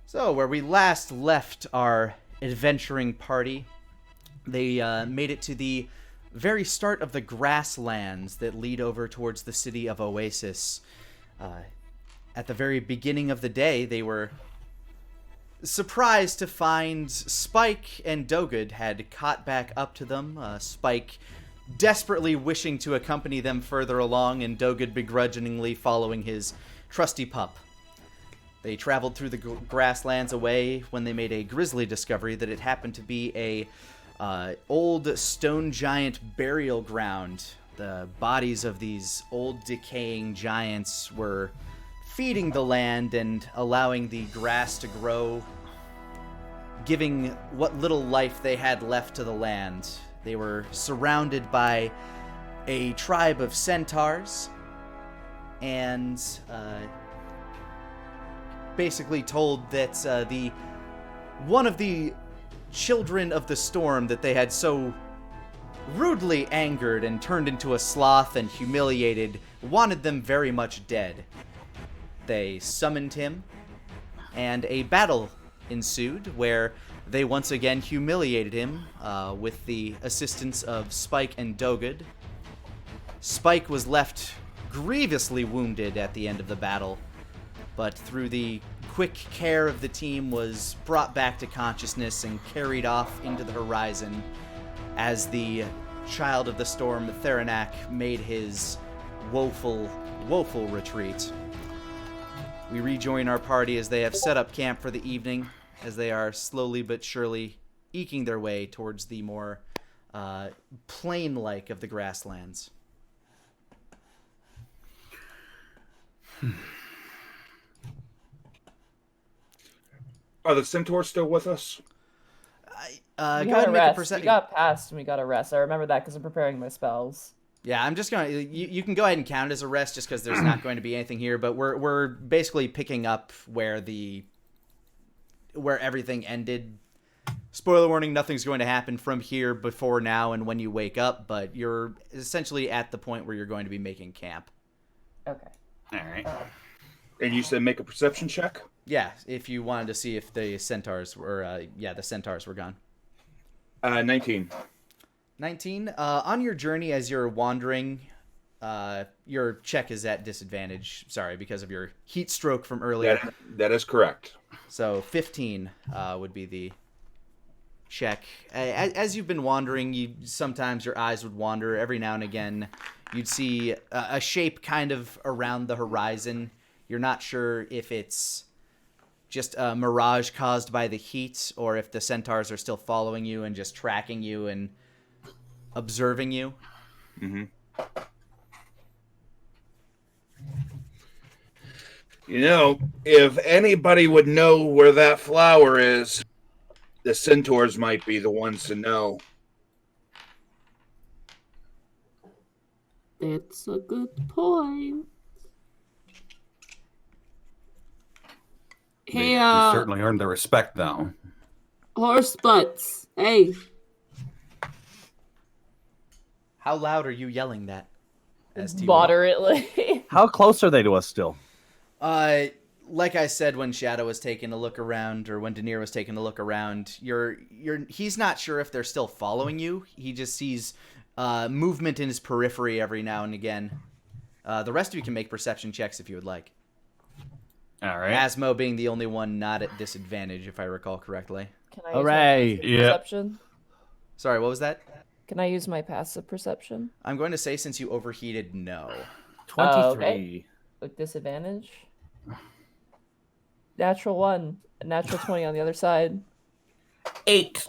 So, where we last left our adventuring party, they made it to the very start of the grasslands that lead over towards the city of Oasis. At the very beginning of the day, they were surprised to find Spike and Dogen had caught back up to them. Spike desperately wishing to accompany them further along, and Dogen begrudgingly following his trusty pup. They traveled through the grasslands away when they made a grisly discovery that it happened to be a old stone giant burial ground. The bodies of these old decaying giants were feeding the land and allowing the grass to grow, giving what little life they had left to the land. They were surrounded by a tribe of centaurs and basically told that one of the children of the storm that they had so rudely angered and turned into a sloth and humiliated wanted them very much dead. They summoned him, and a battle ensued where they once again humiliated him with the assistance of Spike and Dogen. Spike was left grievously wounded at the end of the battle, but through the quick care of the team was brought back to consciousness and carried off into the horizon as the child of the storm, Theranak, made his woeful retreat. We rejoin our party as they have set up camp for the evening, as they are slowly but surely eking their way towards the more plain-like of the grasslands. Are the centaurs still with us? Go ahead and make a perception. We got past and we got a rest. I remember that because I'm preparing my spells. Yeah, I'm just going to... You can go ahead and count it as a rest just because there's not going to be anything here, but we're basically picking up where everything ended. Spoiler warning, nothing's going to happen from here before now and when you wake up, but you're essentially at the point where you're going to be making camp. Okay. All right. And you said make a perception check? Yeah, if you wanted to see if the centaurs were... the centaurs were gone. 19. 19. On your journey as you're wandering, your check is at disadvantage. Sorry, because of your heat stroke from earlier. That is correct. So 15 would be the check. As you've been wandering, sometimes your eyes would wander. Every now and again, you'd see a shape kind of around the horizon. You're not sure if it's just a mirage caused by the heat or if the centaurs are still following you and just tracking you and observing you. Mm-hmm. You know, if anybody would know where that flower is, the centaurs might be the ones to know. That's a good point. Hey, you certainly earned the respect, though. Horse butts. Hey. How loud are you yelling that? Moderately. How close are they to us still? Like I said, when Shadow was taking a look around, or when Denier was taking a look around, he's not sure if they're still following you. He just sees movement in his periphery every now and again. The rest of you can make perception checks if you would like. All right. Asmo being the only one not at disadvantage, if I recall correctly. Can I Hooray! use my perception? Sorry, what was that? Can I use my passive perception? I'm going to say since you overheated, no. 23. Okay. With disadvantage? Natural 1. Natural 20 on the other side. 8.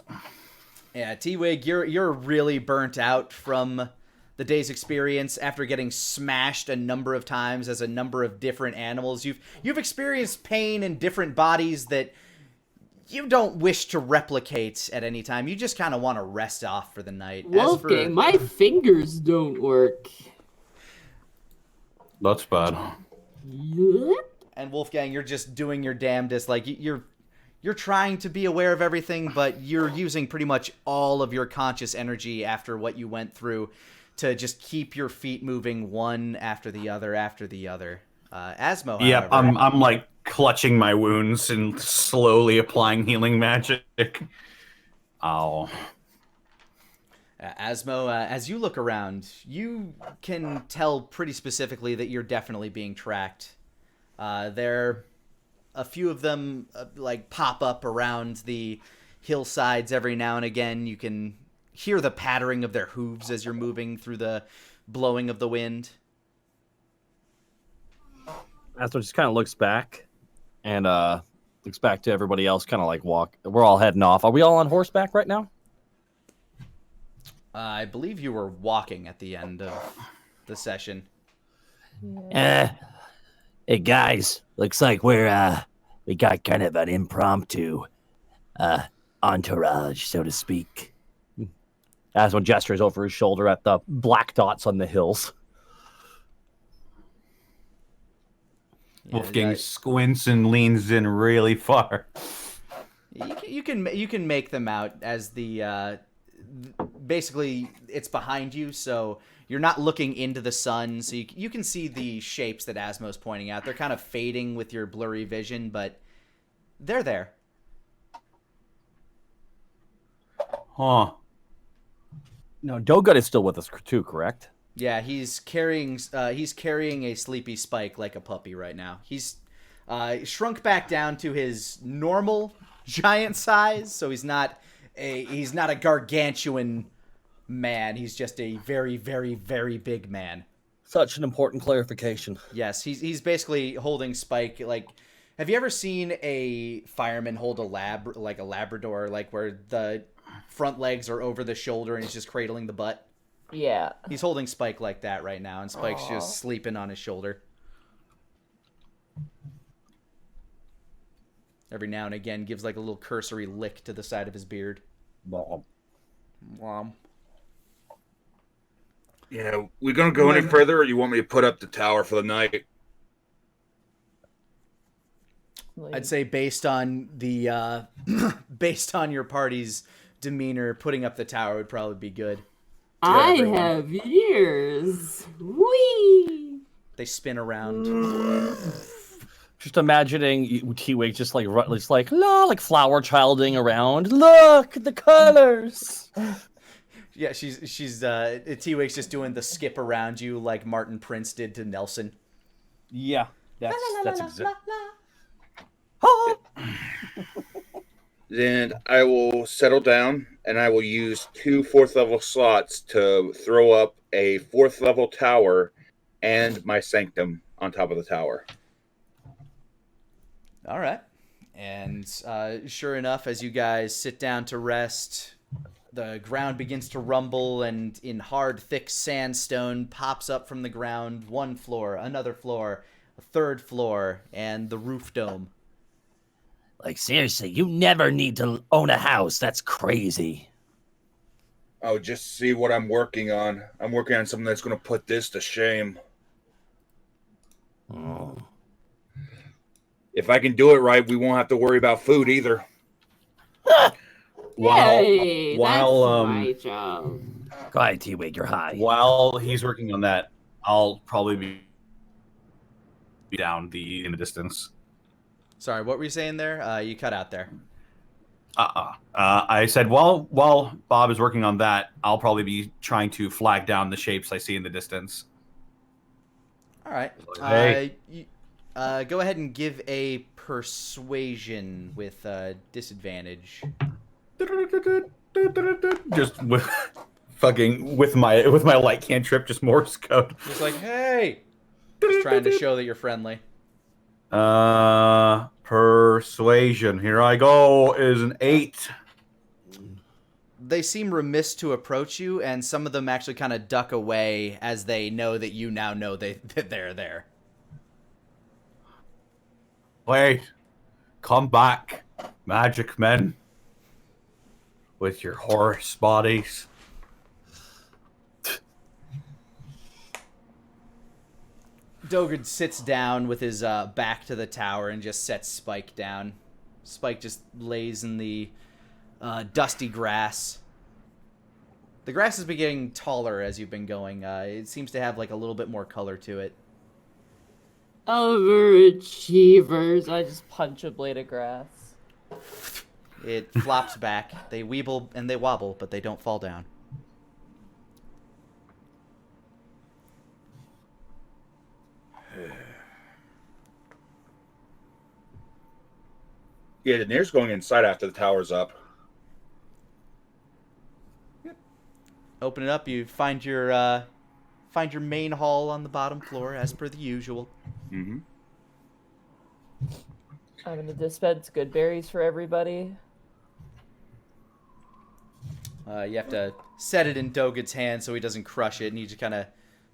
Yeah, T-Wig, you're really burnt out from the day's experience after getting smashed a number of times as a number of different animals. You've experienced pain in different bodies that you don't wish to replicate at any time. You just kind of want to rest off for the night. Wolfgang, my fingers don't work. That's bad. And Wolfgang, you're just doing your damnedest. Like, you're trying to be aware of everything, but you're using pretty much all of your conscious energy after what you went through to just keep your feet moving one after the other after the other. Asmo, Yep, however, I'm like clutching my wounds and slowly applying healing magic. Oh. Asmo, as you look around, you can tell pretty specifically that you're definitely being tracked. A few of them like pop up around the hillsides every now and again. You can hear the pattering of their hooves as you're moving through the blowing of the wind. Astor just kind of looks back and looks back to everybody else, kind of like walk. We're all heading off. Are we all on horseback right now? I believe you were walking at the end of the session. Hey guys, looks like we got kind of an impromptu entourage, so to speak. Asmo gestures over his shoulder at the black dots on the hills. Wolfgang squints and leans in really far. You can make them out as the basically it's behind you, so you're not looking into the sun, so you can see the shapes that Asmo's pointing out. They're kind of fading with your blurry vision, but they're there. Huh. No, Dogen is still with us too, correct? Yeah, he's carrying a sleepy Spike like a puppy right now. He's shrunk back down to his normal giant size, so he's not a gargantuan man. He's just a very, very, very big man. Such an important clarification. Yes, he's basically holding Spike like. Have you ever seen a fireman hold a Labrador, like where the front legs are over the shoulder and he's just cradling the butt? Yeah. He's holding Spike like that right now, and Spike's just sleeping on his shoulder. Every now and again, gives like a little cursory lick to the side of his beard. Wom. Yeah, we gonna go any further, or you want me to put up the tower for the night? I'd say based on the based on your party's demeanor, putting up the tower would probably be good. I everyone. have ears. Whee! They spin around. Just imagining T-Wig just like flower childing around. Look at the colors. Yeah, she's T-Wig's just doing the skip around you like Martin Prince did to Nelson. Yeah, that's exactly. Then I will settle down, and I will use 2 4th level slots to throw up a 4th level tower and my sanctum on top of the tower. All right. And sure enough, as you guys sit down to rest, the ground begins to rumble, and in hard, thick sandstone pops up from the ground 1 floor, another floor, a 3rd floor, and the roof dome. Like, seriously, you never need to own a house. That's crazy. Oh, just see what I'm working on. I'm working on something that's going to put this to shame. Oh. If I can do it right, we won't have to worry about food either. Hey, while that's my job. Go ahead, T-Wig, you're high. While he's working on that, I'll probably be down in the distance. Sorry, what were you saying there? You cut out there. I said while Bob is working on that, I'll probably be trying to flag down the shapes I see in the distance. All right. Hey. Go ahead and give a persuasion with disadvantage. Just with with my light cantrip, just Morse code. Just like, hey, just trying to show that you're friendly. Persuasion. Here I go. Is an 8. They seem remiss to approach you, and some of them actually kind of duck away as they know that you now know that they're there. Wait, come back, magic men, with your horse bodies. Dogen sits down with his back to the tower and just sets Spike down. Spike just lays in the dusty grass. The grass has been getting taller as you've been going. It seems to have like a little bit more color to it. Overachievers. I just punch a blade of grass. It flops back. They weeble and they wobble, but they don't fall down. Yeah, Daenerys going inside after the tower's up. Open it up. You find your main hall on the bottom floor, as per the usual. Mm-hmm. I'm gonna dispense good berries for everybody. You have to set it in Dogen's hand so he doesn't crush it, and he just kind of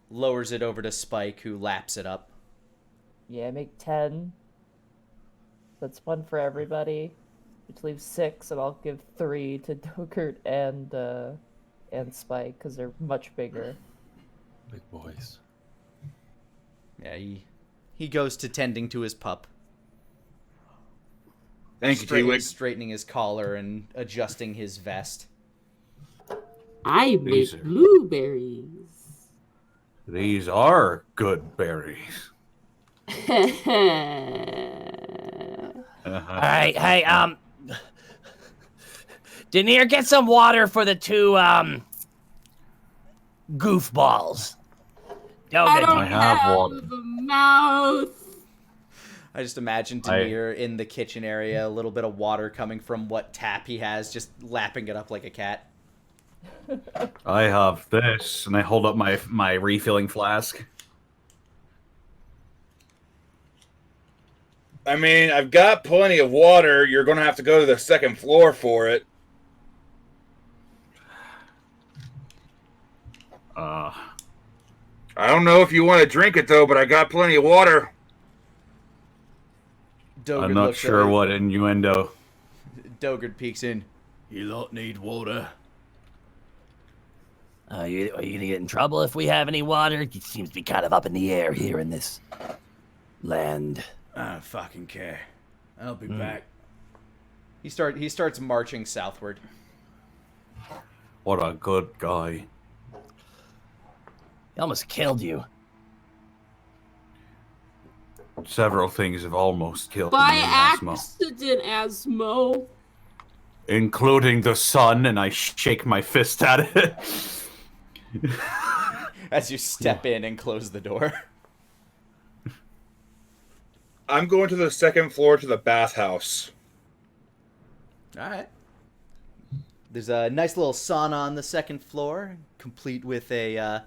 lowers it over to Spike, who laps it up. Yeah, make 10. That's one for everybody, which leaves 6, and I'll give 3 to Dogert and Spike because they're much bigger. Big boys. Yeah, he goes to tending to his pup. Thank you, T-Wig. Straightening his collar and adjusting his vest. I These make are- blueberries. These are good berries. All right, hey, Daenerys, get some water for the 2 goofballs. I don't I have have water. a mouth. I just imagine Daenerys in the kitchen area, a little bit of water coming from what tap he has, just lapping it up like a cat. I have this, and I hold up my refilling flask. I mean, I've got plenty of water. You're going to have to go to the second floor for it. I don't know if you want to drink it, though, but I got plenty of water. Dogard I'm not looks sure at what innuendo. Dogard peeks in. You lot need water. Are you gonna get in trouble if we have any water? It seems to be kind of up in the air here in this land. I don't fucking care. I'll be back. He starts marching southward. What a good guy. He almost killed you. Several things have almost killed By me in Asmo, accident, Asmo. including the sun, and I shake my fist at it. As you step in and close the door. I'm going to the second floor to the bathhouse. Alright. There's a nice little sauna on the second floor, complete with a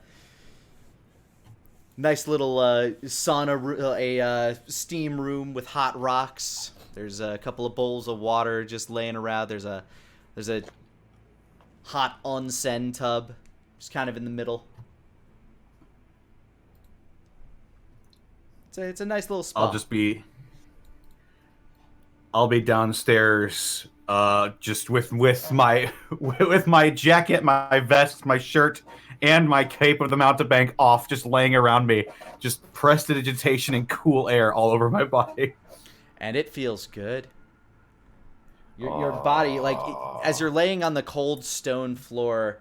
nice little sauna, steam room with hot rocks. There's a couple of bowls of water just laying around. There's a hot onsen tub, just kind of in the middle. It's a nice little spot. I'll be downstairs, just with my jacket, my vest, my shirt, and my cape of the mountebank off, just laying around me, just prestidigitation and cool air all over my body. And it feels good. Your body, like, as you're laying on the cold stone floor,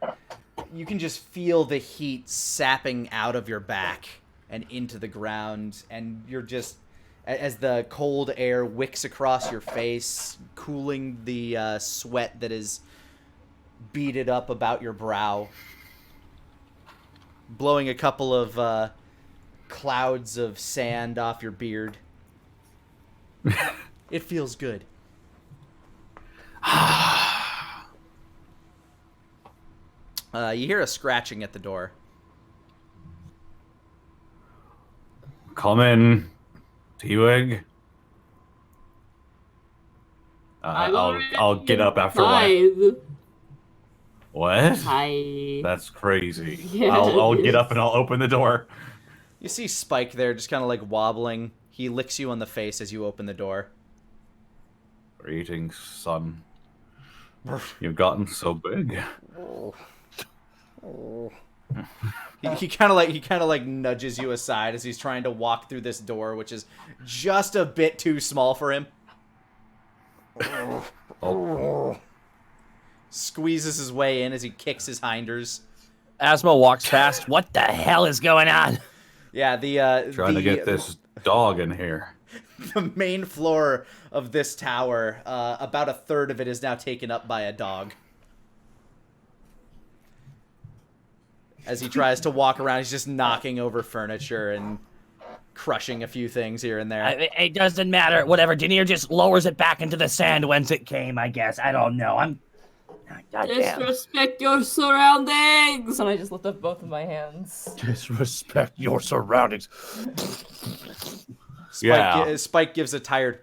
you can just feel the heat sapping out of your back and into the ground, and you're just, as the cold air wicks across your face, cooling the sweat that is beaded up about your brow, blowing a couple of clouds of sand off your beard. It feels good. You hear a scratching at the door. Come in, T-Wig. I'll get up after a while. What? Hi. That's crazy. Yes. I'll get up and I'll open the door. You see Spike there, just kind of like wobbling. He licks you on the face as you open the door. Greetings, son. You've gotten so big. He kind of like nudges you aside as he's trying to walk through this door, which is just a bit too small for him. Oh. Squeezes his way in as he kicks his hinders. Asmo walks past. What the hell is going on? Yeah, Trying to get this dog in here. The main floor of this tower, about a third of it is now taken up by a dog. As he tries to walk around, he's just knocking over furniture and crushing a few things here and there. It doesn't matter. Whatever. Denier just lowers it back into the sand whence it came, I guess. I don't know. Goddamn. Disrespect your surroundings. And I just lift up both of my hands. Disrespect your surroundings. Spike gives a tired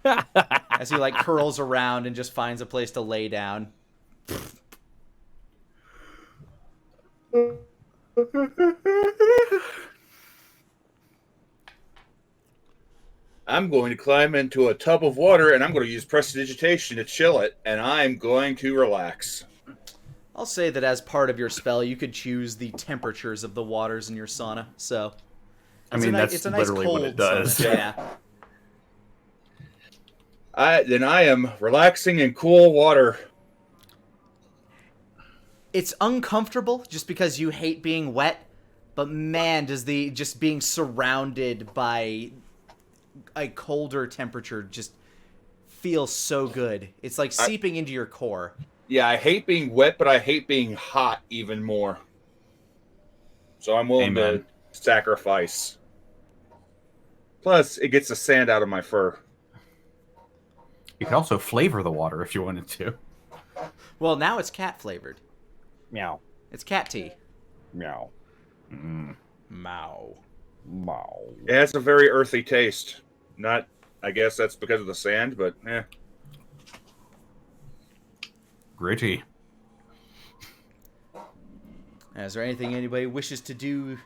as he like curls around and just finds a place to lay down. I'm going to climb into a tub of water, and I'm going to use prestidigitation to chill it, and I'm going to relax. I'll say that as part of your spell, you could choose the temperatures of the waters in your sauna. So, that's literally what it does. Sauna, I am relaxing in cool water. It's uncomfortable just because you hate being wet, but man, does just being surrounded by a colder temperature just feel so good. It's like seeping into your core. Yeah, I hate being wet, but I hate being hot even more. So I'm willing to sacrifice. Plus, it gets the sand out of my fur. You could also flavor the water if you wanted to. Well, now it's cat flavored. Meow. It's cat tea. Meow. Mow. Meow. It has a very earthy taste. Not, I guess that's because of the sand, but Gritty. Is there anything anybody wishes to do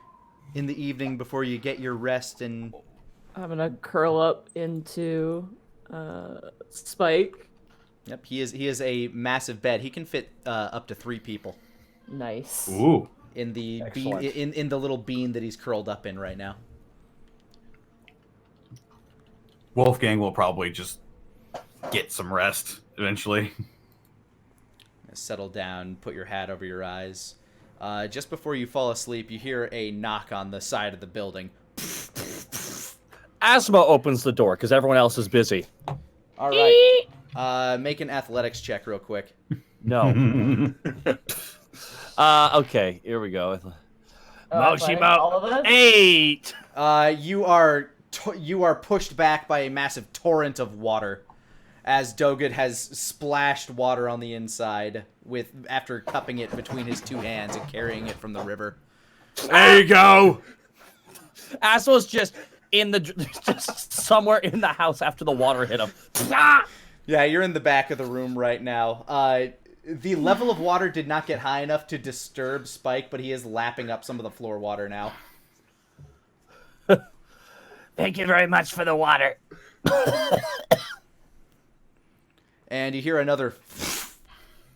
in the evening before you get your rest? And I'm gonna curl up into Spike. yep, he is a massive bed. He can fit up to 3 people. Nice. Ooh. In the Excellent. bean, in the little bean that he's curled up in right now. Wolfgang will probably just get some rest eventually. Settle down, put your hat over your eyes. Just before you fall asleep, you hear a knock on the side of the building. Asthma opens the door because everyone else is busy. All right. Make an athletics check real quick. No. Okay, here we go. All of us? 8! You are pushed back by a massive torrent of water as Dogen has splashed water on the inside after cupping it between his 2 hands and carrying it from the river. There you go. Asshole just just somewhere in the house after the water hit him. Yeah, you're in the back of the room right now. The level of water did not get high enough to disturb Spike, but he is lapping up some of the floor water now. Thank you very much for the water. And you hear another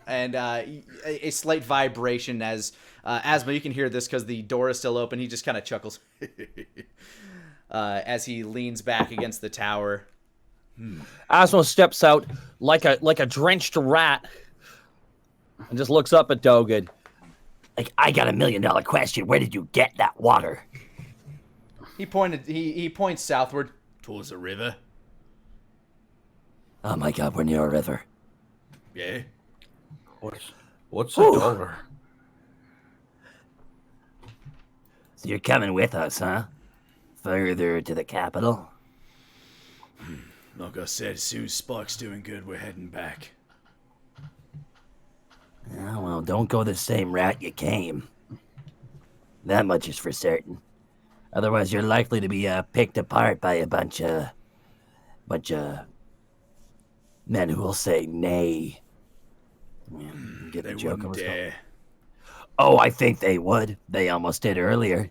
and a slight vibration as Asthma, you can hear this because the door is still open. He just kind of chuckles as he leans back against the tower. Asmo steps out like a drenched rat and just looks up at Dogen. Like, I got $1 million question. Where did you get that water? He points southward towards the river. Oh my god, we're near a river. Yeah. What's it over? So you're coming with us, huh? Further to the capital? Like I said, as soon as Spike's doing good, we're heading back. Oh, well, don't go the same route you came. That much is for certain. Otherwise, you're likely to be picked apart by a bunch of men who will say nay. Yeah, get the joke? Oh, I think they would. They almost did earlier.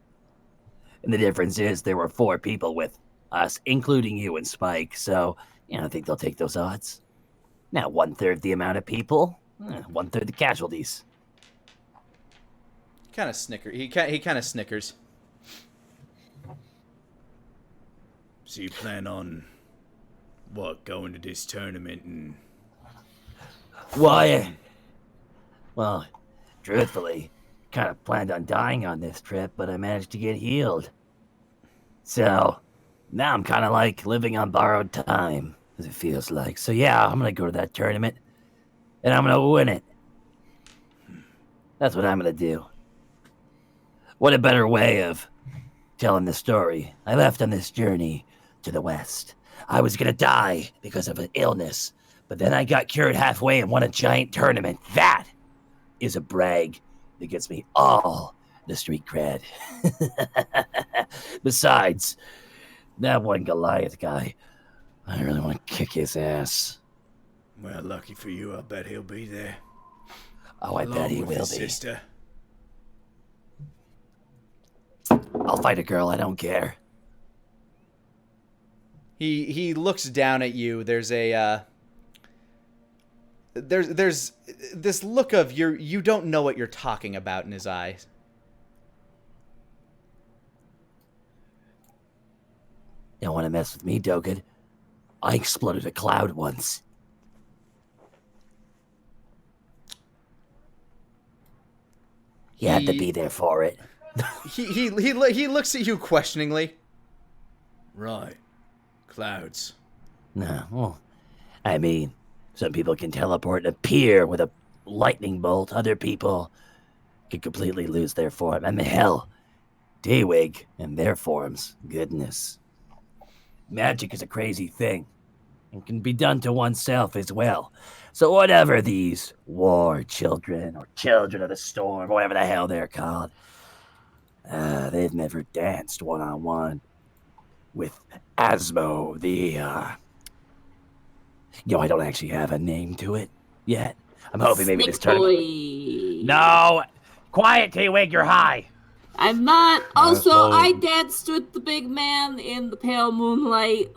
And the difference is there were 4 people with us, including you and Spike. So, I think they'll take those odds. Now, 1/3 the amount of people, 1/3 the casualties. Kind of snicker. He kind of snickers. So you plan on going to this tournament and? Why? Well, truthfully, kind of planned on dying on this trip, but I managed to get healed. So now I'm kind of like living on borrowed time, as it feels like. So yeah, I'm gonna go to that tournament, and I'm gonna win it. That's what I'm gonna do. What a better way of telling the story. I left on this journey to the west. I was gonna die because of an illness, but then I got cured halfway and won a giant tournament. That is a brag that gets me all the street cred. Besides, that one Goliath guy, I really want to kick his ass. Well, lucky for you, I bet he'll be there. Oh, I bet he Along with will his be. sister. I'll fight a girl, I don't care. He looks down at you. There's a there's this look of you don't know what you're talking about in his eyes. You don't want to mess with me, Dogen. I exploded a cloud once. You had to be there for it. He looks at you questioningly. Right. Clouds. No, well, I mean, some people can teleport and appear with a lightning bolt. Other people can completely lose their form. I mean, hell, Daywig and their forms. Goodness. Magic is a crazy thing and can be done to oneself as well. So whatever these war children or children of the storm, whatever the hell they're called, they've never danced one-on-one with Asmo, I don't actually have a name to it yet. I'm hoping maybe this tournament... Boy. No! Quiet, Daywig, you're high! I'm not. Also, well- I danced with the big man in the pale moonlight.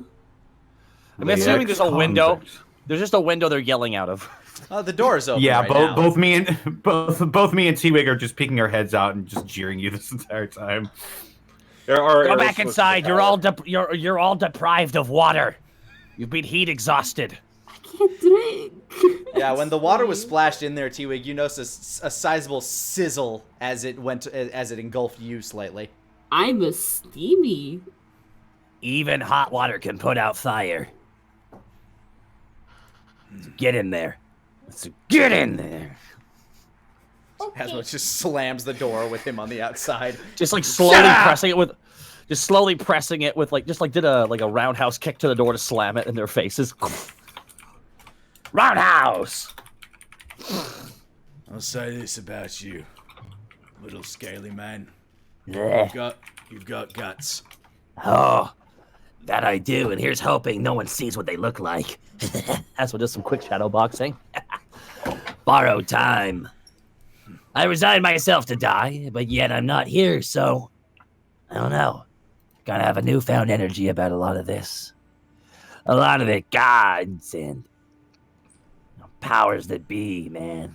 I'm assuming there's a ex-convict. window. There's just a window they're yelling out of. The door's open. Yeah, right now. both me and T-Wig are just peeking our heads out and just jeering you this entire time. There are Go arrows back supposed to inside. be You're out. all you're all deprived of water. You've been heat exhausted. I can't drink. Yeah, when the water was splashed in there, T-Wig, you noticed a sizable sizzle as it engulfed you slightly. I'm a steamy. Even hot water can put out fire. So get in there. So get in there. Asmo just slams the door with him on the outside. Just like slowly pressing it with, did a roundhouse kick to the door to slam it in their faces. Roundhouse. I'll say this about you, little scaly man. Blech. You've got guts. Oh, that I do. And here's hoping no one sees what they look like. That's what does some quick shadow boxing. Borrowed time. I resigned myself to die, but yet I'm not here, so I don't know. Gotta have a newfound energy about a lot of this. A lot of it gods and powers that be, man.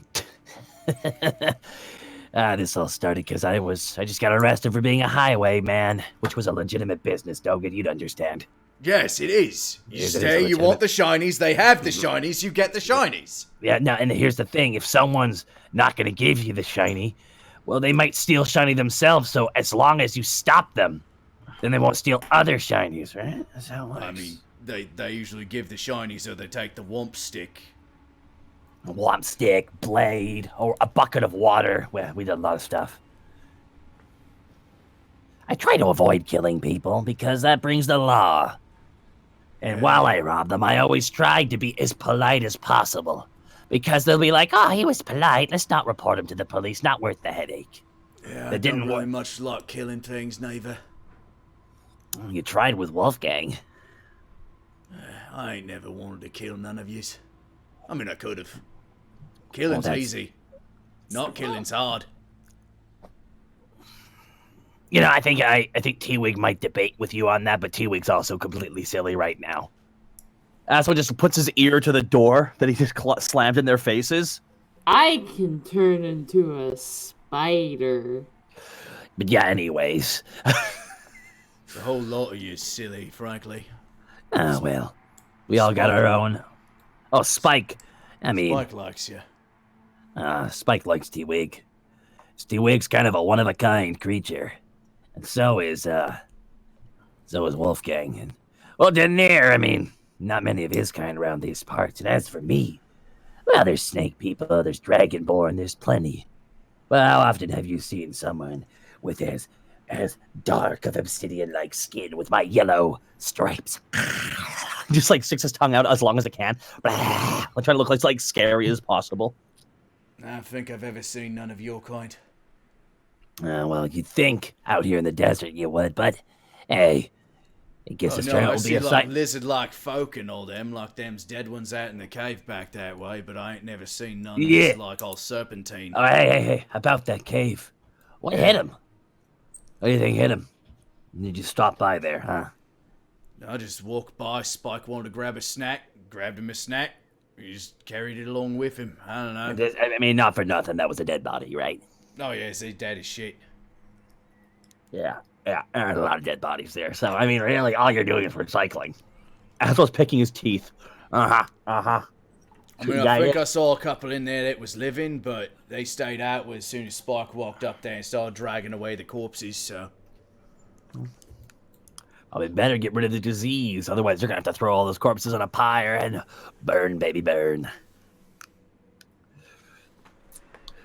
This all started because I just got arrested for being a highwayman, which was a legitimate business, Dogen, you'd understand. Yes, it is. You It is say you legitimate. want the shinies, they have the shinies, you get the shinies. Yeah, no, and here's the thing. If someone's not going to give you the shiny, well, they might steal shiny themselves, so as long as you stop them, then they won't steal other shinies, right? That's how it works. I mean, they usually give the shinies or they take the womp stick. A womp stick, blade, or a bucket of water. Well, we did a lot of stuff. I try to avoid killing people because that brings the law. And while I rob them, I always tried to be as polite as possible. Because they'll be like, oh, he was polite. Let's not report him to the police. Not worth the headache. Yeah, That I didn't don't really work. much like killing things, neither. You tried with Wolfgang. I ain't never wanted to kill none of yous. I mean, I could have. Killing's that's- easy. Not killing's hard. You know, I think T-Wig might debate with you on that, but T-Wig's also completely silly right now. Asmo just puts his ear to the door that he just slammed in their faces. I can turn into a spider. But yeah, anyways. The whole lot of you silly, frankly. Well, we all got our own. Oh, Spike. I mean, Spike likes you. Spike likes T-Wig. Stewig's kind of a one-of-a-kind creature. And so is Wolfgang. And, well, Denier, I mean, not many of his kind around these parts. And as for me, well, there's snake people, there's dragonborn, there's plenty. Well, how often have you seen someone with as dark of obsidian-like skin with my yellow stripes? Just like sticks his tongue out as long as it can. I'm trying to look like scary as possible. I don't think I've ever seen none of your kind. Well, you'd think out here in the desert you would, but hey, I guess this turn I will be see a like sight. lizard-like folk and all them, like them's dead ones out in the cave back that way, but I ain't never seen none Yeah. that's like all serpentine. Oh, hey, about that cave. What hit him? What do you think hit him? Did you stop by there, huh? I just walked by, Spike wanted to grab a snack, grabbed him a snack, he just carried it along with him. I don't know. I mean, not for nothing, that was a dead body, right? Oh yeah, he's dead as shit. Yeah, there's a lot of dead bodies there. So, I mean, really, all you're doing is recycling. As well as picking his teeth. I mean, I think I saw a couple in there that was living, but they stayed out as soon as Spike walked up there and started dragging away the corpses, so... Oh, we better get rid of the disease, otherwise they're gonna have to throw all those corpses on a pyre and burn, baby, burn.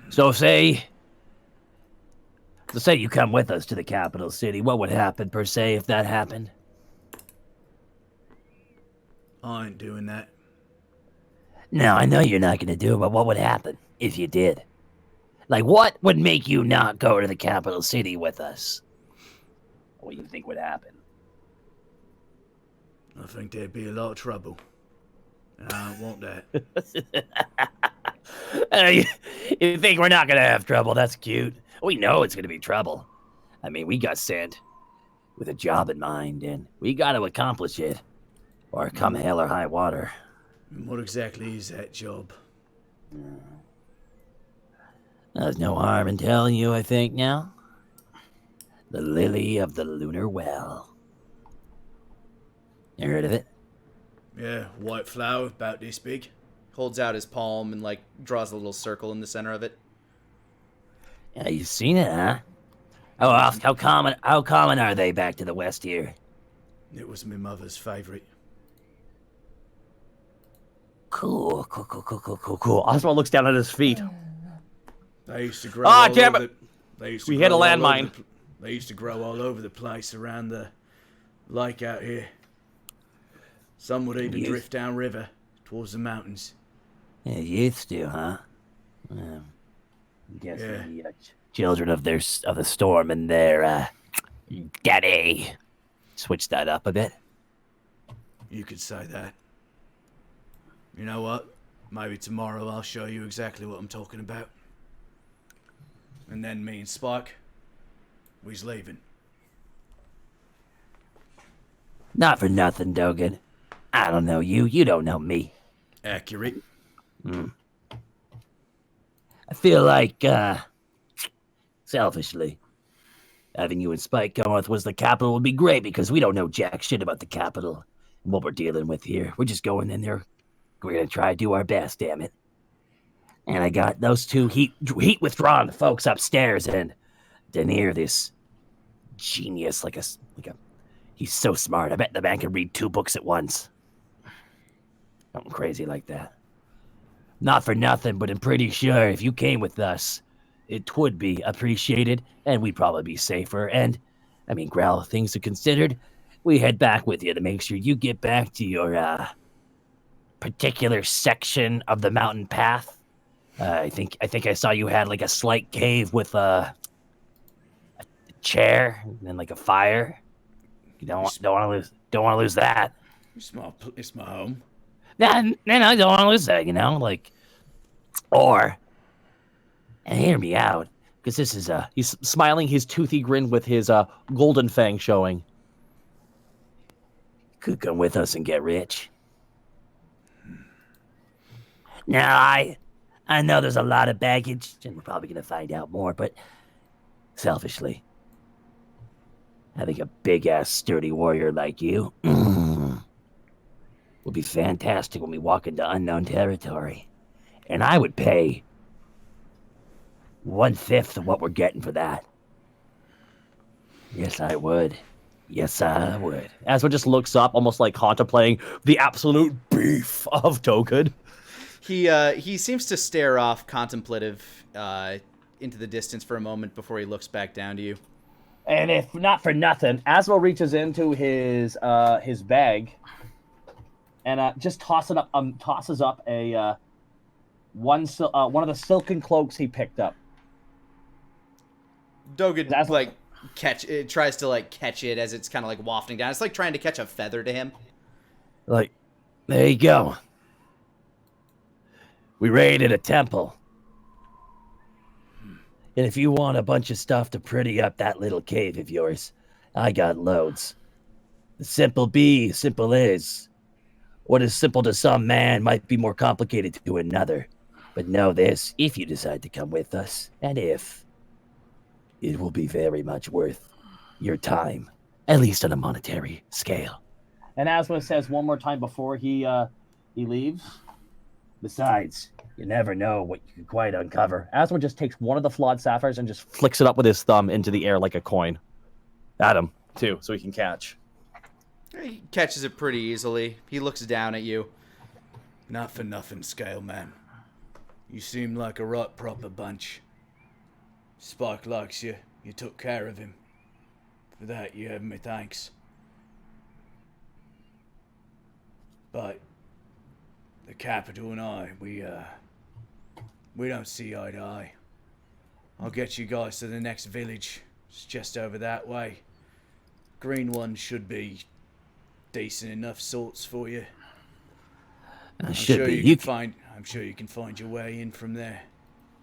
So say you come with us to the capital city. What would happen, per se, if that happened? I ain't doing that. No, I know you're not gonna do it, but what would happen if you did? Like, what would make you not go to the capital city with us? What do you think would happen? I think there'd be a lot of trouble. And I don't want that. You think we're not gonna have trouble? That's cute. We know it's gonna be trouble. I mean, we got sent with a job in mind, and we got to accomplish it, or come hell or high water. And what exactly is that job? There's no harm in telling you, I think, now. The Lily of the Lunar Well. You heard of it? Yeah, white flower, about this big. Holds out his palm and, like, draws a little circle in the center of it. Yeah, you've seen it, huh? How common are they back to the west here? It was my mother's favorite. Cool. Oswald looks down at his feet. They used to grow Ah, all damn over it. They used to We hit a grow all over landmine. They used to grow all over the place around the lake out here. Some would even drift downriver towards the mountains. Yeah, used to, huh? I guess the children of the storm and their daddy switched that up a bit. You could say that. You know what? Maybe tomorrow I'll show you exactly what I'm talking about. And then me and Spike, we's leaving. Not for nothing, Dogen. I don't know you. You don't know me. Accurate. I feel like, selfishly, having you and Spike go with was the capital would be great because we don't know jack shit about the capital and what we're dealing with here. We're just going in there. We're gonna try to do our best, damn it. And I got those two heat withdrawn folks upstairs, and Denier, this genius, like a he's so smart. I bet the man can read 2 books at once. Something crazy like that. Not for nothing, but I'm pretty sure if you came with us, it would be appreciated, and we'd probably be safer. And, I mean, Growl, things are considered, we head back with you to make sure you get back to your, particular section of the mountain path. I think I saw you had, like, a slight cave with a chair and then, like, a fire. You don't want to lose that. It's my home. No, I don't want to lose that, like, or, and hear me out, because this is, He's smiling his toothy grin with his golden fang showing. Could come with us and get rich. Now, I know there's a lot of baggage, and we're probably going to find out more, but selfishly, I think a big-ass sturdy warrior like you would be fantastic when we walk into unknown territory. And I would pay 1/5 of what we're getting for that. Yes, I would. Yes, I would. Asmo just looks up, almost like contemplating the absolute beef of Dogen. He seems to stare off, contemplative, into the distance for a moment before he looks back down to you. And if not for nothing, Asmo reaches into his bag and just tosses up a one of the silken cloaks he picked up. Dogen That's like tries to like catch it as it's kind of like wafting down. It's like trying to catch a feather to him. Like, there you go. We raided a temple. And if you want a bunch of stuff to pretty up that little cave of yours, I got loads. The simple be, simple is. What is simple to some man might be more complicated to another. But know this, if you decide to come with us, and if, it will be very much worth your time, at least on a monetary scale. And Asmo says one more time before he leaves. Besides, you never know what you could quite uncover. Asmo just takes one of the flawed sapphires and just flicks it up with his thumb into the air like a coin. At him, too, so he can catch. He catches it pretty easily. He looks down at you. Not for nothing, Scale Man. You seem like a right proper bunch. Spike likes you. You took care of him. For that, you have my thanks. But the capital and I, we don't see eye to eye. I'll get you guys to the next village. It's just over that way. Green one should be decent enough sorts for you. I'm sure you can find your way in from there.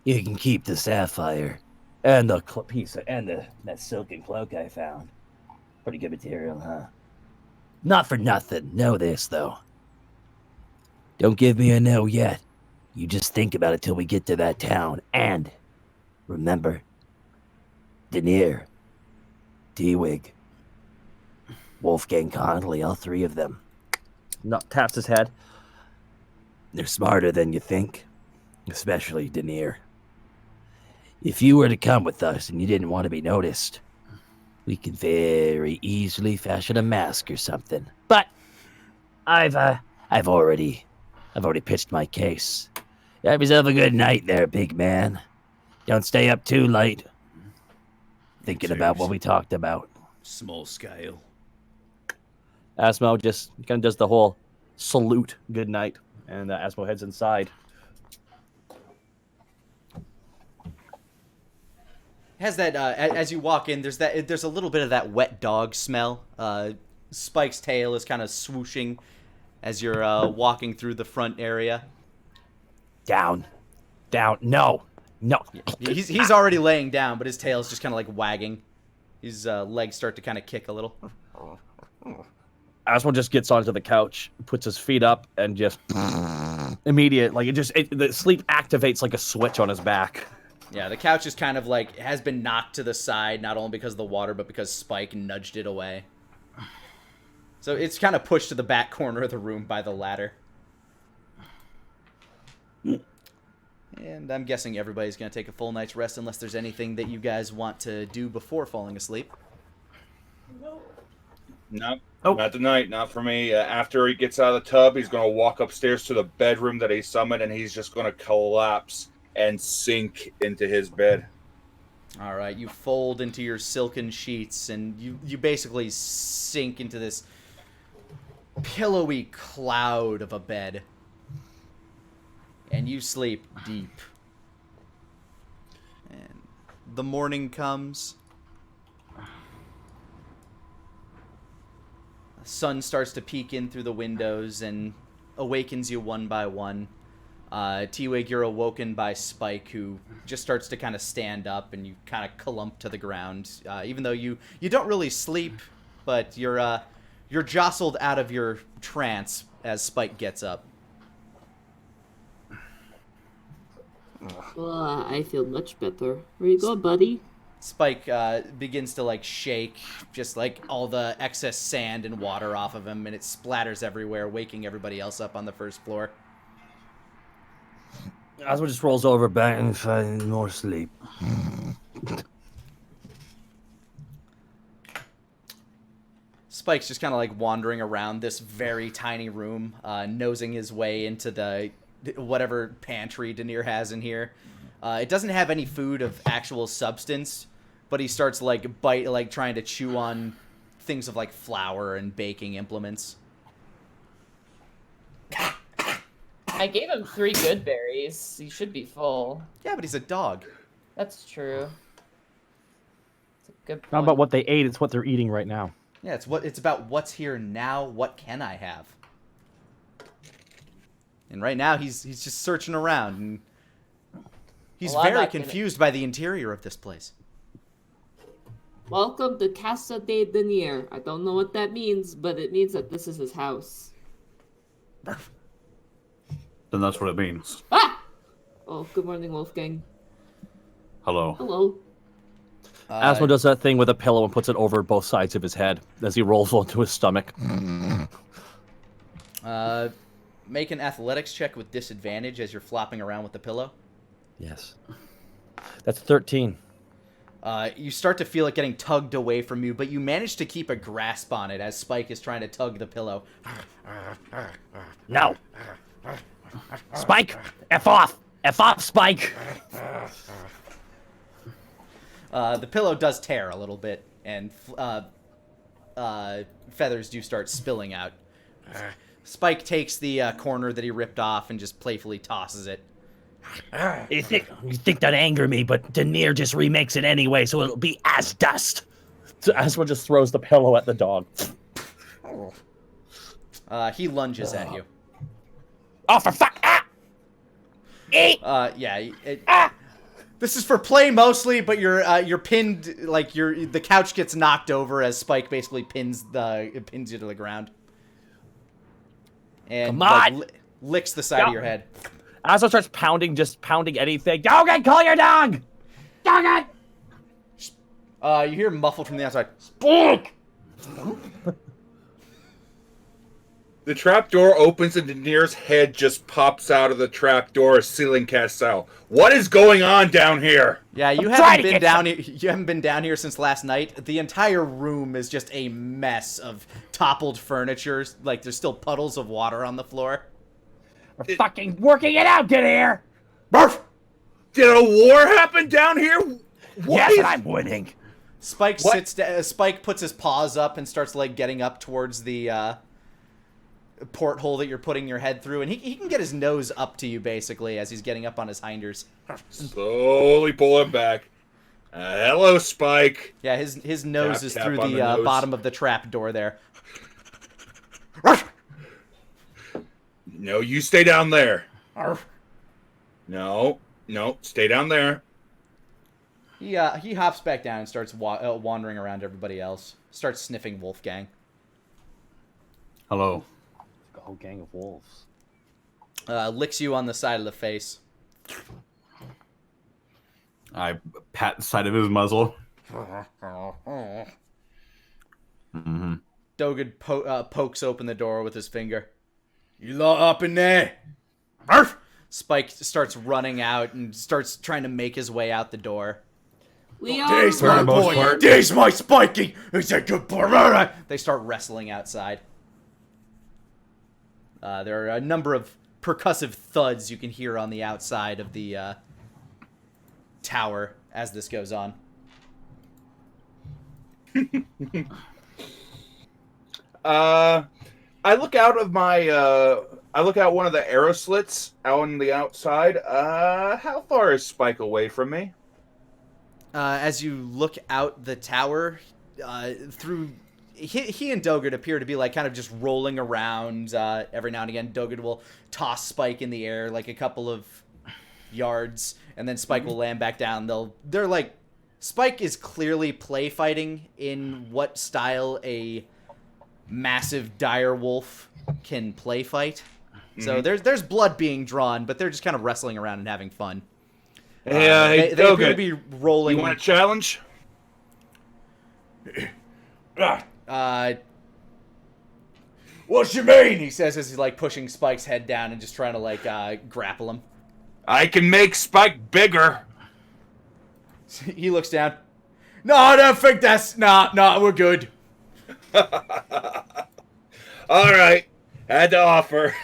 You can keep the sapphire and the piece and that silken cloak I found. Pretty good material, huh? Not for nothing. Know this though. Don't give me a no yet. You just think about it till we get to that town. And remember, Denier, D-Wig, Wolfgang Connolly, all three of them. Taps his head. They're smarter than you think, especially Denier. If you were to come with us and you didn't want to be noticed, we could very easily fashion a mask or something. But I've already pitched my case. Have yourself a good night there, big man. Don't stay up too late. Thinking about what we talked about. Small scale. Asmo just kind of does the whole salute good night, and Asmo heads inside. Has that as you walk in, there's a little bit of that wet dog smell. Spike's tail is kind of swooshing as you're walking through the front area. Down. No. He's already laying down, but his tail's just kind of like wagging. His legs start to kind of kick a little. Asmo just gets onto the couch, puts his feet up, and just immediate, like the sleep activates like a switch on his back. Yeah, the couch is kind of like has been knocked to the side, not only because of the water, but because Spike nudged it away. So it's kind of pushed to the back corner of the room by the ladder. And I'm guessing everybody's going to take a full night's rest unless there's anything that you guys want to do before falling asleep. Nope. Not tonight. Not for me. After he gets out of the tub, he's going to walk upstairs to the bedroom that he summoned, and he's just going to collapse and sink into his bed. All right, you fold into your silken sheets, and you basically sink into this pillowy cloud of a bed. And you sleep deep. And the morning comes. The sun starts to peek in through the windows and awakens you one by one. T-Wig, you're awoken by Spike, who just starts to kind of stand up, and you kind of clump to the ground. Even though you don't really sleep, but you're jostled out of your trance as Spike gets up. Well, I feel much better. Where you go, buddy? Spike begins to like shake, just like all the excess sand and water off of him, and it splatters everywhere, waking everybody else up on the first floor. Asmo just rolls over back and finds more sleep. Spike's just kind of like wandering around this very tiny room, nosing his way into the whatever pantry Denier has in here. It doesn't have any food of actual substance, but he starts like trying to chew on things of like flour and baking implements. I gave him 3 good berries. He should be full. Yeah, but he's a dog. That's true. It's a good point. Not about what they ate, it's what they're eating right now. Yeah, it's about what's here now. What can I have? And right now he's just searching around, and he's Well, I'm very not gonna- confused by the interior of this place. Welcome to Casa de Denier. I don't know what that means, but it means that this is his house. Then that's what it means. Ah! Oh, good morning, Wolfgang. Hello. Hello. Asmo does that thing with a pillow and puts it over both sides of his head as he rolls onto his stomach. Make an athletics check with disadvantage as you're flopping around with the pillow. Yes. That's 13. You start to feel it getting tugged away from you, but you manage to keep a grasp on it as Spike is trying to tug the pillow. No. Spike, F off. F off, Spike. The pillow does tear a little bit, and feathers do start spilling out. Spike takes the corner that he ripped off and just playfully tosses it. You think that'd anger me, but Denier just remakes it anyway, so it'll be as dust. So Asmo just throws the pillow at the dog. He lunges at you. Oh, for fuck! Ah! Eat! Yeah. This is for play mostly, but you're pinned, like the couch gets knocked over as Spike basically pins you to the ground. And Come on! like, licks the side of your head. Asmo starts pounding anything. Dogen, call your dog! Dogen! You hear muffled from the outside. Spike! The trapdoor opens and Denier's head just pops out of the trapdoor, ceiling cast style. What is going on down here? Yeah, you trying haven't to been get down here. You haven't been down here since last night. The entire room is just a mess of toppled furniture. Like there's still puddles of water on the floor. We're fucking working it out, Denier! Barf! Did a war happen down here? What Yes, is- and I'm winning. Spike What? sits. Spike puts his paws up and starts like getting up towards the porthole that you're putting your head through, and he can get his nose up to you basically as he's getting up on his hinders. Slowly pull him back. Hello, Spike. Yeah, his nose Tap, is tap through on the the nose. bottom of the trap door there. No, you stay down there. No, stay down there. He hops back down and starts wandering around everybody else. Starts sniffing Wolfgang. Hello. A whole gang of wolves. Licks you on the side of the face. I pat the side of his muzzle. Mm-hmm. Dogen pokes open the door with his finger. You lot up in there? Arf! Spike starts running out and starts trying to make his way out the door. We are. There's my boy! There's my Spiky! He's a good boy! They start wrestling outside. There are a number of percussive thuds you can hear on the outside of the tower as this goes on. I look out of my. I look out one of the arrow slits out on the outside. How far is Spike away from me? As you look out the tower, through he and Dogen appear to be like kind of just rolling around. Every now and again, Dogen will toss Spike in the air like a couple of yards, and then Spike will land back down. They're like, Spike is clearly play fighting in what style a massive dire wolf can play fight. So there's blood being drawn, but they're just kind of wrestling around and having fun. Hey, they appear to Dogen, be rolling. you want a challenge? What you mean? He says as he's like pushing Spike's head down and just trying to like grapple him. I can make Spike bigger. He looks down. No, I don't think that's... Nah, we're good. All right. Had to offer.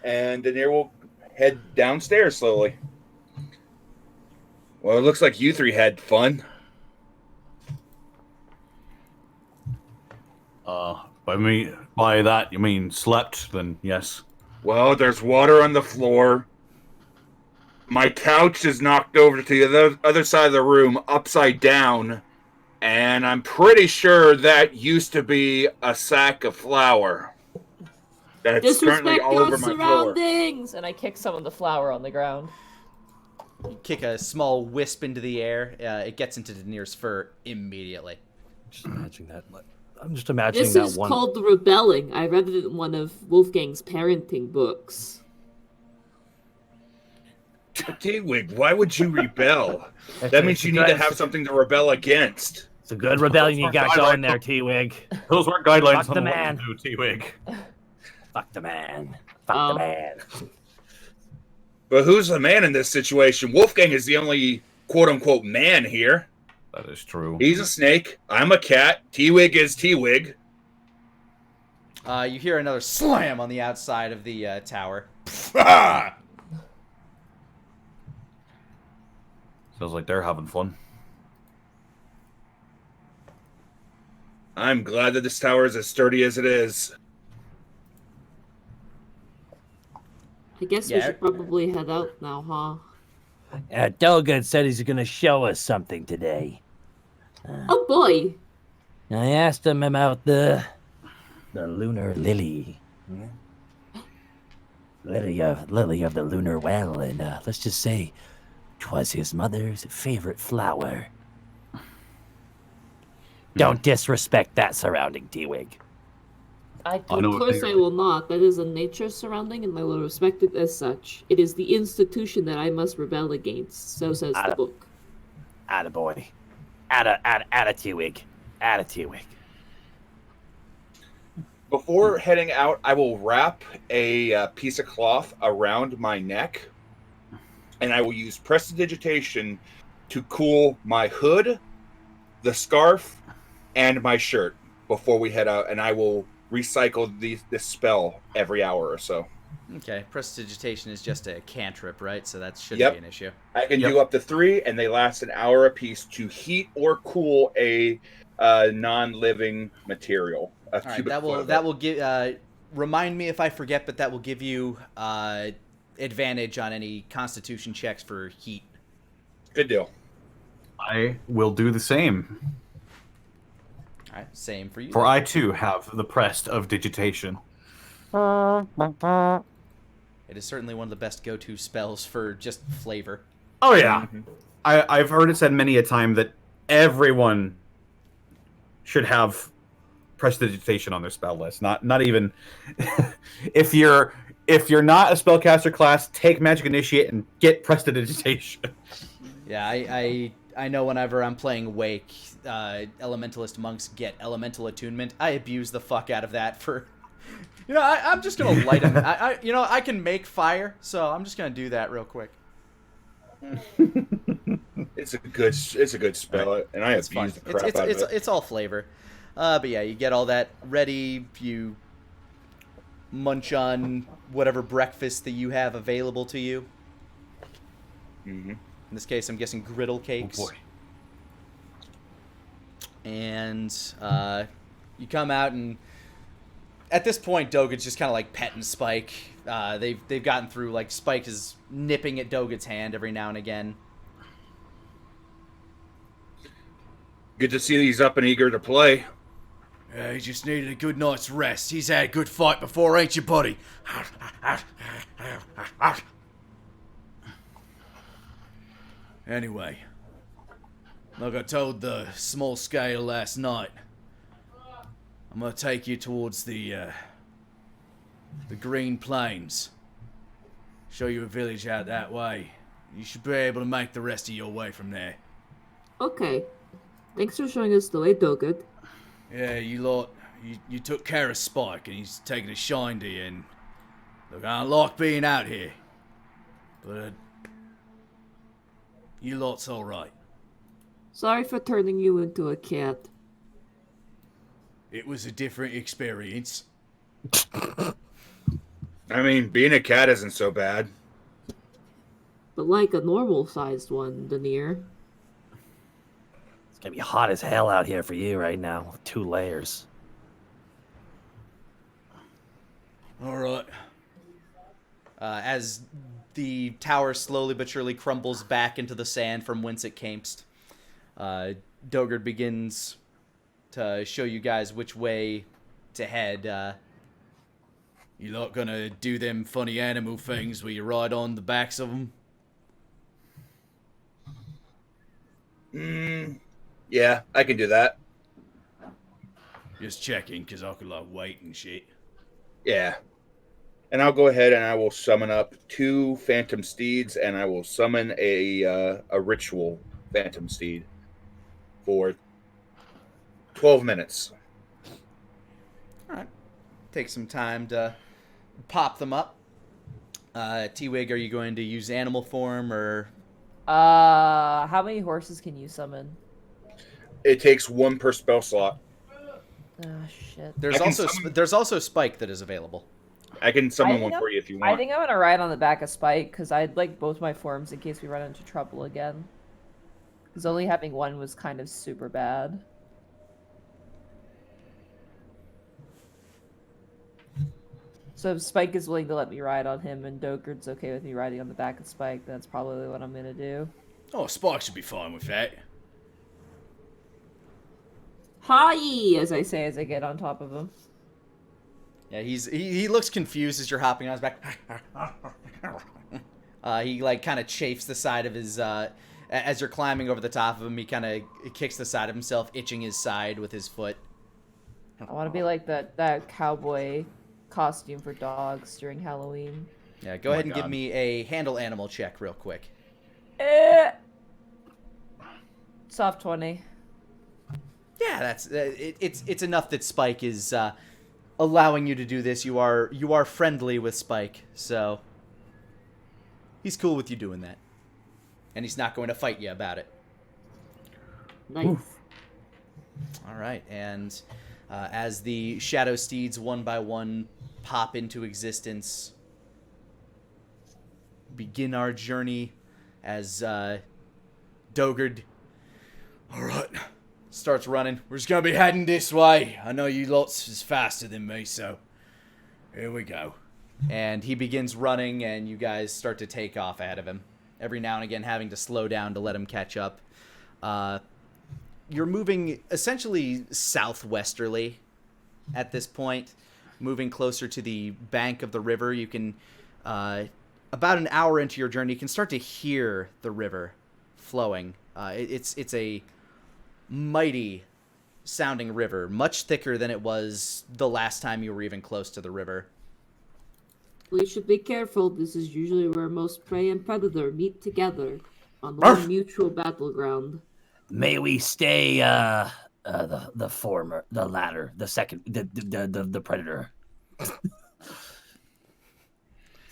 And Daenerys will head downstairs slowly. Well, it looks like you three had fun. By that you mean slept? Then yes. Well, there's water on the floor. My couch is knocked over to the other side of the room, upside down. And I'm pretty sure that used to be a sack of flour. That's currently Disrespect all your over my floor. surroundings! And I kick some of the flour on the ground. You kick a small wisp into the air. It gets into Daenerys' fur immediately. Just imagining that. I'm just imagining This that is one. called rebelling. I read it in one of Wolfgang's parenting books. T-Wig, why would you rebel? That means you need to have something to rebel against. It's a good rebellion you got going there, T-Wig. Those weren't guidelines Fuck the on what man. to do, T-Wig. Fuck the man. Fuck the man. But who's the man in this situation? Wolfgang is the only quote-unquote man here. That is true. He's a snake. I'm a cat. T-Wig is T-Wig. You hear another slam on the outside of the tower. Sounds like they're having fun. I'm glad that this tower is as sturdy as it is. I guess we should probably head out now, huh? Dogen said he's going to show us something today. Oh boy! I asked him about the lunar lily. Lily of the lunar well, and let's just say 'twas his mother's favorite flower. Don't disrespect that surrounding, T-Wig. Of course I will not. That is a nature surrounding, and I will respect it as such. It is the institution that I must rebel against. So says the book. Attaboy. Atta T-Wig. Atta T-Wig. Before heading out, I will wrap a piece of cloth around my neck, and I will use prestidigitation to cool my hood, the scarf, and my shirt before we head out, and I will recycle this spell every hour or so. Okay, prestidigitation is just a cantrip, right? So that shouldn't be an issue. I can do up to 3, and they last an hour apiece to heat or cool a non-living material. All right, that will give. Remind me if I forget, but that will give you advantage on any Constitution checks for heat. Good deal. I will do the same. All right, same for you. For I too have the prest of digitation. It is certainly one of the best go-to spells for just flavor. Oh yeah, I've heard it said many a time that everyone should have prestidigitation on their spell list. Not even if you're not a spellcaster class, take Magic Initiate and get prestidigitation. Yeah, I know whenever I'm playing Wake, Elementalist monks get Elemental Attunement. I abuse the fuck out of that for... I'm just going to light them. I can make fire, so I'm just going to do that real quick. It's a good spell, and I abuse the crap out of it. It's all flavor. But yeah, you get all that ready, you munch on whatever breakfast that you have available to you. Mm-hmm. In this case, I'm guessing griddle cakes. Oh boy. And you come out, and at this point, Dogen's just kind of like petting Spike. They've gotten through, like, Spike is nipping at Dogen's hand every now and again. Good to see that he's up and eager to play. Yeah, he just needed a good night's rest. He's had a good fight before, ain't you, buddy? Anyway, like I told the small scale last night, I'm gonna take you towards the Green Plains. Show you a village out that way. You should be able to make the rest of your way from there. Okay. Thanks for showing us the way, Dogen. Yeah, you took care of Spike, and he's taking a shine to you, and Look, I don't like being out here, but you lot's all right. Sorry for turning you into a cat. It was a different experience. I mean, being a cat isn't so bad. But like a normal-sized one, Denier. It's gonna be hot as hell out here for you right now, with 2 layers. All right. As the tower slowly but surely crumbles back into the sand from whence it camest, Dogard begins to show you guys which way to head. You lot gonna do them funny animal things where you ride on the backs of them? Yeah, I can do that. Just checking, because I could, like, wait and shit. Yeah. And I'll go ahead and I will summon up 2 phantom steeds, and I will summon a ritual phantom steed for 12 minutes. All right. Take some time to pop them up. T-Wig, are you going to use animal form or... How many horses can you summon? It takes 1 per spell slot. Oh, shit. There's also Spike that is available. I can summon one for you if you want. I think I'm gonna ride on the back of Spike, because I'd like both my forms in case we run into trouble again. Because only having one was kind of super bad. So if Spike is willing to let me ride on him and Dogard's okay with me riding on the back of Spike, that's probably what I'm gonna do. Oh, Spike should be fine with that. Hi! As I say as I get on top of him. Yeah, he looks confused as you're hopping on his back. He like kind of chafes the side of his as you're climbing over the top of him. He kind of kicks the side of himself, itching his side with his foot. I want to be like that cowboy costume for dogs during Halloween. Yeah, go ahead and give me a handle animal check real quick. Soft 20. Yeah, that's it's enough that Spike is allowing you to do this. You are friendly with Spike, so he's cool with you doing that, and he's not going to fight you about it. Nice. Oof. All right, and as the shadow steeds one by one pop into existence, begin our journey as Dogard, all right, starts running. We're just gonna be heading this way. I know you lots is faster than me, so here we go. And he begins running, and you guys start to take off ahead of him. Every now and again having to slow down to let him catch up. You're moving essentially southwesterly at this point, moving closer to the bank of the river. You can, about an hour into your journey, you can start to hear the river flowing. It's a mighty sounding river, much thicker than it was the last time you were even close to the river. We should be careful. This is usually where most prey and predator meet together on one mutual battleground. May we stay the latter, the second, the predator. It's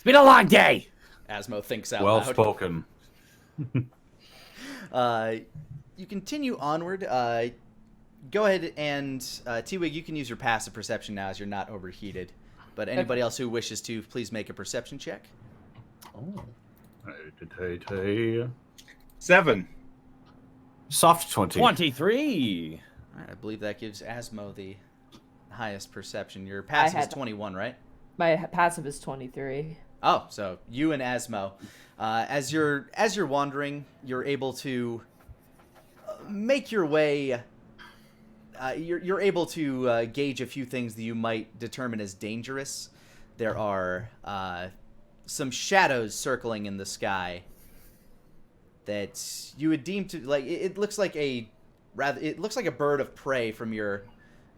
been a long day. Asmo thinks out well loud. Spoken. You continue onward. Go ahead and T-Wig, you can use your passive perception now as you're not overheated. But anybody else who wishes to, please make a perception check. Oh. 7. Soft 20. 23. All right, I believe that gives Asmo the highest perception. Your passive is 21, right? My passive is 23. Oh, so you and Asmo, as you're wandering, you're able to make your way. You're able to gauge a few things that you might determine as dangerous. There are some shadows circling in the sky that you would deem to like. It looks like a bird of prey from your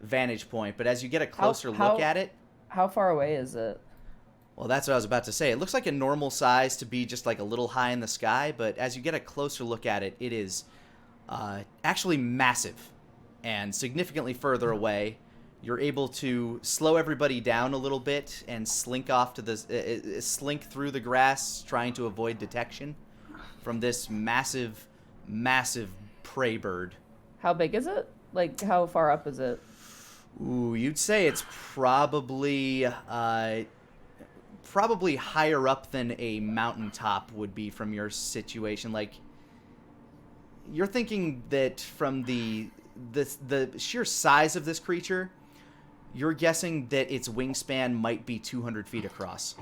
vantage point, but as you get a closer look at it, how far away is it? Well, that's what I was about to say. It looks like a normal size to be just like a little high in the sky, but as you get a closer look at it, it is actually massive and significantly further away. You're able to slow everybody down a little bit and slink off to the slink through the grass, trying to avoid detection from this massive, massive prey bird. How big is it? Like, how far up is it? Ooh, you'd say it's probably probably higher up than a mountaintop would be from your situation. Like, you're thinking that from the sheer size of this creature, you're guessing that its wingspan might be 200 feet across.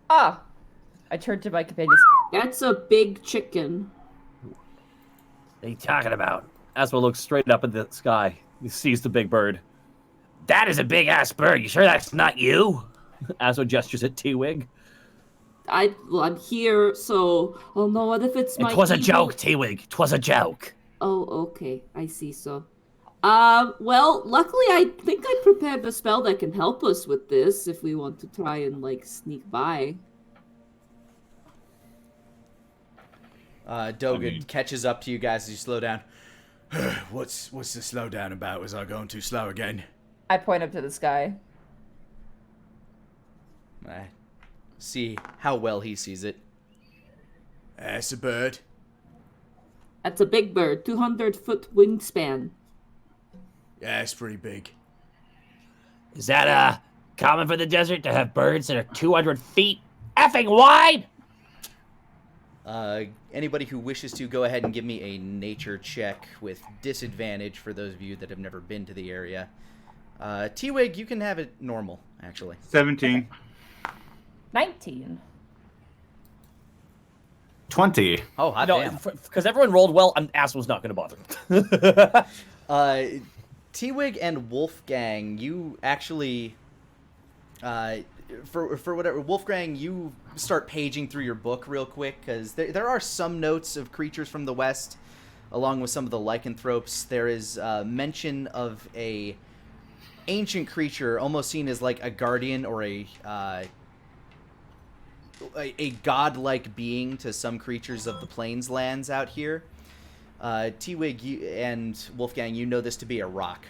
Ah! I turned to my companions. That's a big chicken. What are you talking about? Aswell looks straight up at the sky. He sees the big bird. That is a big-ass bird. You sure that's not you? Aswell gestures at T-Wig. I'm here, so... Oh no, what if it's my... It was a evil- joke, T-Wig. 'Twas a joke. Oh, okay. I see, so... well, luckily I think I prepared a spell that can help us with this if we want to try and, like, sneak by. Dogen catches up to you guys as you slow down. What's the slowdown about? Was I going too slow again? I point up to the sky. I see how well he sees it. That's a bird. That's a big bird, 200-foot wingspan. Yeah, it's pretty big. Is that, common for the desert to have birds that are 200 feet effing wide? Anybody who wishes to, go ahead and give me a nature check with disadvantage for those of you that have never been to the area. T-Wig, you can have it normal, actually. 17. 19. 20. Oh, hot No, damn. because everyone rolled well, Aswell's not going to bother. T-Wig and Wolfgang, you actually, for whatever, Wolfgang, you start paging through your book real quick, because there are some notes of creatures from the west, along with some of the lycanthropes. There is mention of a ancient creature, almost seen as like a guardian or a godlike being to some creatures of the plains lands out here. T-Wig and Wolfgang, you know this to be a rock.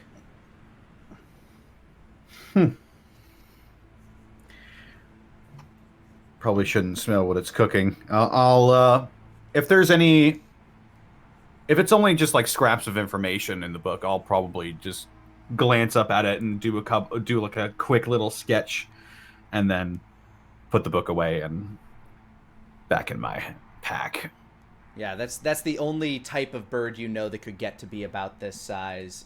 Probably shouldn't smell what it's cooking. I'll if there's any, if it's only just like scraps of information in the book, I'll probably just glance up at it and do like a quick little sketch, and then put the book away and back in my pack. Yeah, that's the only type of bird you know that could get to be about this size.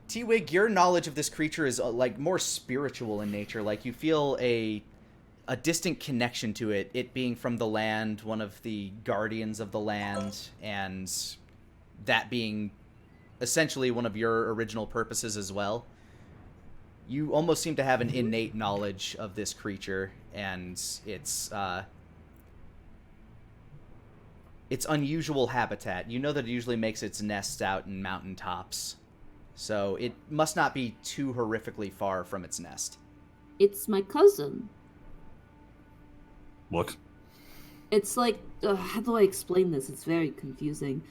T-Wig, your knowledge of this creature is like more spiritual in nature. Like, you feel a distant connection to it, it being from the land, one of the guardians of the land, and that being essentially one of your original purposes as well. You almost seem to have an innate knowledge of this creature and its unusual habitat. You know that it usually makes its nests out in mountaintops, so it must not be too horrifically far from its nest. It's my cousin. What? It's like, how do I explain this? It's very confusing.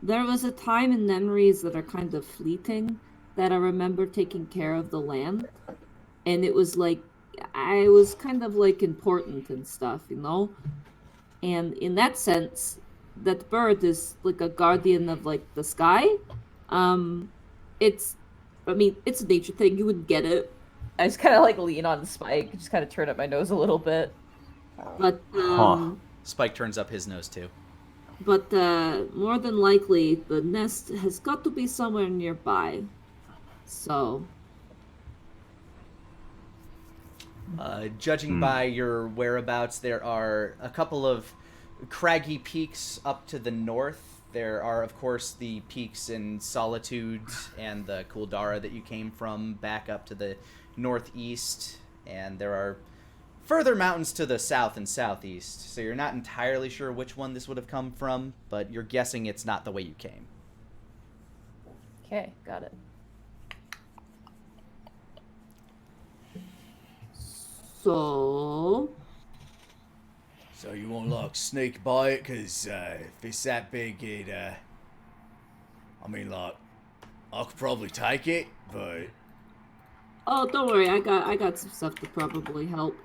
There was a time in memories that are kind of fleeting that I remember taking care of the land. And it was like, I was kind of like important and stuff, you know? And in that sense, that bird is like a guardian of like the sky. It's a nature thing. You would get it. I just kind of like lean on Spike, just kind of turn up my nose a little bit. But, Spike turns up his nose too. But more than likely, the nest has got to be somewhere nearby. So. Judging by your whereabouts, there are a couple of craggy peaks up to the north. There are, of course, the peaks in Solitude and the Kuldara that you came from back up to the northeast. And there are further mountains to the south and southeast. So you're not entirely sure which one this would have come from, but you're guessing it's not the way you came. Okay, got it. So you won't like sneak by it, because if it's that big, it, I could probably take it, but Oh, don't worry. I got some stuff to probably help.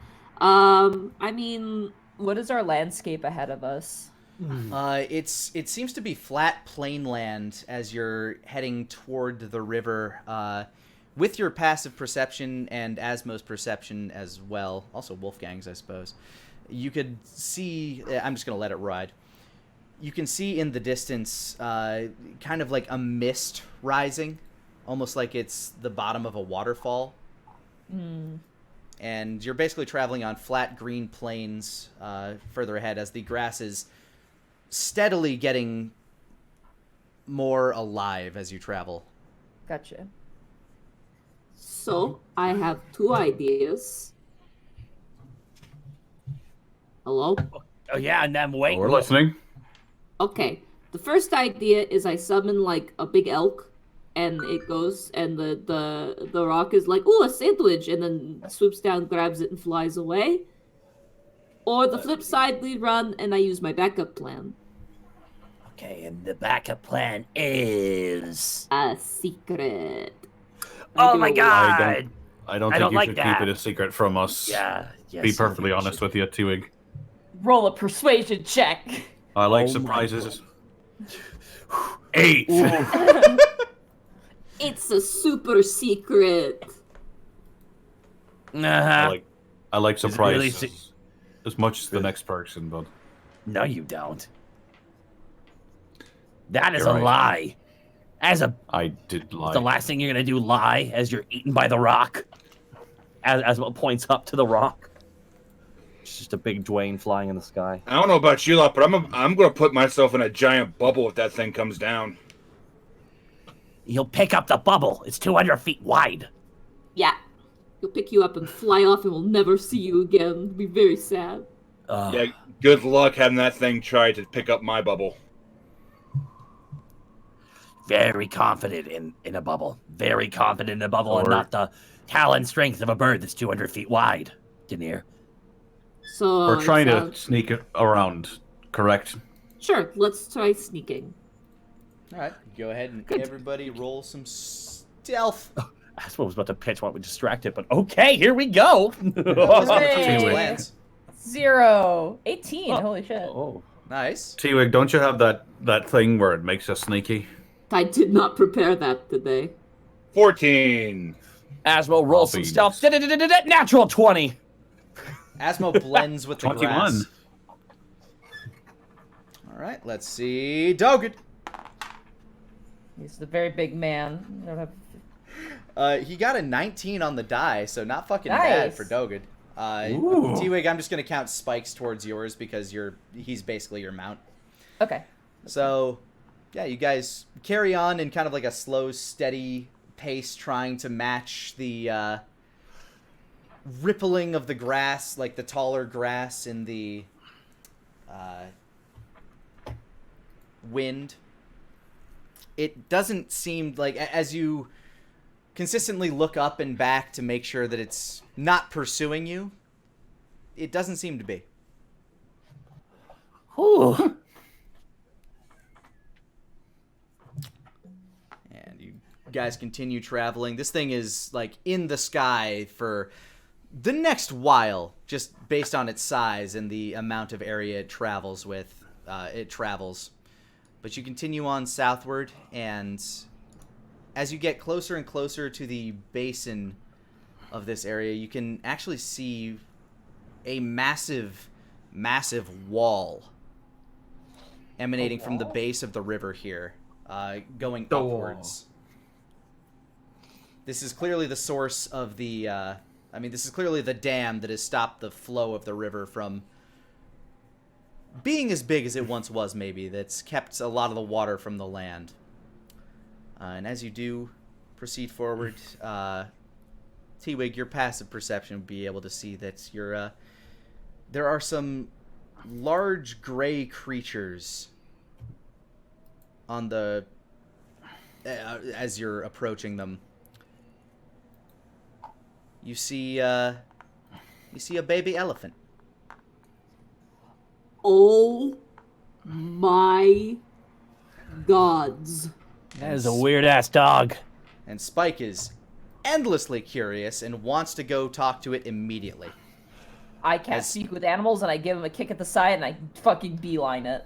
I mean, What is our landscape ahead of us? It seems to be flat plain land as you're heading toward the river. With your passive perception and Asmo's perception as well, also Wolfgang's, I suppose, you could see. I'm just gonna let it ride. You can see in the distance, kind of like a mist rising, almost like it's the bottom of a waterfall. And you're basically traveling on flat green plains further ahead as the grass is steadily getting more alive as you travel. Gotcha. so I have 2 ideas. Hello? Oh yeah, and I'm waiting. We're listening. Okay. The first idea is I summon like a big elk, and it goes, and the rock is like, "Ooh, a sandwich," and then swoops down, grabs it, and flies away. Or the flip side, we run, and I use my backup plan. Okay, and the backup plan is. A secret. Oh my god! I don't I think don't you like should that. keep it a secret from us. Yeah. Yes, Be perfectly honest with you, Twig. Roll a persuasion check. I like Oh my surprises. 8. It's a super secret. Uh-huh. I like Is it surprises really as much as the next person, but No, you don't. That is You're a right. lie. As a I did lie. the last thing you're gonna do, lie as you're eaten by the rock. As it points up to the rock. It's just a big Dwayne flying in the sky. I don't know about you lot, but I'm gonna put myself in a giant bubble if that thing comes down. You'll pick up the bubble. It's 200 feet wide. Yeah. He'll pick you up and fly off, and we'll never see you again. It'll be very sad. Yeah, good luck having that thing try to pick up my bubble. Very confident in a bubble. Very confident in a bubble and Or- not the talon strength of a bird that's 200 feet wide, Denier. So We're trying to sounds- sneak it around, correct? Sure, let's try sneaking. All right, go ahead and Good. everybody roll some stealth. I suppose I was about to pitch what would distract it, but okay, here we go. Hooray. Lance. 0. 18. Holy shit. Oh. Nice. T-Wig, don't you have that thing where it makes us sneaky? I did not prepare that today. 14. Asmo, roll some Beans. stealth. Natural 20. Asmo blends with the 21. grass. All right, let's see. Dogen. He's the very big man. I don't have... He got a 19 on the die, so not fucking bad Nice. for Dogen. Ooh. T-Wig, I'm just gonna count spikes towards yours because he's basically your mount. Okay. So, yeah, you guys carry on in kind of like a slow, steady pace, trying to match the rippling of the grass, like the taller grass in the wind. It doesn't seem like, as you consistently look up and back to make sure that it's not pursuing you, it doesn't seem to be. Whew. And you guys continue traveling. This thing is like in the sky for the next while, just based on its size and the amount of area it travels with. But you continue on southward, and as you get closer and closer to the basin of this area, you can actually see a massive, massive wall emanating from the base of the river here, going The wall. upwards. This is clearly the source of the, this is clearly the dam that has stopped the flow of the river from being as big as it once was, maybe, that's kept a lot of the water from the land. And as you do proceed forward, T-Wig, your passive perception would be able to see that there are some large gray creatures on the as you're approaching them. You see a baby elephant. Oh my gods. That is a weird-ass dog. And Spike is endlessly curious and wants to go talk to it immediately. I can't speak with animals, and I give him a kick at the side, and I fucking beeline it.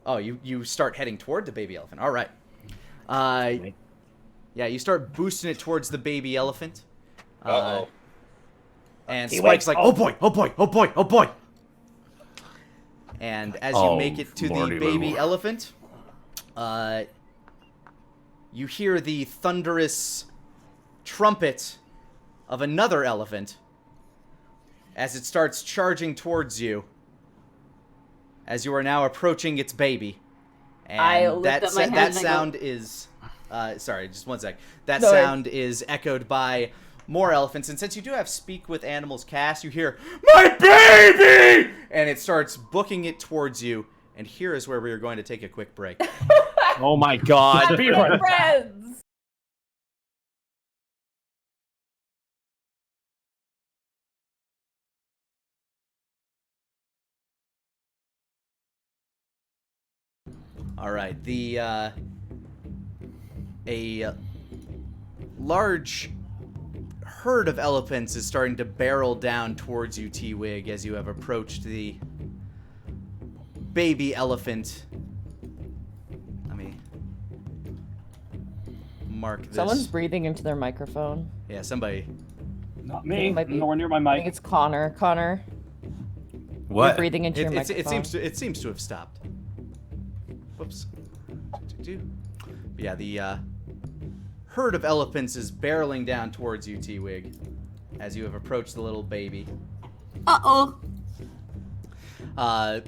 Oh, you start heading toward the baby elephant. All right. Yeah, you start boosting it towards the baby elephant. Uh-oh. And He Spike's wakes like, up. oh boy, oh boy, oh boy, oh boy. And as you make it to the Lordy baby loo. elephant, you hear the thunderous trumpet of another elephant as it starts charging towards you, as you are now approaching its baby. And I lift up my hand that and I go- sound is... sorry, just one sec. That sound is echoed by more elephants, and since you do have Speak with Animals cast, you hear, "My baby!" And it starts booking it towards you, and here is where we are going to take a quick break. Oh my god. We're friends! Alright, a large herd of elephants is starting to barrel down towards you, T-Wig, as you have approached the baby elephant. Let me mark this. Someone's breathing into their microphone. Yeah, somebody. Not me. Might be- Nowhere near my I think mic. it's Connor. Connor, you're What? breathing into your microphone. It seems to have stopped. Whoops. But yeah, the herd of elephants is barreling down towards you, T-Wig, as you have approached the little baby. Uh-oh. I'm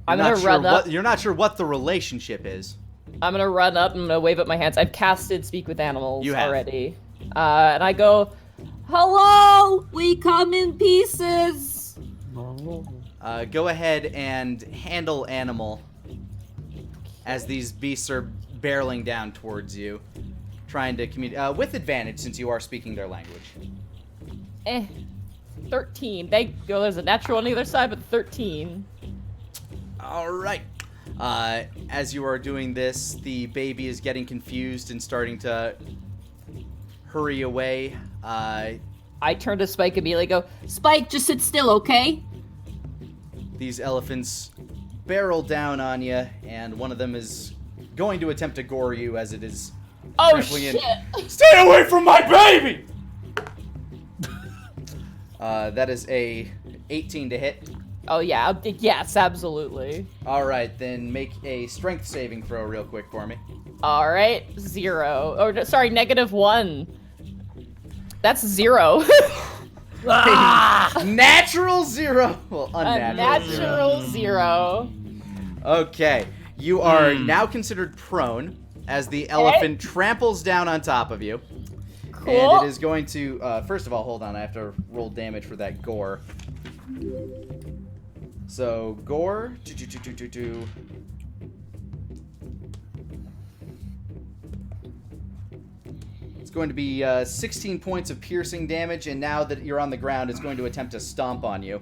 gonna run up. You're not sure what the relationship is. I'm gonna run up and I'm gonna wave up my hands. I've casted Speak with Animals You have. already. And I go, Hello! We come in pieces! Go ahead and handle animal as these beasts are barreling down towards you, trying to communicate with advantage since you are speaking their language. 13. There's a natural on either side, but 13. All right. As you are doing this, the baby is getting confused and starting to hurry away. I turn to Spike immediately and go, Spike, just sit still, okay? These elephants barrel down on you, and one of them is going to attempt to gore you as it is oh trampling shit! in. Stay away from my baby! That is a 18 to hit. Oh yeah, yes, absolutely. All right, then make a strength saving throw real quick for me. All right, 0. Oh, no, sorry, -1. That's 0. Natural 0. Well, A unnatural. natural 0. Okay, you are now considered prone as the elephant tramples down on top of you. Cool. And it is going to, first of all, hold on, I have to roll damage for that gore. So, gore, it's going to be 16 points of piercing damage, and now that you're on the ground, it's going to attempt to stomp on you.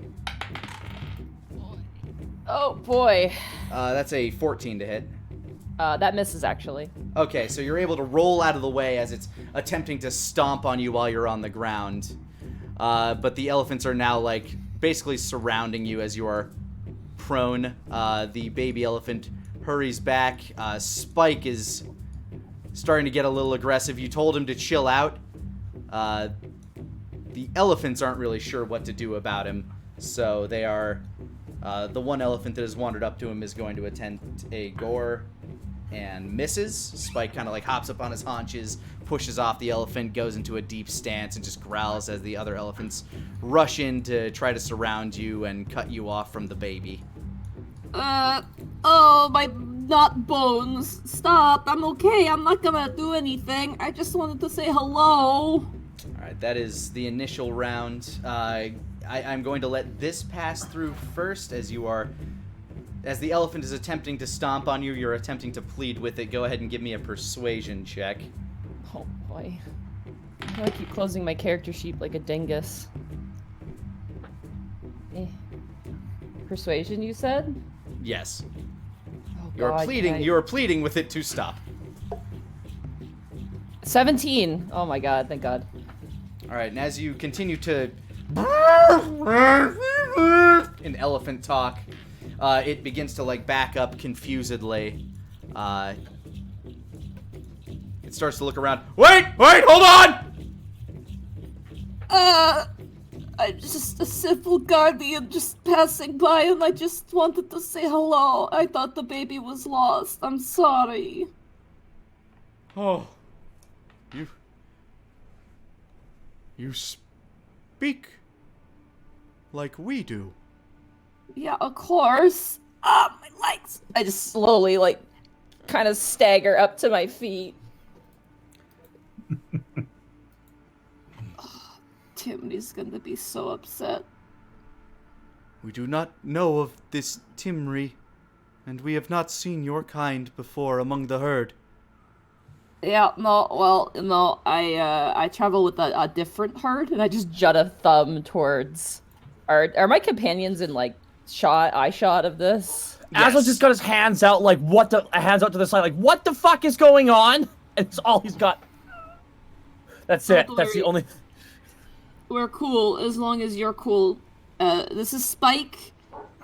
Oh boy. That's a 14 to hit. That misses actually. Okay, so you're able to roll out of the way as it's attempting to stomp on you while you're on the ground. But the elephants are now, like, basically surrounding you as you are prone. The baby elephant hurries back. Spike is starting to get a little aggressive. You told him to chill out. The elephants aren't really sure what to do about him, so they are... the one elephant that has wandered up to him is going to attempt a gore and misses. Spike kind of like hops up on his haunches, pushes off the elephant, goes into a deep stance, and just growls as the other elephants rush in to try to surround you and cut you off from the baby. Oh, my nut bones. Stop, I'm okay, I'm not gonna do anything. I just wanted to say hello. Alright, that is the initial round. I'm going to let this pass through first as you are... As the elephant is attempting to stomp on you, you're attempting to plead with it. Go ahead and give me a persuasion check. Oh boy. How do I keep closing my character sheet like a dingus? Persuasion, you said? Yes. Oh You're God, pleading. can I- You're pleading with it to stop. 17. Oh my god, thank God. All right, and as you continue to in elephant talk, it begins to like back up confusedly. It starts to look around. Wait, hold on! I'm just a simple guardian just passing by, and I just wanted to say hello. I thought the baby was lost. I'm sorry. Oh, you speak like we do. Yeah, of course. Ah, my legs. I just slowly, like, kind of stagger up to my feet. Timothy's gonna be so upset. We do not know of this Timri, and we have not seen your kind before among the herd. Yeah, no, well, no, I travel with a different herd, and I just Jut a thumb towards. Are my companions in like eye shot of this? Aslo just got his hands out, like, hands out to the side, like, what the fuck is going on? And it's all he's got. That's it. That's the only. We're cool as long as you're cool. This is Spike.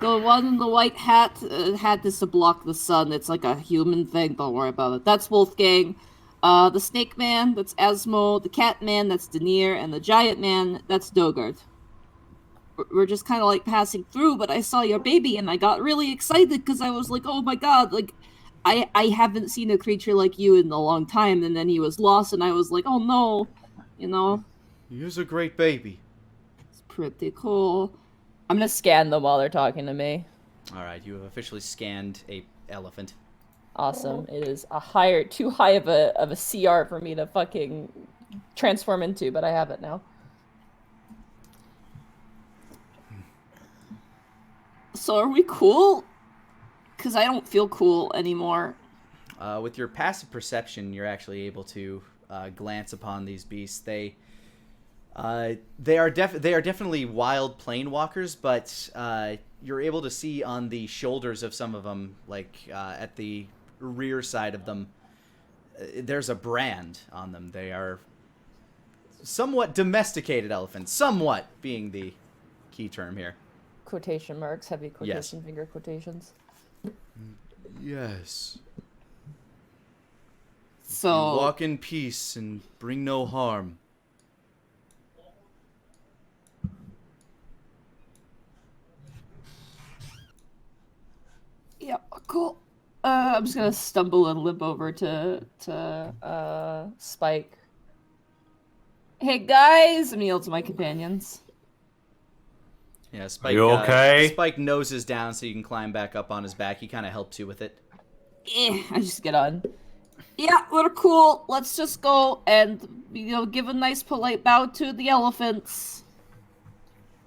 The one in the white hat. Hat is to block the sun. It's like a human thing. Don't worry about it. That's Wolfgang. The snake man, that's Asmo. The cat man, that's Denier. And the giant man, that's Dogard. We're just kind of like passing through, but I saw your baby and I got really excited because I was like, oh my god, like, I haven't seen a creature like you in a long time. And then he was lost and I was like, oh no, you know. He is a great baby. It's pretty cool. I'm gonna scan them while they're talking to me. All right, you have officially scanned a elephant. Awesome. It is too high of a CR for me to fucking transform into, but I have it now. So are we cool? Because I don't feel cool anymore. With your passive perception, you're actually able to glance upon these beasts. They are definitely wild planewalkers, but you're able to see on the shoulders of some of them, like at the rear side of them, there's a brand on them. They are somewhat domesticated elephants, somewhat being the key term here. Quotation marks, heavy quotation finger quotations. Yes. So Walk in peace and bring no harm. yeah, cool. I'm just gonna stumble and limp over to Spike. Hey guys, I'm yell to my companions. Yeah, Spike. You okay? Spike noses down so you can climb back up on his back. He kind of helps you with it. I just get on. Yeah, we're cool. Let's just go and give a nice polite bow to the elephants.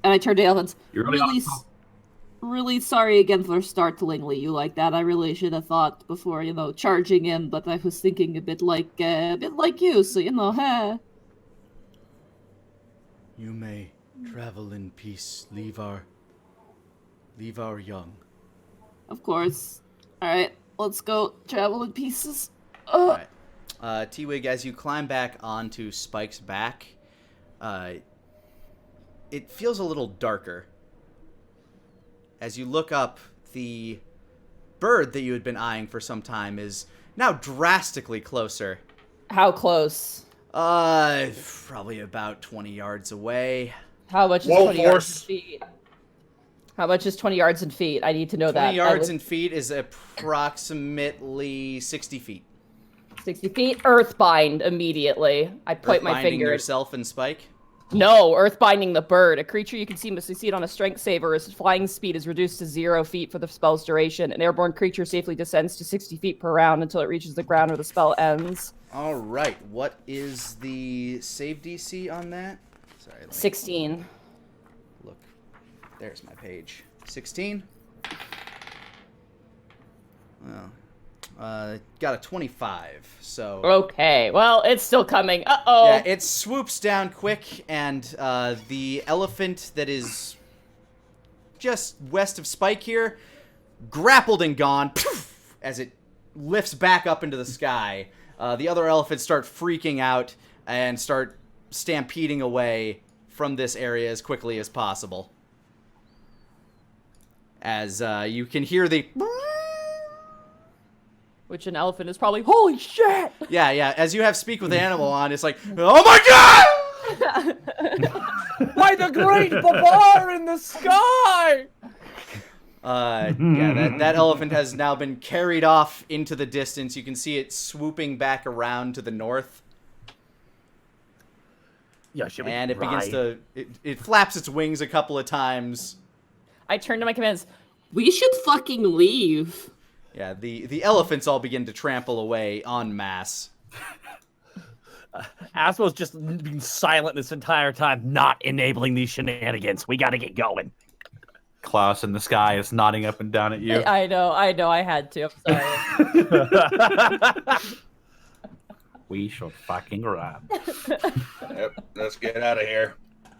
And I turn to the elephants. You're really Really sorry again for startling you like that. I really should have thought before, charging in, but I was thinking a bit like you, so huh. You may travel in peace. Leave our young. Of course. Alright, let's go travel in pieces. All right. T-Wig, as you climb back onto Spike's back, it feels a little darker. As you look up, the bird that you had been eyeing for some time is now drastically closer. How close? Probably about 20 yards away. How much is Whoa, 20 yards horse. in feet? How much is 20 yards in feet? I need to know 20 that. yards in feet is approximately 60 feet. 60 feet. Earthbind immediately. I point my Earthbinding finger. yourself and Spike. No, earthbinding the bird. A creature you can see must succeed on a strength save or its flying speed is reduced to 0 feet for the spell's duration. An airborne creature safely descends to 60 feet per round until it reaches the ground or the spell ends. All right. What is the save DC on that? Sorry. Let me 16. look. There's my page. 16. Well, got a 25. So. Okay, well, it's still coming. Uh-oh. Yeah, it swoops down quick, and the elephant that is just west of Spike here, grappled and gone, as it lifts back up into the sky. The other elephants start freaking out and start stampeding away from this area as quickly as possible. As you can hear the... Which an elephant is probably, holy shit! Yeah. As you have Speak with Animal on, it's like, oh my god! By the great Babar in the sky! That elephant has now been carried off into the distance. You can see it swooping back around to the north. Yeah, should we and it ride? begins to... It flaps its wings a couple of times. I turn to my commands. We should fucking leave. Yeah, the elephants all begin to trample away en masse. Asmo's just being silent this entire time, not enabling these shenanigans. We gotta get going. Klaus in the sky is nodding up and down at you. I know, I had to. I'm sorry. We should fucking run. Yep, let's get out of here.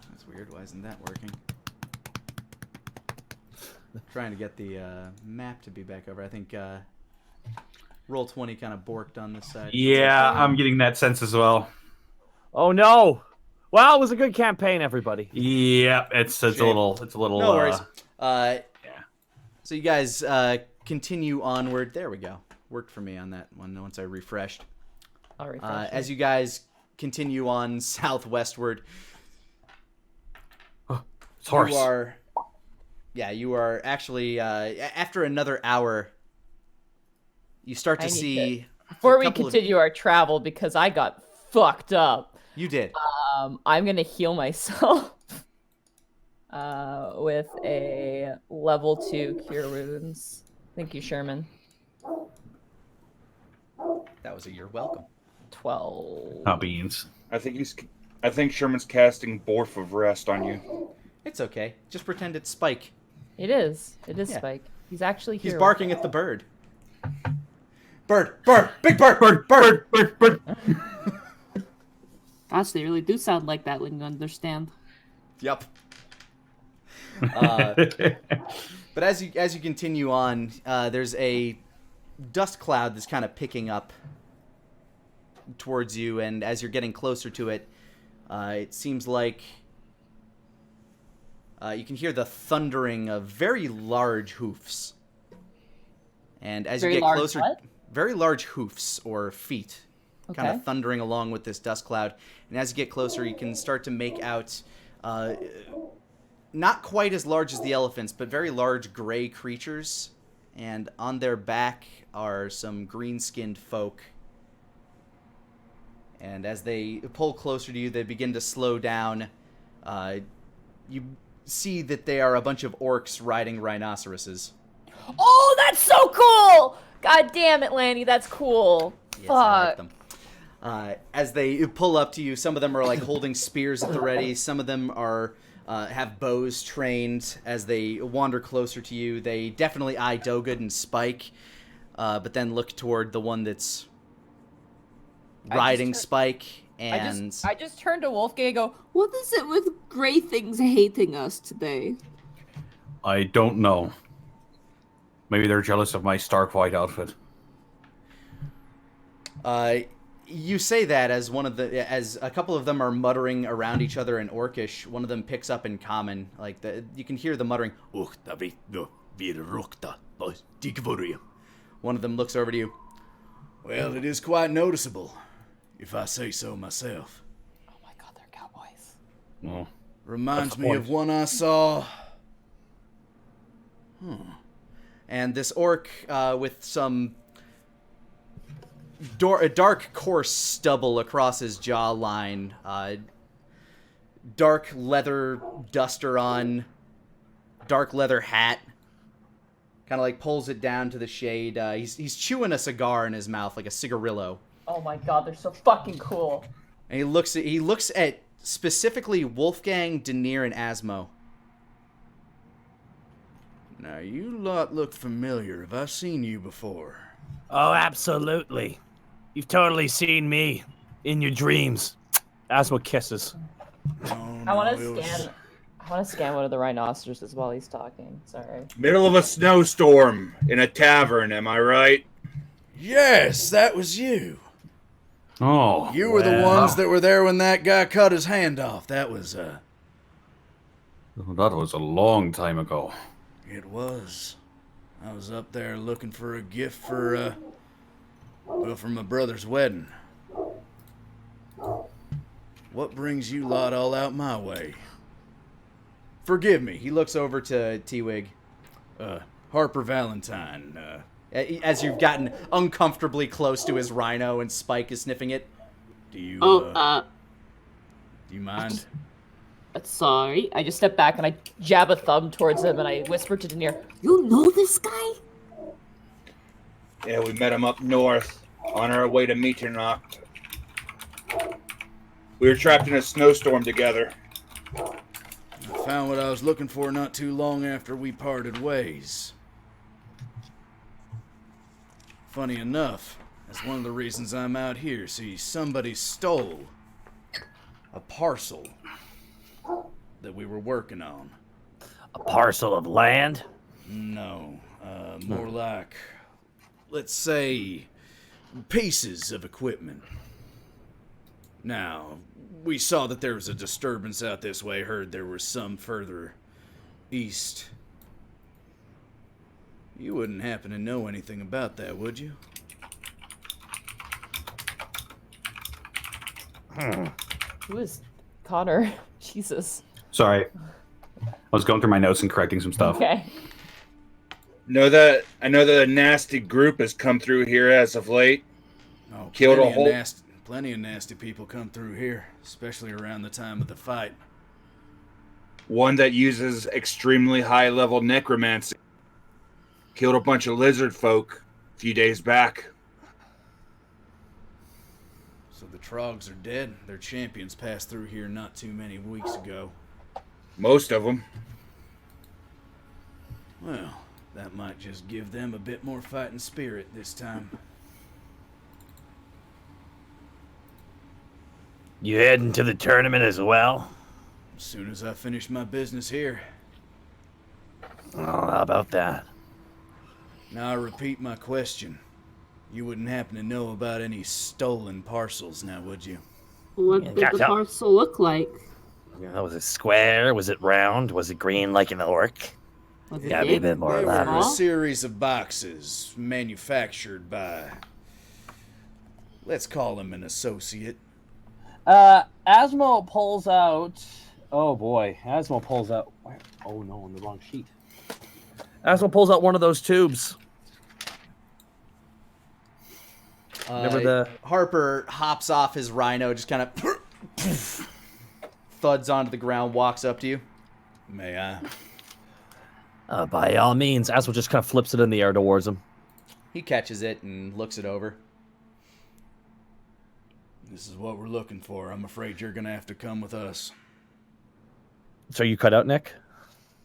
That's weird. Why isn't that working? Trying to get the map to be back over. I think Roll20 kind of borked on this side. Yeah, I'm getting that sense as well. Oh no! Well, it was a good campaign, everybody. Yeah, it's a little. No worries. Yeah. So you guys continue onward. There we go. Worked for me on that one once I refreshed. I'll refresh As you guys continue on southwestward, It's horse. you are actually after another hour, you start to see. Before we continue our travel, because I got fucked up. You did. I'm gonna heal myself with a level 2 cure wounds. Thank you, Sherman. That was a you're welcome. 12. Not beans. I think Sherman's casting Borf of Rest on you. It's okay. Just pretend it's Spike. It is. It is Yeah. Spike. He's actually here. He's barking at the bird. Bird! Big bird! Gosh, they really do sound like that when you understand. Yep. But as you continue on, there's a dust cloud that's kind of picking up towards you, and as you're getting closer to it, it seems like you can hear the thundering of very large hoofs. And as you get closer, very large hoofs or feet, kind of thundering along with this dust cloud. And as you get closer, you can start to make out not quite as large as the elephants, but very large gray creatures. And on their back are some green-skinned folk. And as they pull closer to you, they begin to slow down. You see that they are a bunch of orcs riding rhinoceroses. Oh, that's so cool! God damn it, Lani, that's cool. Yes, Fuck. I like them. As they pull up to you, some of them are like holding spears at the ready. Some of them are have bows trained. As they wander closer to you, they definitely eye Dogen and Spike, but then look toward the one that's riding Spike. And I just turned to Wolfgang and go, What is it with gray things hating us today? I don't know. Maybe they're jealous of my stark white outfit. you say that as as a couple of them are muttering around each other in Orcish. One of them picks up in Common, like you can hear the muttering. One of them looks over to you. Well, it is quite noticeable, if I say so myself. Oh my god, they're cowboys. Well, reminds me of one I saw. And this orc with some dark, coarse stubble across his jawline, dark leather duster on, dark leather hat, kind of like pulls it down to the shade. He's chewing a cigar in his mouth, like a cigarillo. Oh my god, they're so fucking cool. And he looks at specifically Wolfgang, Denier, and Asmo. Now, you lot look familiar. Have I seen you before? Oh, absolutely. You've totally seen me in your dreams. Asmo kisses. Oh, I want no, to scan one of the rhinoceroses while he's talking. Sorry. Middle of a snowstorm in a tavern, am I right? Yes, that was you. Oh. You were the ones that were there when that guy cut his hand off. That was, That was a long time ago. It was. I was up there looking for a gift for, for my brother's wedding. What brings you lot all out my way? Forgive me. He looks over to T-Wig. Harper Valentine. As you've gotten uncomfortably close to his rhino and Spike is sniffing it. Do you, do you mind? Sorry. I just step back and I jab a thumb towards him and I whisper to Daenerys, You know this guy? Yeah, we met him up north on our way to Mitternacht. We were trapped in a snowstorm together. I found what I was looking for not too long after we parted ways. Funny enough, that's one of the reasons I'm out here. See, somebody stole a parcel that we were working on. A parcel of land? No, more like, let's say, pieces of equipment. Now, we saw that there was a disturbance out this way, heard there was some further east. You wouldn't happen to know anything about that, would you? who is Connor? Jesus. Sorry. I was going through my notes and correcting some stuff. Okay. I know that a nasty group has come through here as of late. Oh, Killed a whole... plenty of nasty people come through here, especially around the time of the fight. One that uses extremely high-level necromancy. Killed a bunch of lizard folk a few days back. So the Trogs are dead. Their champions passed through here not too many weeks ago. Most of them. Well, that might just give them a bit more fighting spirit this time. You heading to the tournament as well? As soon as I finish my business here. Oh, how about that? Now I repeat my question. You wouldn't happen to know about any stolen parcels now, would you? What Yeah, did the gotcha. parcel look like? Was it square? Was it round? Was it green like an orc? Was it Gotta be a big? bit more They of were that. a Small? series of boxes manufactured by, let's call him an associate. Asmo pulls out. Oh boy, Asmo pulls out. Oh no, on the wrong sheet. Asmo pulls out one of those tubes. Remember the Harper hops off his rhino, just kind of thuds onto the ground, walks up to you. May I? By all means, Asmo just kind of flips it in the air towards him. He catches it and looks it over. This is what we're looking for. I'm afraid you're gonna have to come with us. So you cut out, Nick?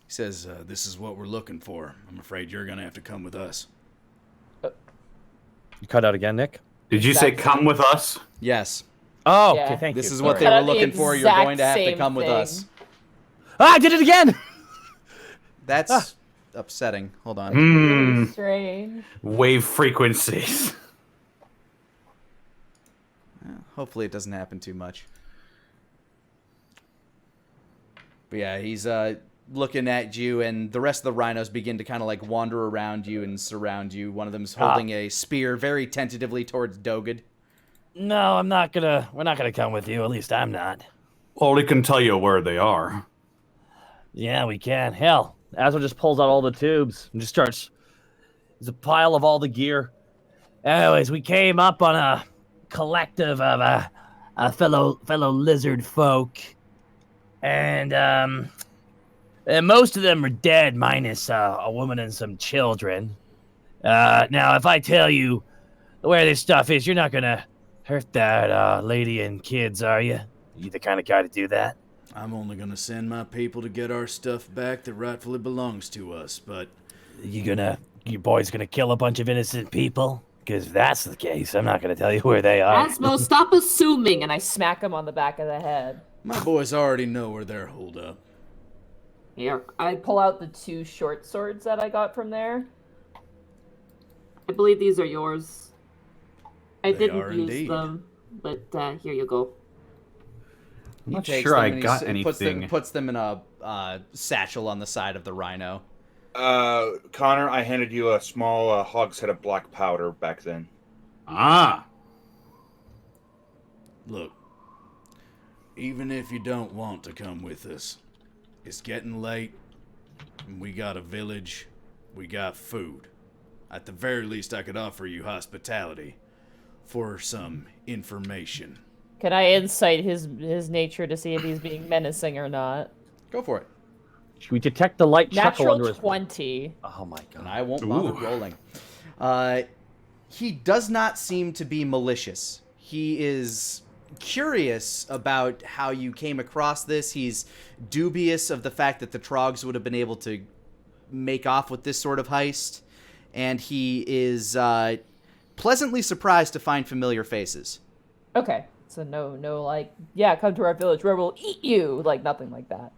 He says, this is what we're looking for. I'm afraid you're gonna have to come with us. You cut out again, Nick? Did you say come with us? Yes. Oh, Yeah. okay, thank you. This is what Sorry. they were Cut out the looking for. You're exact going to have to same come with thing. us. Ah, I did it again! That's upsetting. Hold on. Really strange. Wave frequencies. Hopefully it doesn't happen too much. But yeah, he's looking at you, and the rest of the rhinos begin to kind of like wander around you and surround you. One of them's holding a spear very tentatively towards Dogen. No, I'm not gonna. We're not gonna come with you. At least I'm not. Well, we can tell you where they are. Yeah, we can. Hell, Asmo just pulls out all the tubes and just starts. There's a pile of all the gear. Anyways, we came up on a collective of a fellow lizard folk, and most of them are dead, minus a woman and some children. Now, if I tell you where this stuff is, you're not gonna hurt that lady and kids, are you? You the kind of guy to do that? I'm only gonna send my people to get our stuff back that rightfully belongs to us, but Your boy's gonna kill a bunch of innocent people? Because if that's the case, I'm not gonna tell you where they are. Asmo, stop assuming. And I smack him on the back of the head. my boys already know where they're holed up. Here, I pull out the 2 short swords that I got from there. I believe these are yours. I They didn't are use indeed. them, but here you go. I'm not takes sure them I and he got puts them in a satchel on the side of the rhino. Connor, I handed you a small hogshead of black powder back then. Ah. Look, even if you don't want to come with us, it's getting late, and we got a village, we got food. At the very least, I could offer you hospitality for some information. Can I insight his nature to see if he's being menacing or not? Go for it. Should we detect the light chuckle Natural under his... 20. Oh my And god. I won't bother rolling. He does not seem to be malicious. He is curious about how you came across this. He's dubious of the fact that the Trogs would have been able to make off with this sort of heist. And he is pleasantly surprised to find familiar faces. Okay. So no, like, yeah, come to our village where we'll eat you. Like, nothing like that.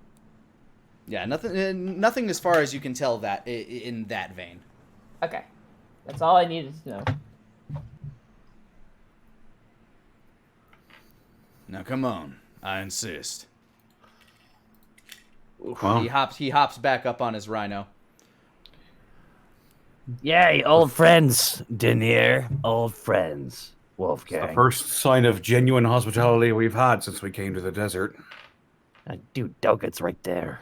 Yeah, nothing as far as you can tell that in that vein. Okay. That's all I needed to know. Now come on, I insist. Well, He hops back up on his rhino. Yay, old friends, Denier. Old friends. the Wolfgang. first sign of genuine hospitality we've had since we came to the desert. Dude, Dogen's right there.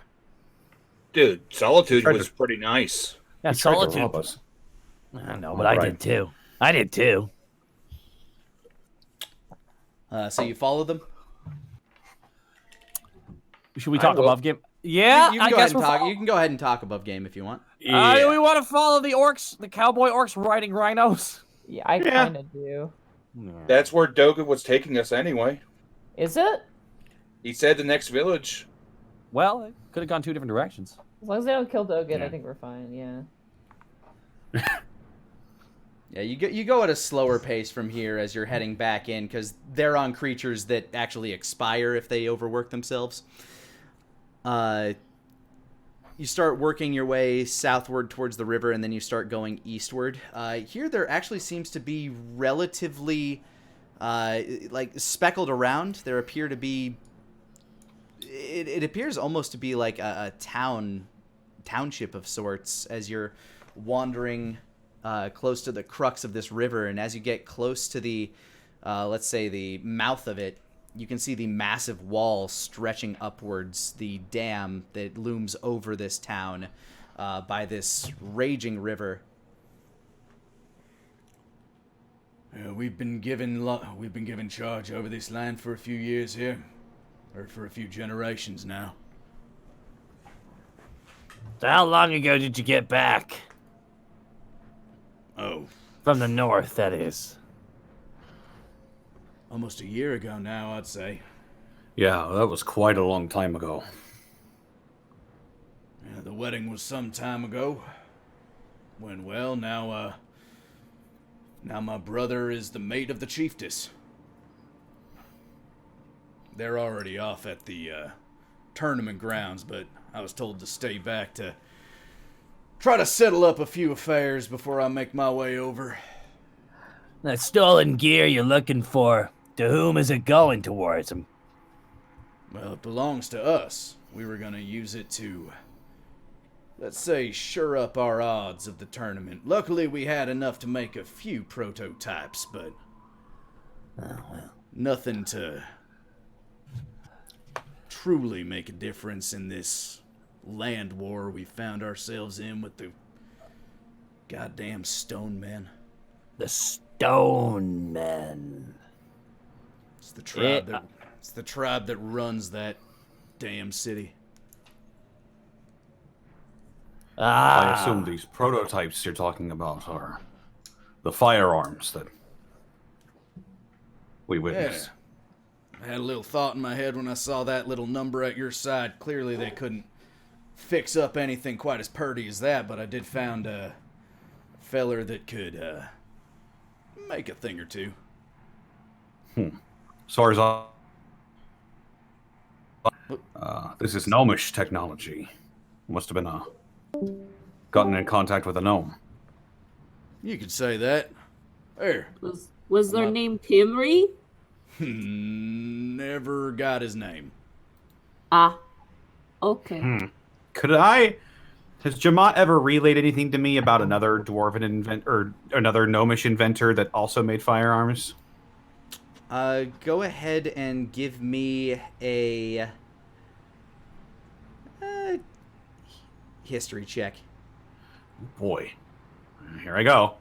Dude, Solitude Tried was to- pretty nice. Yeah, He tried to solitude. rob us. I know, but I Right. did too. I did too. So you follow them? Should we talk will. above game? Yeah, You can I go guess ahead and we're talk. You can go ahead and talk above game if you want. we want to follow the orcs, the cowboy orcs riding rhinos. Yeah, I kind of do. That's where Dogen was taking us anyway. Is it? He said the next village. Well, it could have gone two different directions. As long as they don't kill Dogen, Yeah. I think we're fine. Yeah. Yeah, you go at a slower pace from here as you're heading back in, because they're on creatures that actually expire if they overwork themselves. You start working your way southward towards the river, and then you start going eastward. Here there actually seems to be relatively, like, speckled around. There appear to be... It appears almost to be like a township of sorts as you're wandering... close to the crux of this river, and as you get close to the, let's say, the mouth of it, you can see the massive wall stretching upwards, the dam that looms over this town by this raging river. We've been given charge over this land for a few years here, or for a few generations now. So how long ago did you get back? Oh, From the north, that is. almost a year ago now, I'd say. Yeah, that was quite a long time ago. Yeah, the wedding was some time ago. Went well. Now my brother is the mate of the chiefess. They're already off at the tournament grounds, but I was told to stay back to try to settle up a few affairs before I make my way over. That stolen gear you're looking for, to whom is it going towards him? Well, it belongs to us. We were gonna use it to, let's say, sure up our odds of the tournament. Luckily, we had enough to make a few prototypes, but nothing to truly make a difference in this land war we found ourselves in with the goddamn stone men. The Stone Men. It's the tribe that runs that damn city. I assume these prototypes you're talking about are the firearms that we witnessed. I had a little thought in my head when I saw that little number at your side. Clearly they couldn't fix up anything quite as purty as that, but I did found a feller that could make a thing or two. As far as this is gnomish technology. Must have been gotten in contact with a gnome. You could say that. There, Was their name Timry? Never got his name. Ah. Okay. Has Jamat ever relayed anything to me about another dwarven or another gnomish inventor that also made firearms? Go ahead and give me a history check. Boy, here I go.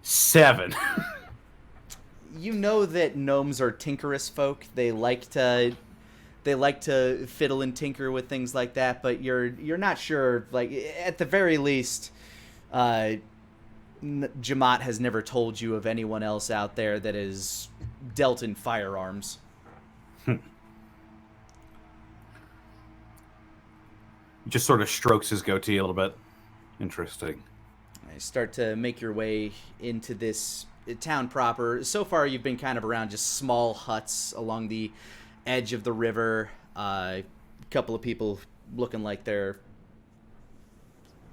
7. You know that gnomes are tinkerous folk. They like to fiddle and tinker with things like that, but you're not sure. Like, at the very least, Jamat has never told you of anyone else out there that is dealt in firearms. Just sort of strokes his goatee a little bit. Interesting. You start to make your way into this town proper. So far, you've been kind of around just small huts along the edge of the river. A couple of people looking like they're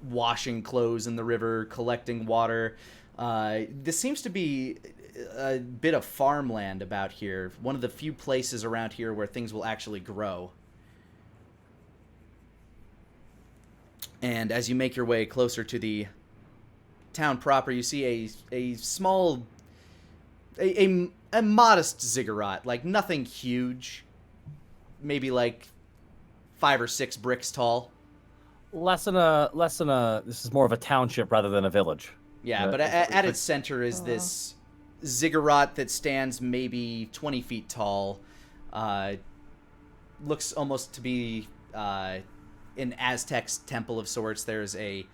washing clothes in the river, collecting water. This seems to be a bit of farmland about here. One of the few places around here where things will actually grow. And as you make your way closer to the town proper, you see a small, a modest ziggurat, like nothing huge, maybe like 5 or 6 bricks tall. Less than a. This is more of a township rather than a village. Yeah, but at its center is this ziggurat that stands maybe 20 feet tall. Looks almost to be an Aztec's temple of sorts. There's a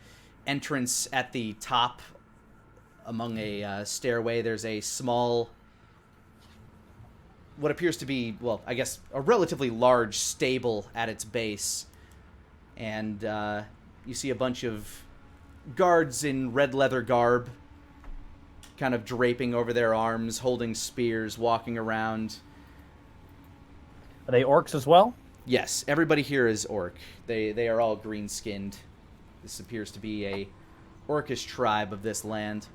entrance at the top among a stairway. There's a small, what appears to be, well, I guess a relatively large stable at its base. And you see a bunch of guards in red leather garb, kind of draping over their arms, holding spears, walking around. Are they orcs as well? Yes, everybody here is orc. They are all green-skinned. This appears to be a orcish tribe of this land.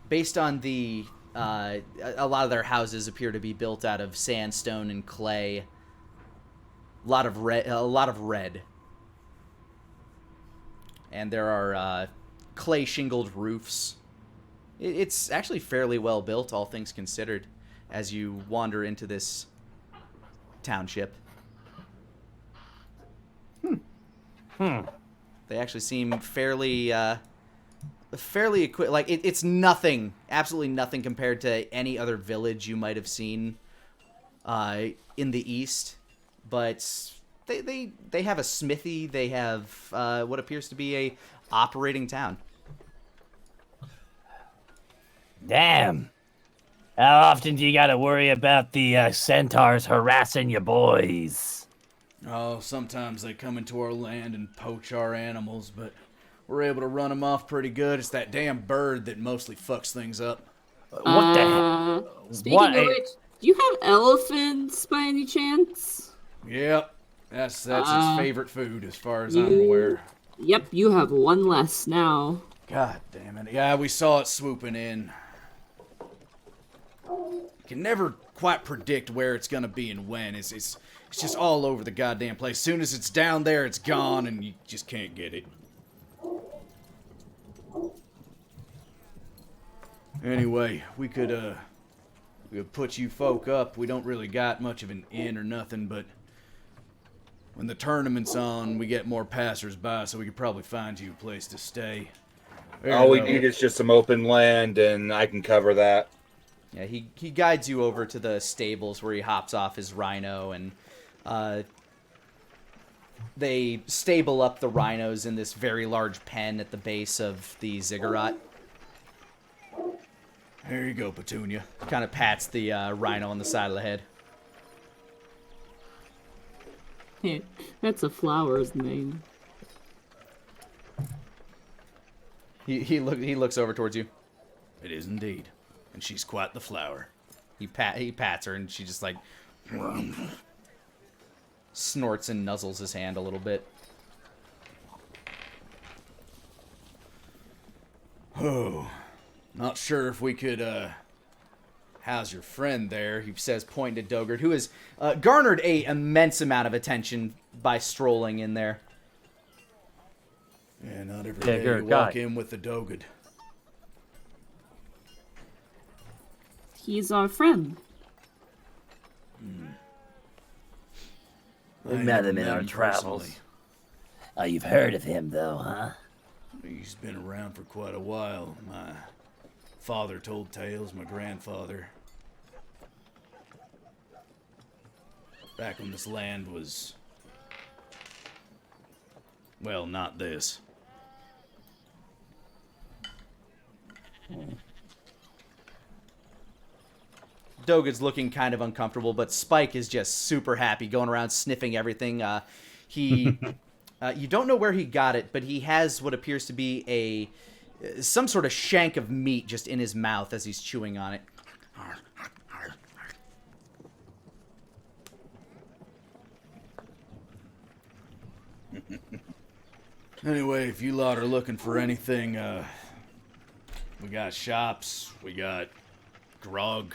Based on the a lot of their houses appear to be built out of sandstone and clay. A lot of red. And there are clay shingled roofs. It's actually fairly well built, all things considered, as you wander into this township. They actually seem fairly equipped. Like, it's nothing, absolutely nothing compared to any other village you might have seen in the east. But they have a smithy. They have what appears to be a operating town. Damn. How often do you gotta worry about the centaurs harassing your boys? Oh, sometimes they come into our land and poach our animals, but we're able to run them off pretty good. It's that damn bird that mostly fucks things up. What the hell? Speaking of which, do you have elephants by any chance? Yep, that's its favorite food as far as I'm aware. Yep, you have one less now. God damn it. Yeah, we saw it swooping in. Can never quite predict where it's gonna be and when. It's just all over the goddamn place. Soon as it's down there, it's gone, and you just can't get it. Anyway, we could put you folk up. We don't really got much of an inn or nothing, but when the tournament's on, we get more passers-by, so we could probably find you a place to stay. All we need is just some open land, and I can cover that. Yeah, he guides you over to the stables where he hops off his rhino, and they stable up the rhinos in this very large pen at the base of the ziggurat. There you go, Petunia. Kind of pats the rhino on the side of the head. That's a flower's name. He looks over towards you. It is indeed. And she's quite the flower. He pats her, and she just like snorts and nuzzles his hand a little bit. Oh, Not sure if we could, how's your friend there? He says, pointing to Dogert, who has garnered a immense amount of attention by strolling in there. Yeah, not every Yeah, day you're you a guy. walk in with the Dogen. He's our friend. We I met never him in our him travels. personally. You've heard of him, though, huh? He's been around for quite a while. My father told tales, my grandfather. Back when this land was... Well, not this. Dogen's looking kind of uncomfortable, but Spike is just super happy, going around sniffing everything. You don't know where he got it, but he has what appears to be some sort of shank of meat just in his mouth as he's chewing on it. Anyway, if you lot are looking for anything, we got shops, we got grog.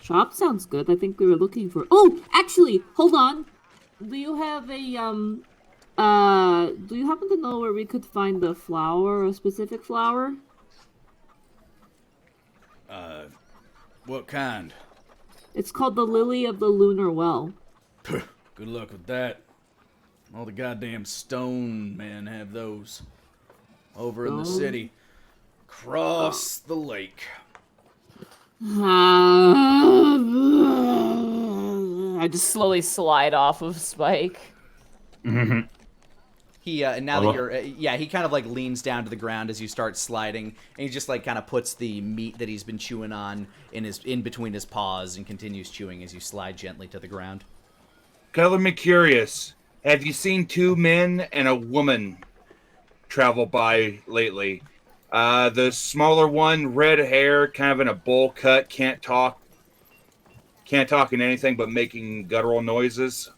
Shop sounds good. I think we were looking for. Oh, actually, hold on. Do you have a do you happen to know where we could find a flower, a specific flower? What kind? It's called the Lily of the Lunar Well. Good luck with that. All the goddamn stone men have those. Over in the city. Across the lake. I just slowly slide off of Spike. He and now that you're he kind of like leans down to the ground as you start sliding, and he just like kind of puts the meat that he's been chewing on in between his paws and continues chewing as you slide gently to the ground. Color me curious. Have you seen two men and a woman travel by lately? The smaller one, red hair, kind of in a bowl cut, can't talk in anything but making guttural noises.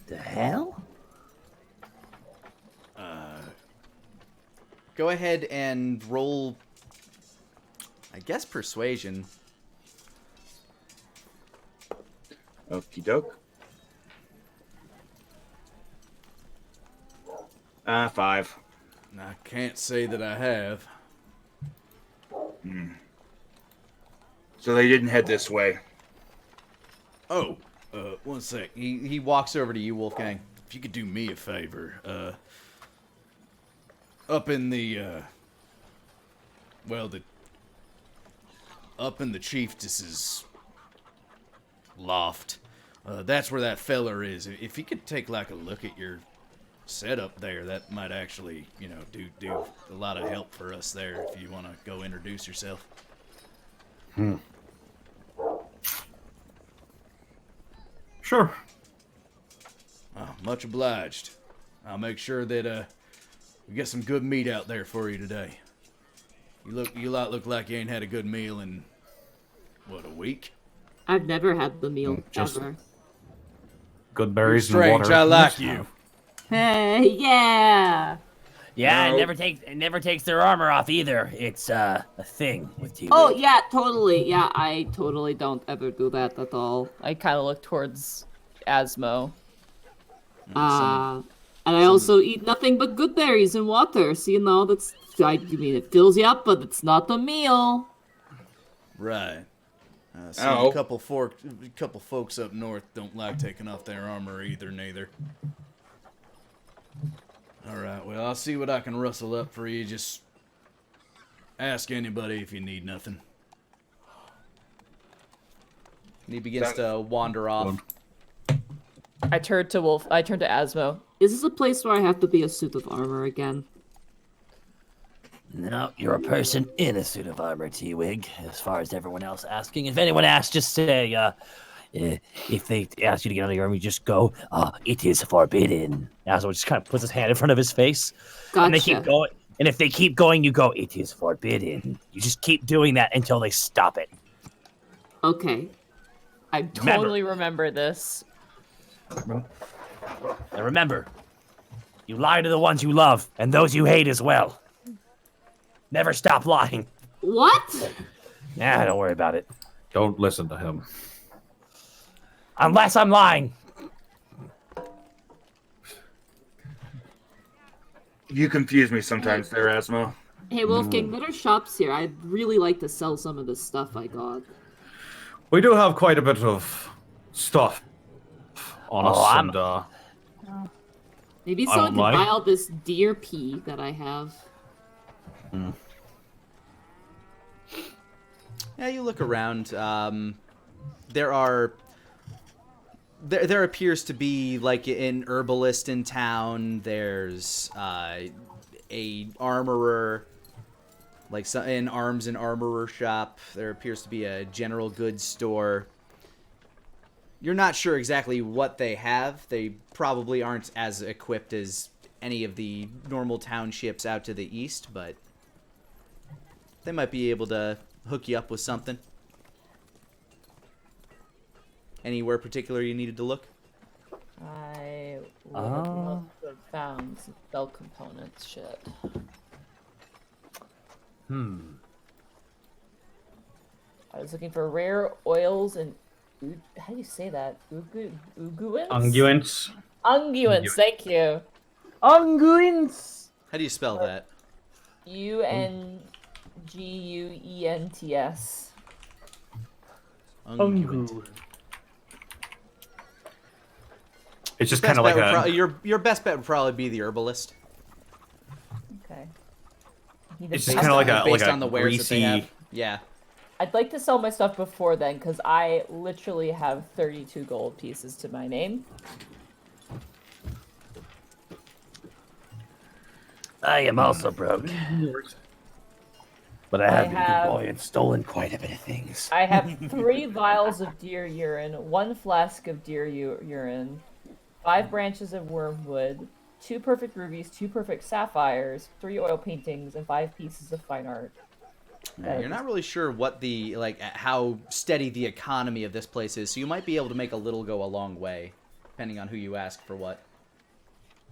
The hell? Go ahead and roll, I guess, persuasion. Okie doke. 5. I can't say that I have. So they didn't head this way. Oh, one sec. He walks over to you, Wolfgang. If you could do me a favor, up in the chiefess's loft, that's where that feller is. If you could take like a look at your setup there, that might actually, do a lot of help for us there if you want to go introduce yourself. Sure. Much obliged. I'll make sure that we get some good meat out there for you today. You lot look like you ain't had a good meal in a week? I've never had the meal Just- ever. Good You're berries and strange. water. I like you. Hey, yeah. Yeah, No. it never takes their armor off either. It's a thing with T. Oh yeah, totally. Yeah, I totally don't ever do that at all. I kind of look towards Asmo. And I also eat nothing but good berries and water. So it fills you up, but it's not a meal. Right. See, Oh. a couple folks up north don't like taking off their armor either, neither. All right, well, I'll see what I can rustle up for you. Just ask anybody if you need nothing. And he begins to wander off. I turn to Asmo. Is this a place where I have to be a suit of armor again? No, you're a person in a suit of armor, T-Wig. As far as everyone else asking, if anyone asks, just say, if they ask you to get out of your armor, you just go, it is forbidden. Asmo just kind of puts his hand in front of his face. Gotcha. And they keep going. And if they keep going, you go, it is forbidden. You just keep doing that until they stop it. Okay. I totally remember this. And remember, you lie to the ones you love, and those you hate as well. Never stop lying. What? Nah, don't worry about it. Don't listen to him. Unless I'm lying. You confuse me sometimes there, Asmo. Hey, Wolfgang, better shops here. I'd really like to sell some of the stuff I got. We do have quite a bit of stuff on us, I'm- and Maybe I someone won't could lie. buy all this deer pee that I have. Yeah, you look around. There appears to be like an herbalist in town. There's a armorer, like an arms and armorer shop. There appears to be a general goods store. You're not sure exactly what they have. They probably aren't as equipped as any of the normal townships out to the east, but they might be able to hook you up with something. Anywhere particular you needed to look? I would have loved to have found some belt components shit. I was looking for rare oils and how do you say that? Unguents? unguents. Unguents, thank you. Unguents. How do you spell that? Unguents. Unguent. It's just kind of like a. Your best bet would probably be the herbalist. Okay. It's just kind of like a based on the wares that they greasy. have. Yeah. I'd like to sell my stuff before then, because I literally have 32 gold pieces to my name. I am also broke. But I have been have- good boy and stolen quite a bit of things. I have 3 vials of deer urine, 1 flask of deer urine, 5 branches of wormwood, 2 perfect rubies, 2 perfect sapphires, 3 oil paintings, and 5 pieces of fine art. Yeah, you're not really sure what how steady the economy of this place is, so you might be able to make a little go a long way, depending on who you ask for what.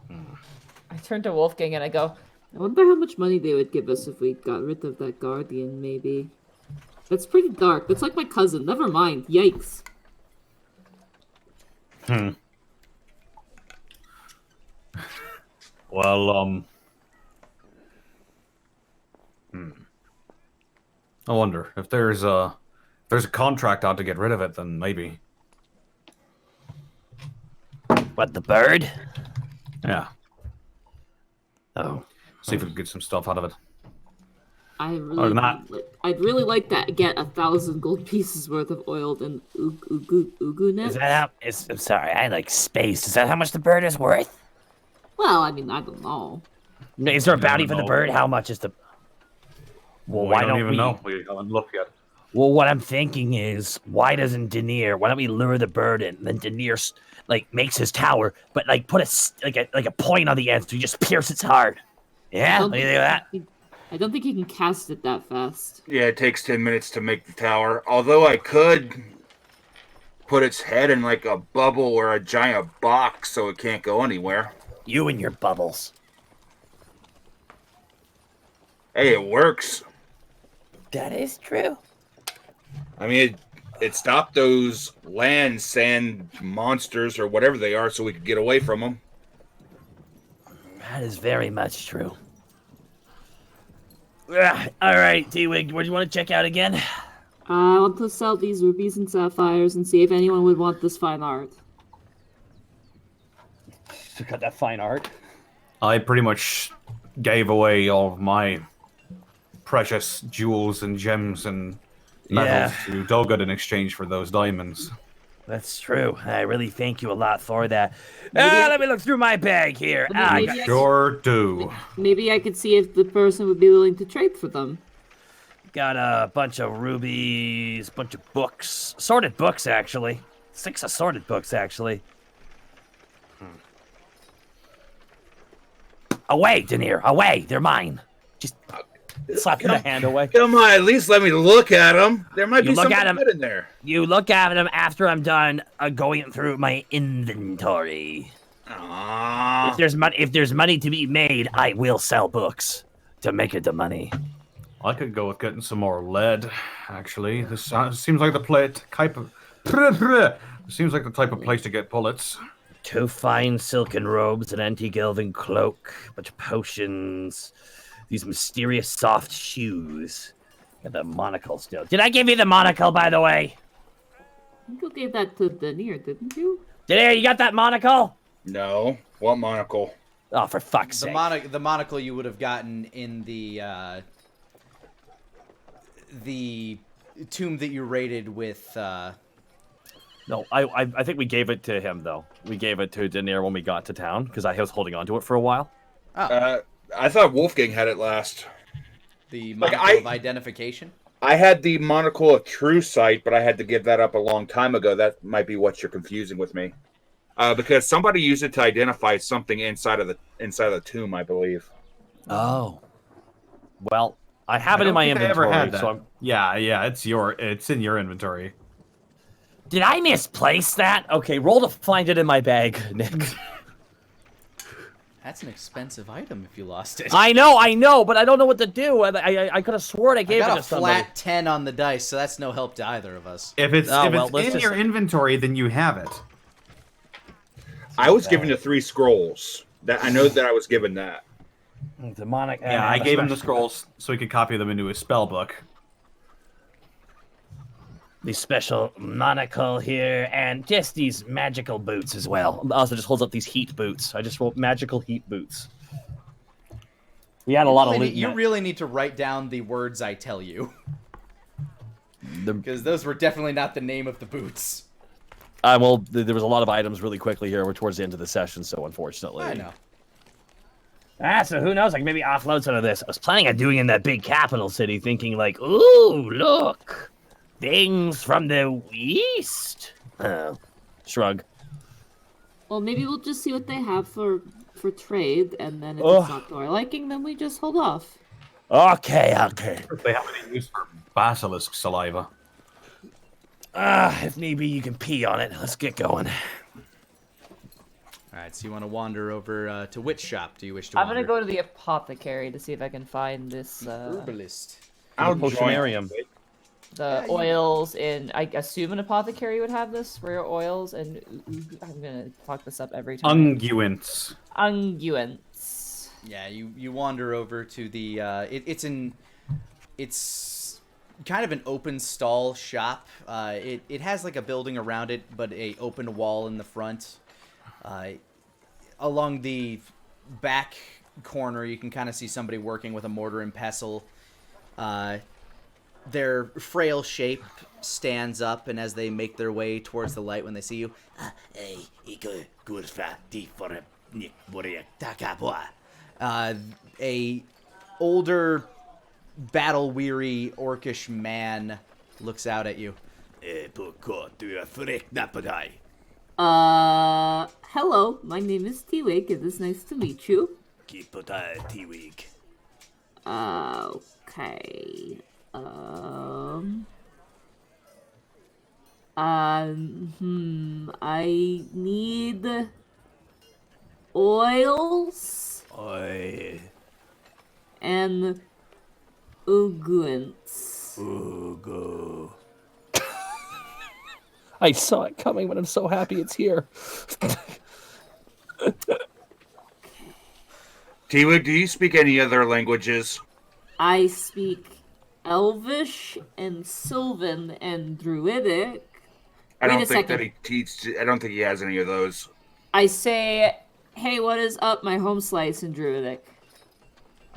I turn to Wolfgang and I go, I wonder how much money they would give us if we got rid of that guardian, maybe. That's pretty dark. That's like my cousin. Never mind. Yikes. Well, I wonder if there's a contract out to get rid of it, then maybe. What, the bird? Yeah. Oh. See if we can get some stuff out of it. I Or really, not. I'd really like to get 1,000 gold pieces worth of oiled and ugu Is net. that how... I'm sorry, I like space. Is that how much the bird is worth? Well, I mean, I don't know. Is there a bounty for don't the know. bird? How much is the... Well, We why don't even we... know. We haven't looked yet. Well, what I'm thinking is, why don't we lure the bird in, and then Denier, makes his tower, but, put a point on the end, so you just pierce its heart. Yeah? Don't What do you think of that? I don't think you can cast it that fast. Yeah, it takes 10 minutes to make the tower. Although I could put its head in like a bubble or a giant box so it can't go anywhere. You and your bubbles. Hey, it works. That is true. I mean, it stopped those land sand monsters or whatever they are so we could get away from them. That is very much true. All right, T-Wig, where do you want to check out again? I want to sell these rubies and sapphires and see if anyone would want this fine art. Got that fine art. I pretty much gave away all of my precious jewels and gems and metals to Dogen in exchange for those diamonds. That's true. I really thank you a lot for that. Let me look through my bag here. I got Sure do. Maybe I could see if the person would be willing to trade for them. Got a bunch of rubies, bunch of books. Assorted books, actually. 6 assorted books, actually. Away, Denier, away. They're mine. Just slap Get the hand away. Come on, at least let me look at them. There might You be look something at 'em. good in there. You look at them after I'm done going through my inventory. Aww. If there's money to be made, I will sell books to make it the money. I could go with getting some more lead. Actually, this seems like the type of. Seems like the type of place to get bullets. 2 fine silken robes, an anti-gelvin cloak, a bunch of potions, these mysterious soft shoes, and the monocle still. Did I give you the monocle, by the way? I think you gave that to Denier, didn't you? Denier, you got that monocle? No. What monocle? Oh, for fuck's sake. The monocle you would have gotten in the tomb that you raided with... No, I think we gave it to him, though. We gave it to Denier when we got to town, because I was holding on to it for a while. Oh. I thought Wolfgang had it last. The monocle of identification? I had the monocle of true sight, but I had to give that up a long time ago. That might be what you're confusing with me. Because somebody used it to identify something inside of the tomb, I believe. Oh. Well, I have it in my inventory. Ever had that. So I'm... Yeah, it's in your inventory. Did I misplace that? Okay, roll to find it in my bag, Nick. That's an expensive item if you lost it. I know, but I don't know what to do. I could have sworn I gave it to somebody. I got a flat 10 on the dice, so that's no help to either of us. If it's in your inventory, then you have it. I was given the 3 scrolls. That I know that I was given that. Demonic. Yeah, I gave him the scrolls so he could copy them into his spell book. The special monocle here, and just these magical boots as well. Also, just holds up these heat boots. I just wrote magical heat boots. We had a lot of loot. You really need to write down the words I tell you. Because those were definitely not the name of the boots. Well, there was a lot of items really quickly here. We're towards the end of the session, so unfortunately. I know. So who knows? I can maybe offload some of this. I was planning on doing in that big capital city, thinking like, ooh, look. Things from the east? Shrug. Well, maybe we'll just see what they have for trade, and then if it's not to our liking, then we just hold off. Okay. If they have any use for basilisk saliva. If need be, you can pee on it. Let's get going. Alright, so you want to wander over to which shop do you wish to I'm wander? gonna go to the apothecary to see if I can find this, Herbalist. I'll Potionarium. the oils in, I assume an apothecary would have this, rare oils, and I'm gonna fuck this up every time. Unguents. Unguents. Yeah, you wander over to the, it's kind of an open stall shop. It has like a building around it, but a open wall in the front. Along the back corner, you can kind of see somebody working with a mortar and pestle. Their frail shape stands up, and as they make their way towards the light when they see you, a older, battle-weary, orcish man looks out at you. Hello, my name is T-Wig. It is nice to meet you. Okay. I need oils and unguents. I saw it coming, but I'm so happy it's here. T-Wig, do you speak any other languages? I speak Elvish and Sylvan and Druidic. I don't think he has any of those. I say, hey, what is up, my home slice in Druidic?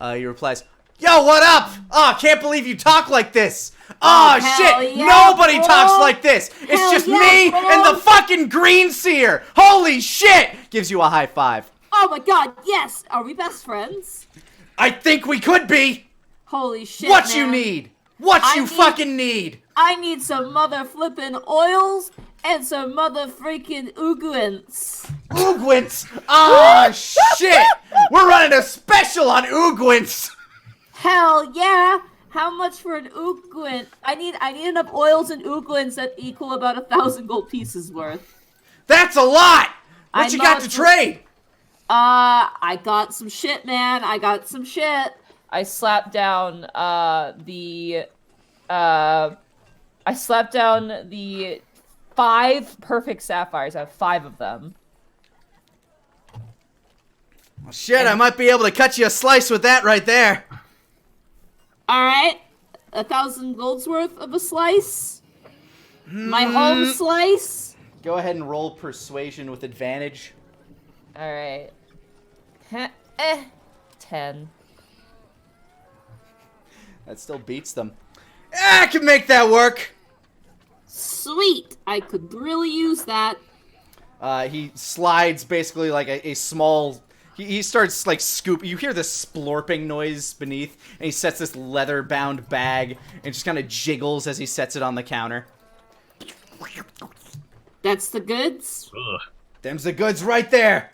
He replies, yo, what up? Oh, can't believe you talk like this. Oh, shit, yeah, nobody bro. talks like this. It's Hell just yeah, me bro. and the fucking green seer. Holy shit. Gives you a high five. Oh my god, yes! Are we best friends? I think we could be. Holy shit, What man. you need? What I you need- fucking need? I need some mother flippin' oils and some mother freaking unguents. Oogwints. Oh, shit. We're running a special on Oogwints. Hell yeah! How much for an unguent? I need enough oils and unguents that equal about 1,000 gold pieces worth. That's a lot. I What you know got to it's- trade? I got some shit, man. I got some shit. I slap down the 5 perfect sapphires. I have 5 of them. Well, shit, I might be able to cut you a slice with that right there. All right, 1,000 gold's worth of a slice. My home slice. Go ahead and roll persuasion with advantage. All right. 10. That still beats them. I can make that work. Sweet. I could really use that. He slides basically like a small... He starts like scoop. You hear this splorping noise beneath, and he sets this leather-bound bag and just kind of jiggles as he sets it on the counter. That's the goods? Them's the goods right there.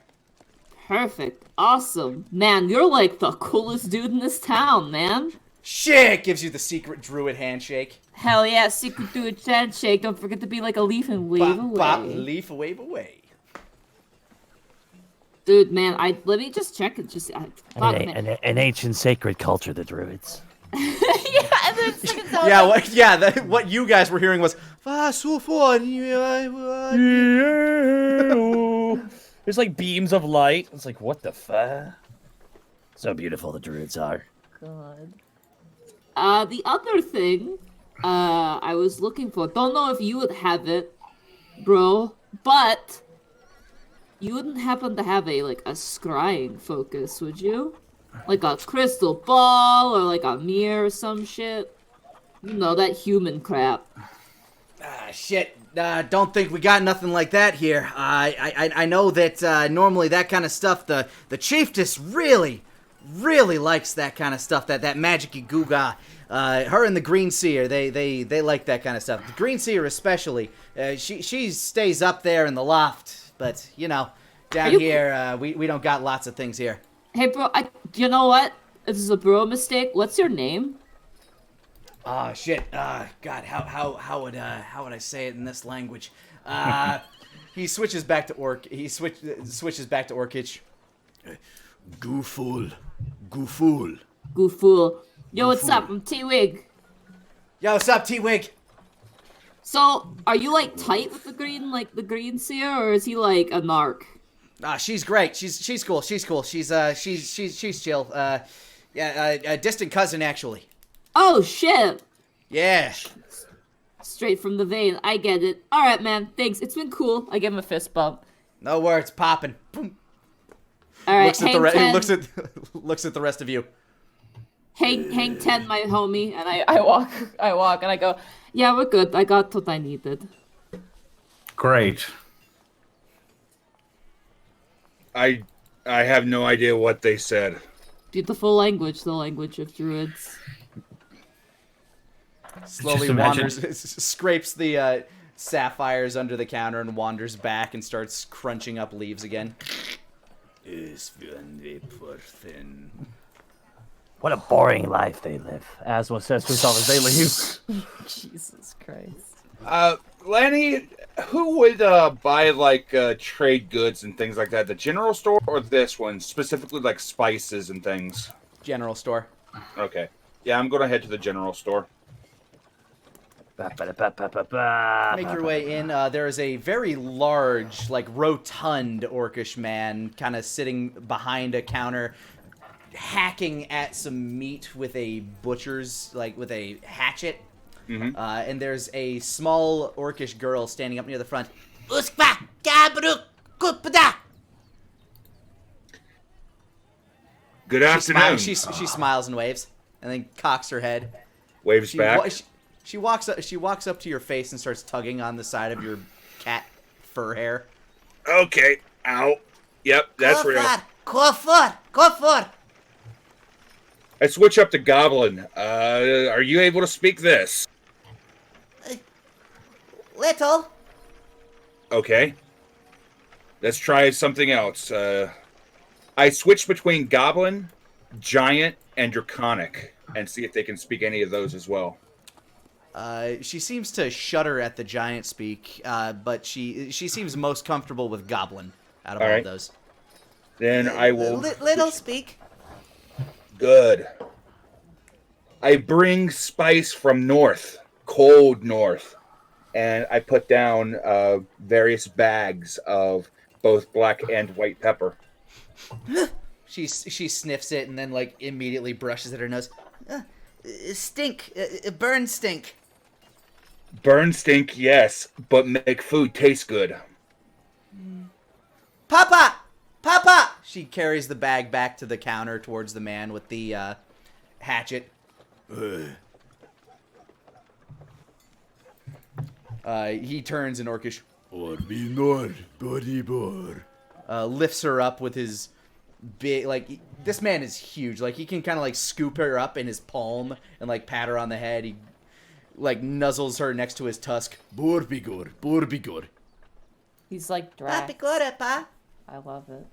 Perfect. Awesome. Man, you're like the coolest dude in this town, man. Shit! Gives you the secret druid handshake. Hell yeah, secret dude handshake. Don't forget to be like a leaf and wave Bop, away. bop, leaf, wave away. Dude, man, let me just check it. Just An ancient sacred culture, the druids. yeah, and then second sound Yeah, like, what you guys were hearing was There's like beams of light. It's like, what the fuck? So beautiful the druids are. God. the other thing I was looking for, don't know if you would have it, bro, but you wouldn't happen to have a scrying focus, would you? Like a crystal ball or like a mirror or some shit? You know, that human crap. Shit. Don't think we got nothing like that here. I know that normally that kind of stuff, the chiefess really likes that kind of stuff, that magic-y goo-ga. Her and the Green Seer, they like that kind of stuff. The Green Seer especially. She stays up there in the loft, but, you know, down here, we don't got lots of things here. Hey, bro, you know what? This is a bro mistake. What's your name? Oh shit! God, how would I say it in this language? He switches back to Orc. He switches back to Orcish. Goofool. Yo, what's up? I'm T-Wig. Yo, what's up, T-Wig? So, are you tight with the Green Seer, or is he like a narc? She's great. She's cool. She's chill. A distant cousin actually. Oh shit! Yeah. Straight from the vein. I get it. All right, man. Thanks. It's been cool. I give him a fist bump. No words. Popping. Boom. All right. He looks at the rest of you. Hang 10, my homie. And I walk and I go, yeah, we're good. I got what I needed. Great. I have no idea what they said. Beautiful language, the language of druids. Slowly wanders, scrapes the sapphires under the counter and wanders back and starts crunching up leaves again. What a boring life they live. Asma says to himself as they leave. Jesus Christ. Lani, who would buy trade goods and things like that? The general store or this one, specifically like spices and things? General store. Okay. Yeah, I'm gonna head to the general store. Make your way in. There is a very large, rotund Orcish man kind of sitting behind a counter, hacking at some meat with a butcher's, with a hatchet. Mm-hmm. And there's a small Orcish girl standing up near the front. Good afternoon. She smiles and waves, and then cocks her head. Waves back. She walks up to your face and starts tugging on the side of your cat fur hair. Okay. Ow. Yep, that's real. Go for. I switch up to Goblin. Are you able to speak this? Little. Okay. Let's try something else. I switch between Goblin, Giant, and Draconic, and see if they can speak any of those as well. She seems to shudder at the giant speak, but she seems most comfortable with Goblin out of all of those. Then I will... Little speak. Good. I bring spice from north, cold north, and I put down various bags of both black and white pepper. She sniffs it and then like immediately brushes at her nose. Stink, burn stink. Burn stink, yes, but make food taste good. Papa, Papa. She carries the bag back to the counter towards the man with the hatchet. He turns in Orcish. Lifts her up with his big, like, this man is huge. Like, he can kind of, like, scoop her up in his palm and, like, pat her on the head. He, like, nuzzles her next to his tusk. Borbigur. He's like Drax. I love it.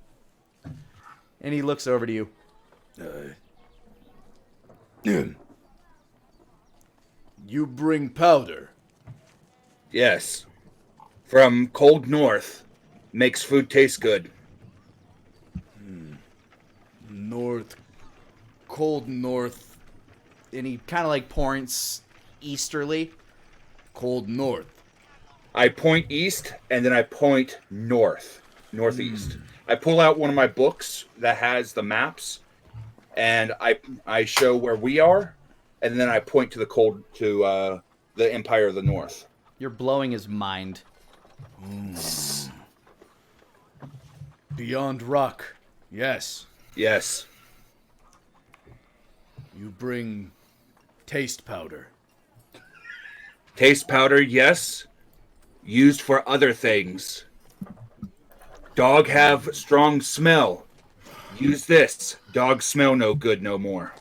And he looks over to you. You bring powder. Yes. From cold north. Makes food taste good. North. Cold north. And he kind of, like, points easterly. Cold north. I point east, and then I point north. Northeast. I pull out one of my books that has the maps, and I show where we are, and then I point to the Empire of the North. You're blowing his mind. Beyond rock. Yes. Yes. You bring taste powder. Taste powder, yes. Used for other things. Dog have strong smell. Use this. Dog smell no good no more.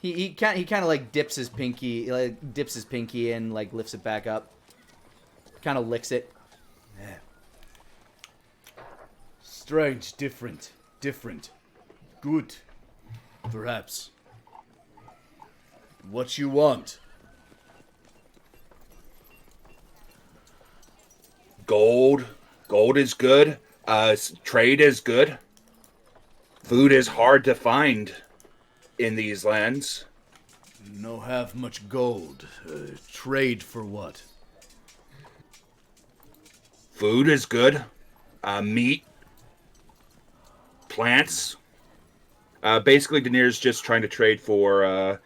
He kind of like dips his pinky in, like lifts it back up. Kind of licks it. Yeah. Strange, different. Good. Perhaps. What you want? Gold. Gold is good. Trade is good. Food is hard to find in these lands. No have much gold. Trade for what? Food is good. Meat. Plants. Basically, Daenerys just trying to trade for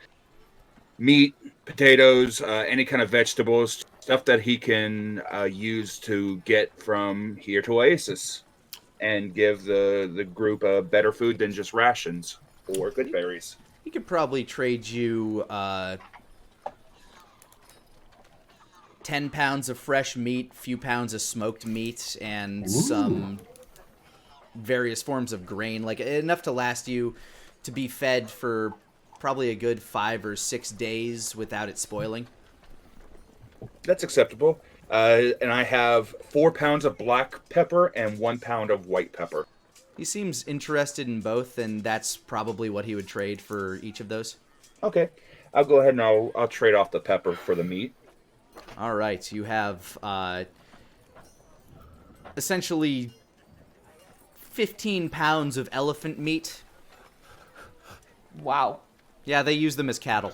meat, potatoes, any kind of vegetables, stuff that he can use to get from here to Oasis and give the group better food than just rations or good berries. He could probably trade you 10 pounds of fresh meat, few pounds of smoked meat, and some various forms of grain, like enough to last you to be fed for probably a good 5 or 6 days without it spoiling. That's acceptable. And I have 4 pounds of black pepper and 1 pound of white pepper. He seems interested in both, and that's probably what he would trade for each of those. Okay. I'll go ahead and I'll trade off the pepper for the meat. All right, you have essentially 15 pounds of elephant meat. Wow. Yeah, they use them as cattle.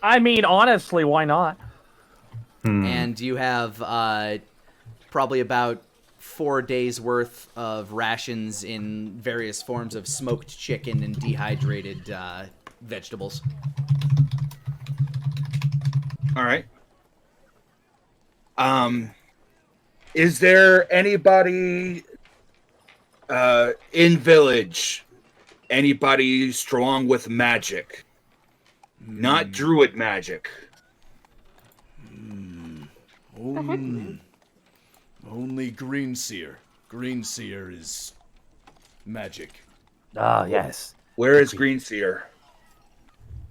I mean, honestly, why not? And you have probably about 4 days worth of rations in various forms of smoked chicken and dehydrated vegetables. All right. Is there anybody in village? Anybody strong with magic? Not druid magic. Only Greenseer. Greenseer is magic. Ah, yes. Where is Greenseer?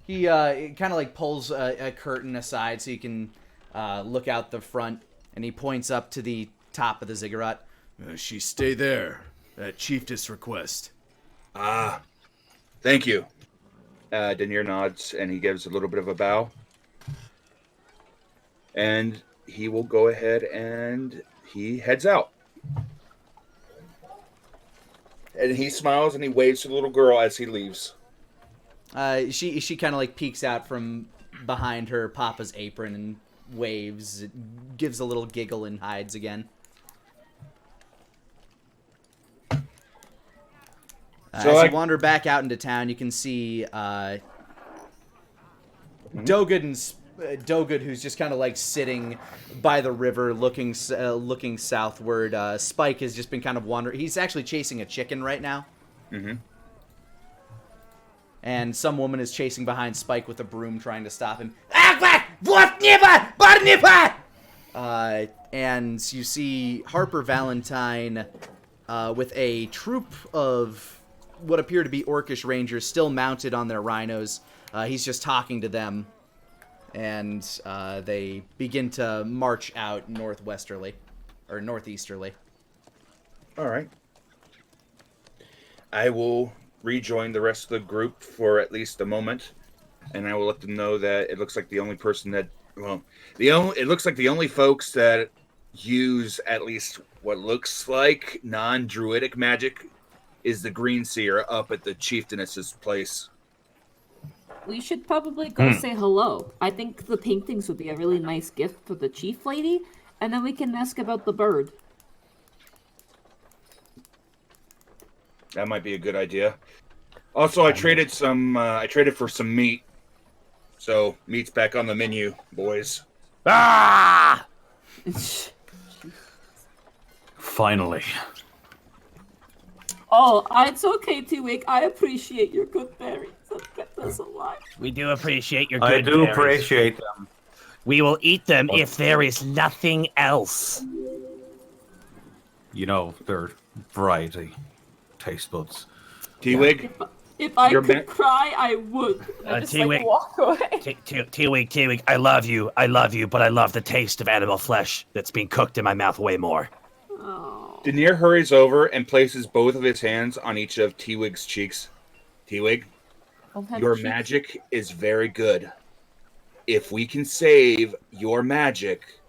He kind of like pulls a curtain aside so you can look out the front, and he points up to the top of the ziggurat. She stay there, at Chiefess' request. Ah, thank you. Daenerys nods, and he gives a little bit of a bow. And he will go ahead and he heads out. And he smiles and he waves to the little girl as he leaves. She kind of like peeks out from behind her papa's apron and waves, gives a little giggle and hides again. As you wander back out into town, you can see Dogen, who's just kind of like sitting by the river, looking southward. Spike has just been kind of wandering. He's actually chasing a chicken right now. Mm-hmm. And some woman is chasing behind Spike with a broom, trying to stop him. And you see Harper Valentine with a troop of what appear to be Orcish rangers still mounted on their rhinos. He's just talking to them. And they begin to march out northwesterly, or northeasterly. All right. I will rejoin the rest of the group for at least a moment, and I will let them know that it looks like the only person that, it looks like the only folks that use at least what looks like non-druidic magic is the Green Seer up at the Chieftainess's place. We should probably go say hello. I think the paintings would be a really nice gift for the chief lady, and then we can ask about the bird. That might be a good idea. Also, I traded for some meat. So, meat's back on the menu, boys. Ah! Finally. Oh, it's okay, T-Wig. I appreciate your good berries. That kept us alive. We do appreciate your good I do berries. appreciate them. We will eat them if there is nothing else. You know, they're variety taste buds. T-Wig? If I could cry, I would. I just T-Wig. walk away. T-Wig, I love you, but I love the taste of animal flesh that's being cooked in my mouth way more. Oh. Denier hurries over and places both of his hands on each of T-Wig's cheeks. T-Wig, your magic is very good. If we can save your magic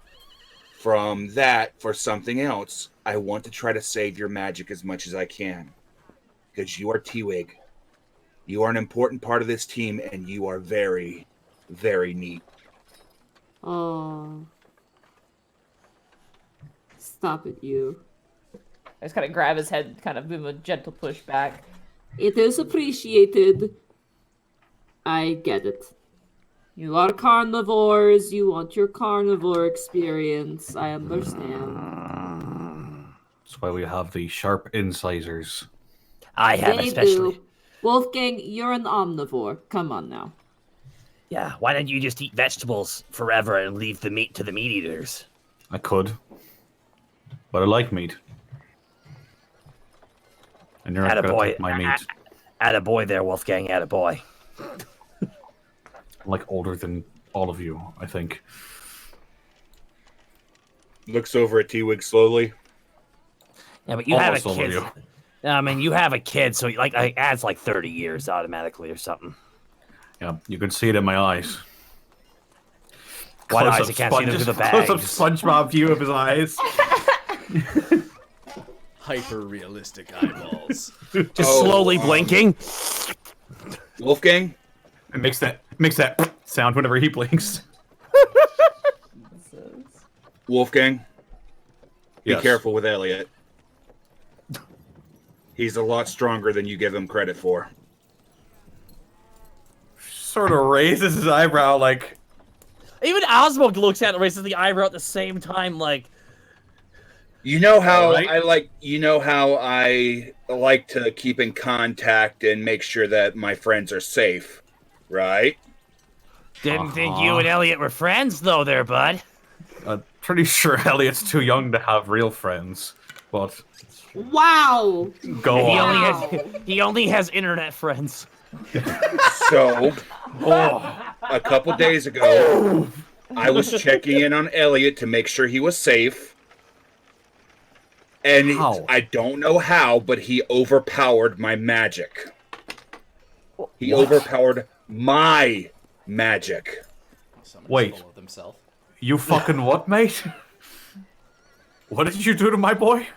from that for something else, I want to try to save your magic as much as I can. Because you are T-Wig. You are an important part of this team, and you are very, very neat. Oh. Stop it, you. I just kind of grab his head, kind of give him a gentle push back. It is appreciated. I get it. You are carnivores. You want your carnivore experience. I understand. That's why we have the sharp incisors. I have They especially. do. Wolfgang, you're an omnivore. Come on now. Yeah, why don't you just eat vegetables forever and leave the meat to the meat eaters? I could. But I like meat. And you're not gonna take my meat. Attaboy there, Wolfgang, attaboy. I'm like older than all of you, I think. Looks over at T-Wig slowly. Yeah, but you have a Almost kid. over I mean, you have a kid, so like it adds like 30 years automatically or something. Yeah, you can see it in my eyes. What eyes? Close-up I can't see them through the Close-up bags. SpongeBob view of his eyes. Hyper-realistic eyeballs. Just slowly blinking. Wolfgang? It makes that sound whenever he blinks. Wolfgang? Be Yes. careful with Elliot. He's a lot stronger than you give him credit for. Sort of raises his eyebrow like... Even Oswald looks at it, raises the eyebrow at the same time, like... You know how Right. I like to keep in contact and make sure that my friends are safe, right? Didn't think you and Elliot were friends, though, there, bud. I'm pretty sure Elliot's too young to have real friends. But Wow! go He on. he only has internet friends. So, a couple days ago, I was checking in on Elliot to make sure he was safe. And How? I don't know how, but he overpowered my magic. He overpowered my magic. Someone's Wait. full of themselves. You fucking what, mate? What did you do to my boy?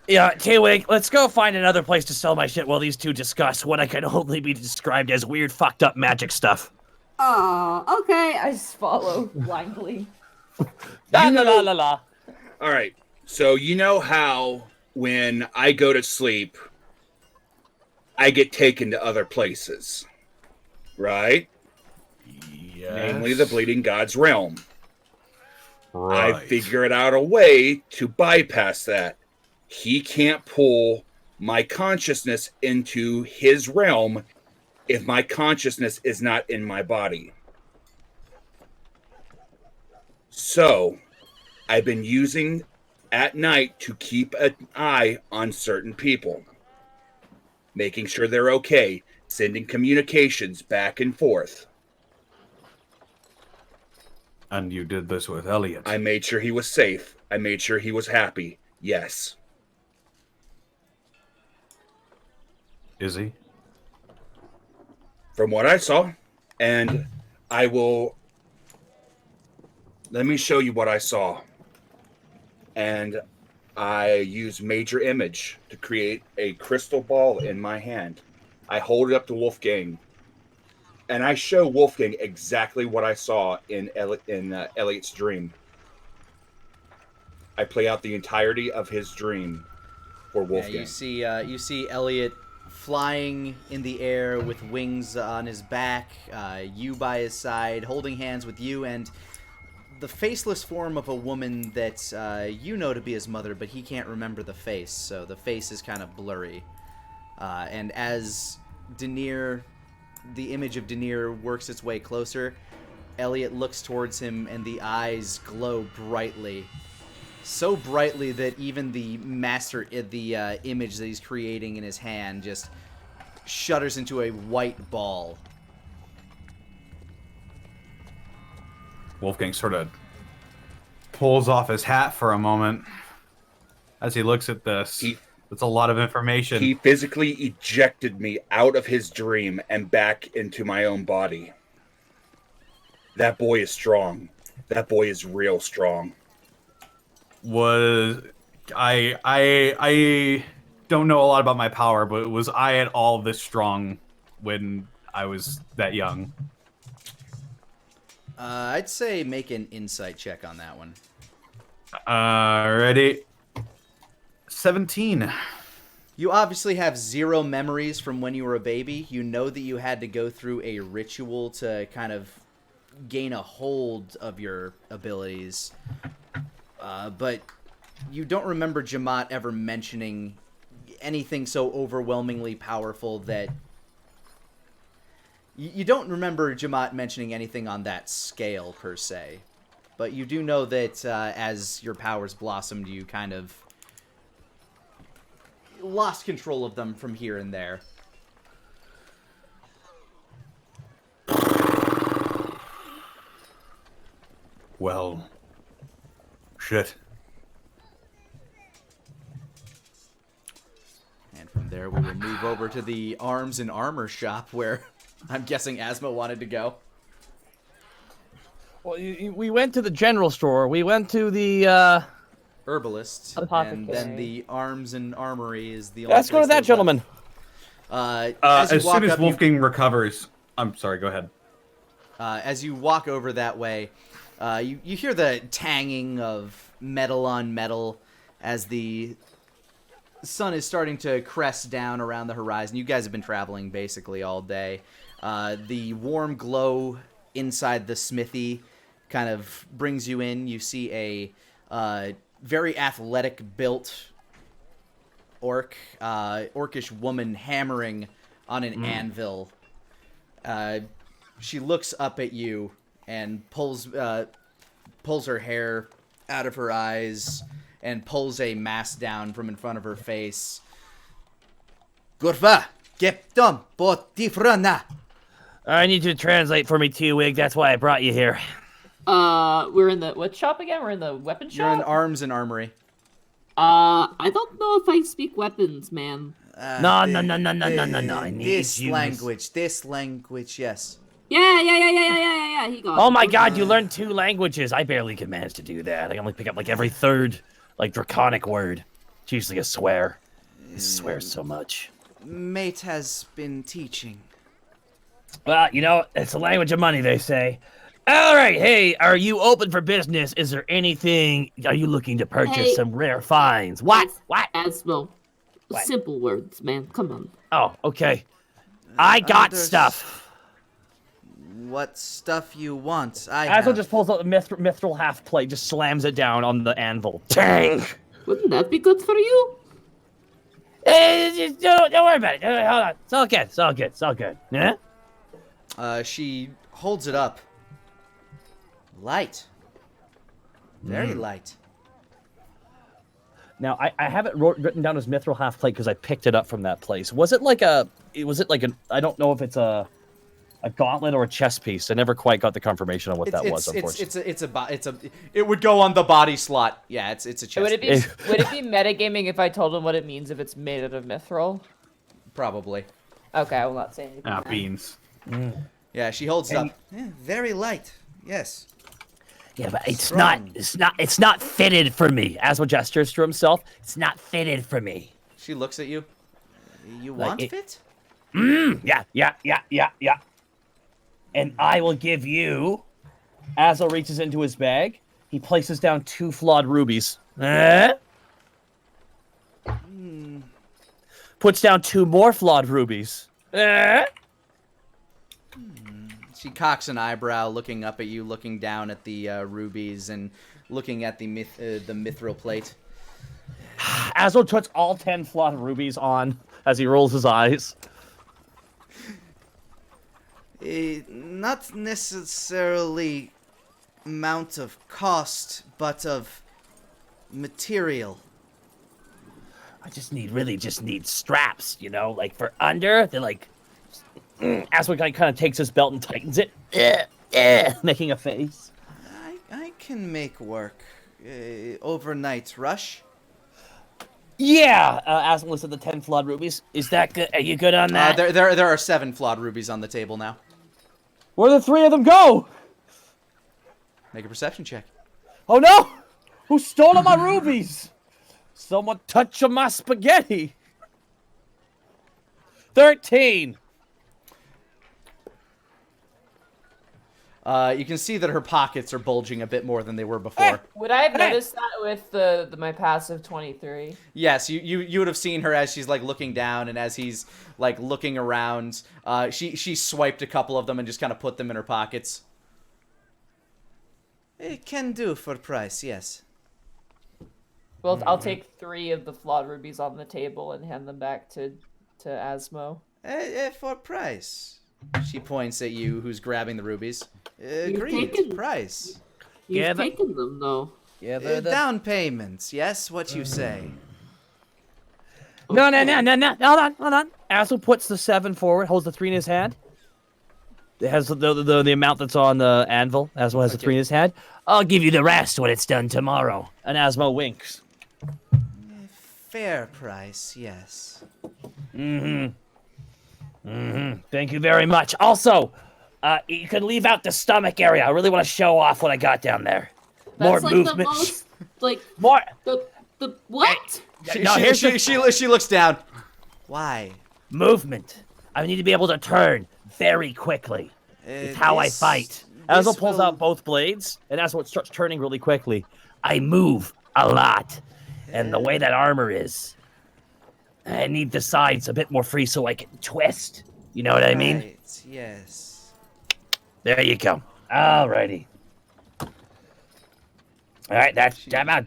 Yeah, T-Wig, let's go find another place to sell my shit while these two discuss what I can only be described as weird, fucked up magic stuff. Oh, okay. I just follow blindly. La la la la la. All right. So you know how when I go to sleep, I get taken to other places, right? Yes. Namely the Bleeding God's realm. Right. I figured out a way to bypass that. He can't pull my consciousness into his realm if my consciousness is not in my body. So, I've been using at night to keep an eye on certain people, making sure they're okay, sending communications back and forth. And you did this with Elliot. I made sure he was safe. I made sure he was happy. Yes. Is he? From what I saw. And I will... Let me show you what I saw. And I use Major Image to create a crystal ball in my hand. I hold it up to Wolfgang. And I show Wolfgang exactly what I saw in Elliot's dream. I play out the entirety of his dream for Wolfgang. You see Elliot flying in the air with wings on his back, you by his side, holding hands with you, and the faceless form of a woman that you know to be his mother, but he can't remember the face, so the face is kind of blurry. And as the image of Denier works its way closer, Elliot looks towards him and the eyes glow brightly. So brightly that even the image that he's creating in his hand just shudders into a white ball. Wolfgang sort of pulls off his hat for a moment as he looks at this. That's a lot of information. He physically ejected me out of his dream and back into my own body. That boy is strong. That boy is real strong. I don't know a lot about my power, but was I at all this strong when I was that young? I'd say make an insight check on that one. Ready? 17. You obviously have zero memories from when you were a baby. You know that you had to go through a ritual to kind of gain a hold of your abilities. But you don't remember Jamat ever mentioning anything so overwhelmingly powerful that... You don't remember Jamat mentioning anything on that scale, per se. But you do know that as your powers blossomed, you kind of lost control of them from here and there. Well, shit. And from there, we will move over to the arms and armor shop where I'm guessing Asma wanted to go. Well, we went to the general store. We went to the Herbalist. Apothecary. And then the arms and armory is the only Let's go to place that gentleman. As you As walk soon as up, Wolfgang recovers... I'm sorry, go ahead. as you walk over that way, you hear the tanging of metal on metal as the sun is starting to crest down around the horizon. You guys have been traveling basically all day. The warm glow inside the smithy kind of brings you in. You see a very athletic built orcish woman hammering on an anvil. She looks up at you and pulls her hair out of her eyes and pulls a mask down from in front of her face. Gurfa, Geptom, Botifrana. I need you to translate for me, T-Wig. That's why I brought you here. We're in the what shop again? We're in the weapon shop? You're in arms and armory. I don't know if I speak weapons, man. No. I need This you. language, yes. Yeah. He got Oh it. my god, you learned 2 languages. I barely can manage to do that. I only pick up like every third, like, draconic word. It's usually a swear. He swears so much. Mate has been teaching. Well, you know, it's the language of money, they say. All right, hey, are you open for business? Is there anything? Are you looking to purchase some rare finds? What? Asmo. What? Simple words, man. Come on. Oh, okay. I got stuff. What stuff you want? Asmo just pulls out the mithril half plate, just slams it down on the anvil. Dang! Wouldn't that be good for you? Don't worry about it. Hold on. It's all good. It's all good. It's all good. Yeah? She holds it up. Light. Very light. Now, I have it written down as mithril half plate because I picked it up from that place. Was it like a... I don't know if it's a gauntlet or a chess piece. I never quite got the confirmation on what that was, unfortunately. It would go on the body slot. Yeah, it's a chest. Would it be metagaming if I told him what it means if it's made out of mithril? Probably. Okay, I will not say anything. Beans. Yeah, she holds it up. Yeah, very light. Yes. Yeah, but it's Strong. not fitted for me. Asmo gestures to himself. It's not fitted for me. She looks at you. You want fit? Yeah. And I will give you... Asmo reaches into his bag. He places down 2 flawed rubies. Puts down 2 more flawed rubies. She cocks an eyebrow, looking up at you, looking down at the rubies, and looking at the mithril plate. Asmo puts all 10 flawed rubies on as he rolls his eyes. Not necessarily amount of cost, but of material. I just need straps, you know, like for under. They're like. Asmo kind of takes his belt and tightens it, making a face. I can make work. Overnight rush. Yeah, Asmo looks at the 10 flawed rubies. Is that good? Are you good on that? There are 7 flawed rubies on the table now. Where did the 3 of them go? Make a perception check. Oh no! Who stole all my rubies? Someone touch my spaghetti. 13. You can see that her pockets are bulging a bit more than they were before. Would I have noticed that with my passive 23? Yes, you would have seen her as she's like looking down, and as he's like looking around. She swiped a couple of them and just kind of put them in her pockets. It can do for price, yes. Well, I'll take 3 of the flawed rubies on the table and hand them back to Asmo. For price. She points at you, who's grabbing the rubies. You've Agreed. taken- Price. You've taken them, though. Yeah, Down payments. Yes, what you say. No. Hold on. Asmo puts the 7 forward, holds the 3 in his hand. It has the amount that's on the anvil. Asmo has the 3 in his hand. I'll give you the rest when it's done tomorrow. And Asmo winks. Fair price, yes. Thank you very much. Also, you can leave out the stomach area. I really want to show off what I got down there. More That's like movement. the most, like, More. the what? She looks down. Why? Movement. I need to be able to turn very quickly. It's how I fight. Asmo pulls out both blades, and Asmo starts turning really quickly. I move a lot. And the way that armor is, I need the sides a bit more free so I can twist. You know what I mean? Right, yes. There you go. Alrighty. Alright, that about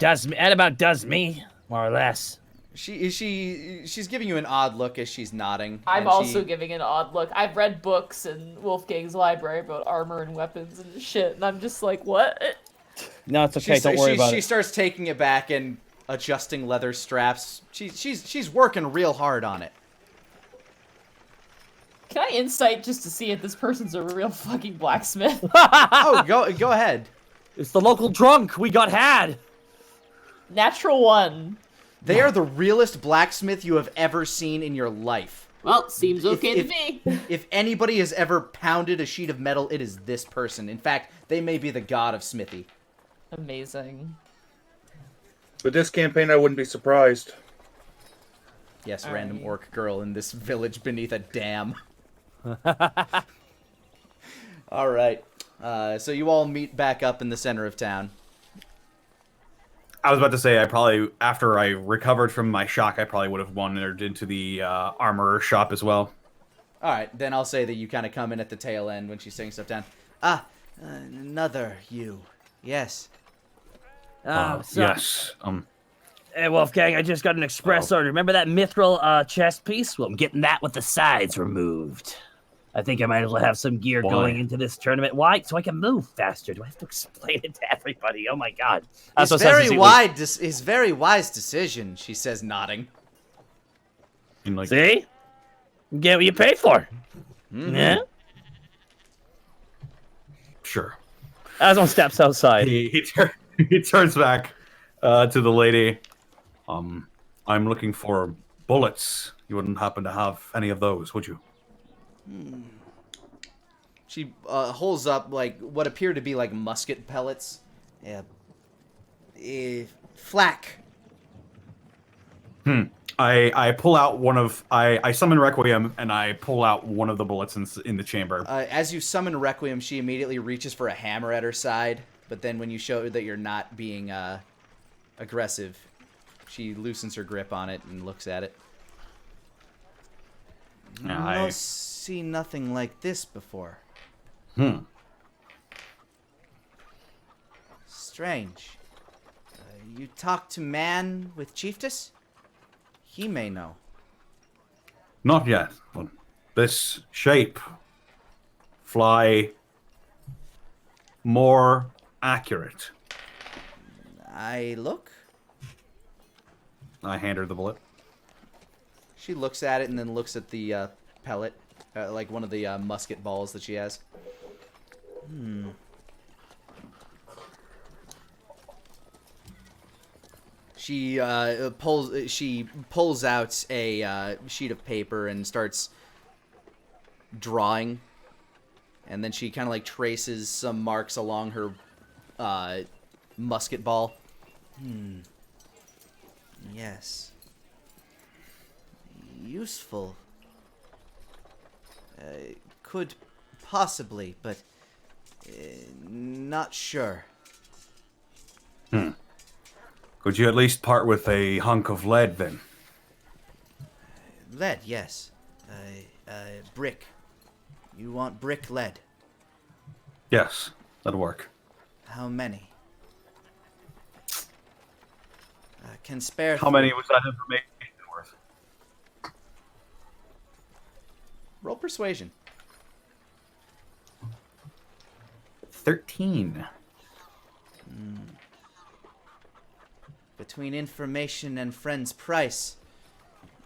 does me, more or less. She's giving you an odd look as she's nodding. I'm and also giving an odd look. I've read books in Wolfgang's library about armor and weapons and shit, and I'm just like, what? No, it's okay. Don't worry about She it. starts taking it back and adjusting leather straps. She's working real hard on it. Can I insight just to see if this person's a real fucking blacksmith? Oh, go ahead. It's the local drunk we got had. Natural 1. They are the realest blacksmith you have ever seen in your life. Well, seems okay to me. If anybody has ever pounded a sheet of metal, it is this person. In fact, they may be the god of smithy. Amazing. With this campaign, I wouldn't be surprised. Yes, All random right. orc girl in this village beneath a dam. All right. So you all meet back up in the center of town. I was about to say, I probably, after I recovered from my shock, I probably would have wandered into the armorer shop as well. All right, then I'll say that you kind of come in at the tail end when she's saying stuff down. Another you. Yes. Yes. Hey, Wolfgang, I just got an express order. Remember that mithril chest piece? Well, I'm getting that with the sides removed. I think I might as well have some gear Why? going into this tournament. Why? So I can move faster. Do I have to explain it to everybody? Oh my god. It's very wise decision, she says, nodding. And like, See? You get what you pay for. Mm-hmm. Yeah? sure. Asmo steps outside. He turns back to the lady. I'm looking for bullets. You wouldn't happen to have any of those, would you? She holds up like what appear to be like musket pellets. Yeah. Flak. I pull out one of I summon Requiem and I pull out one of the bullets in the chamber. As you summon Requiem, she immediately reaches for a hammer at her side, but then when you show that you're not being aggressive, she loosens her grip on it and looks at it. Yeah, See nothing like this before. Strange. You talk to man with Chiefess? He may know. Not yet, but this shape fly more accurate. I look. I hand her the bullet. She looks at it and then looks at the pellet, like one of the musket balls that she has. She pulls out a sheet of paper and starts drawing, and then she kind of like traces some marks along her musket ball. Yes. Useful. Could possibly, but not sure. Could you at least part with a hunk of lead then? Lead, yes. Brick. You want brick lead? Yes, that'll work. How many? Can spare. How many was that information worth? Roll persuasion. 13. Between information and friend's price,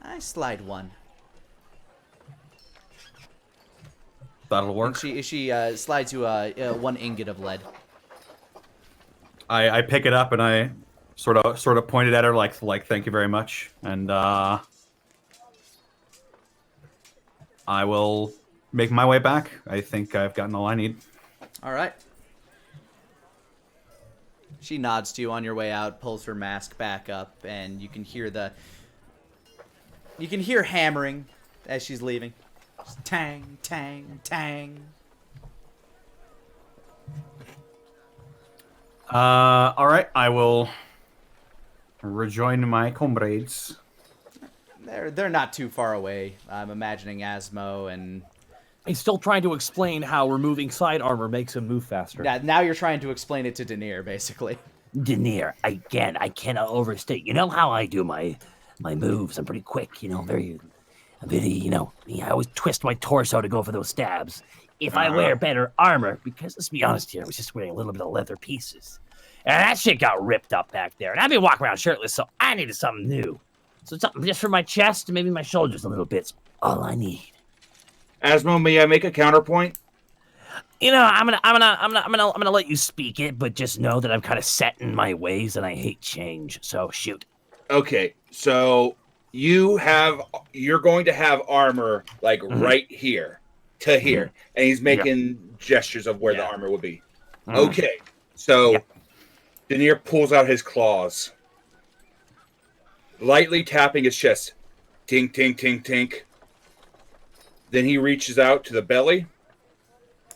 I slide one. That'll work. And she slides you 1 ingot of lead. I pick it up and I sort of point it at her like thank you very much, and I will make my way back. I think I've gotten all I need. All right. She nods to you on your way out, pulls her mask back up, and you can hear hammering as she's leaving. Just tang, tang, tang. All right, I will rejoin my comrades. They're not too far away. I'm imagining Asmo and... He's still trying to explain how removing side armor makes him move faster. Yeah, now you're trying to explain it to Denier, basically. Denier, again, I cannot overstate. You know how I do my moves. I'm pretty quick, very, I always twist my torso to go for those stabs. If I wear better armor, because let's be honest here, I was just wearing a little bit of leather pieces. And that shit got ripped up back there. And I've been walking around shirtless, so I needed something new. So something just for my chest and maybe my shoulders a little bit. All I need. Asmo, may I make a counterpoint? I'm gonna let you speak it, but just know that I'm kind of set in my ways and I hate change. So shoot. Okay, so you're going to have armor like right here to here, and he's making gestures of where the armor would be. Okay, so Denier pulls out his claws, lightly tapping his chest. Tink, tink, tink, tink. Then he reaches out to the belly,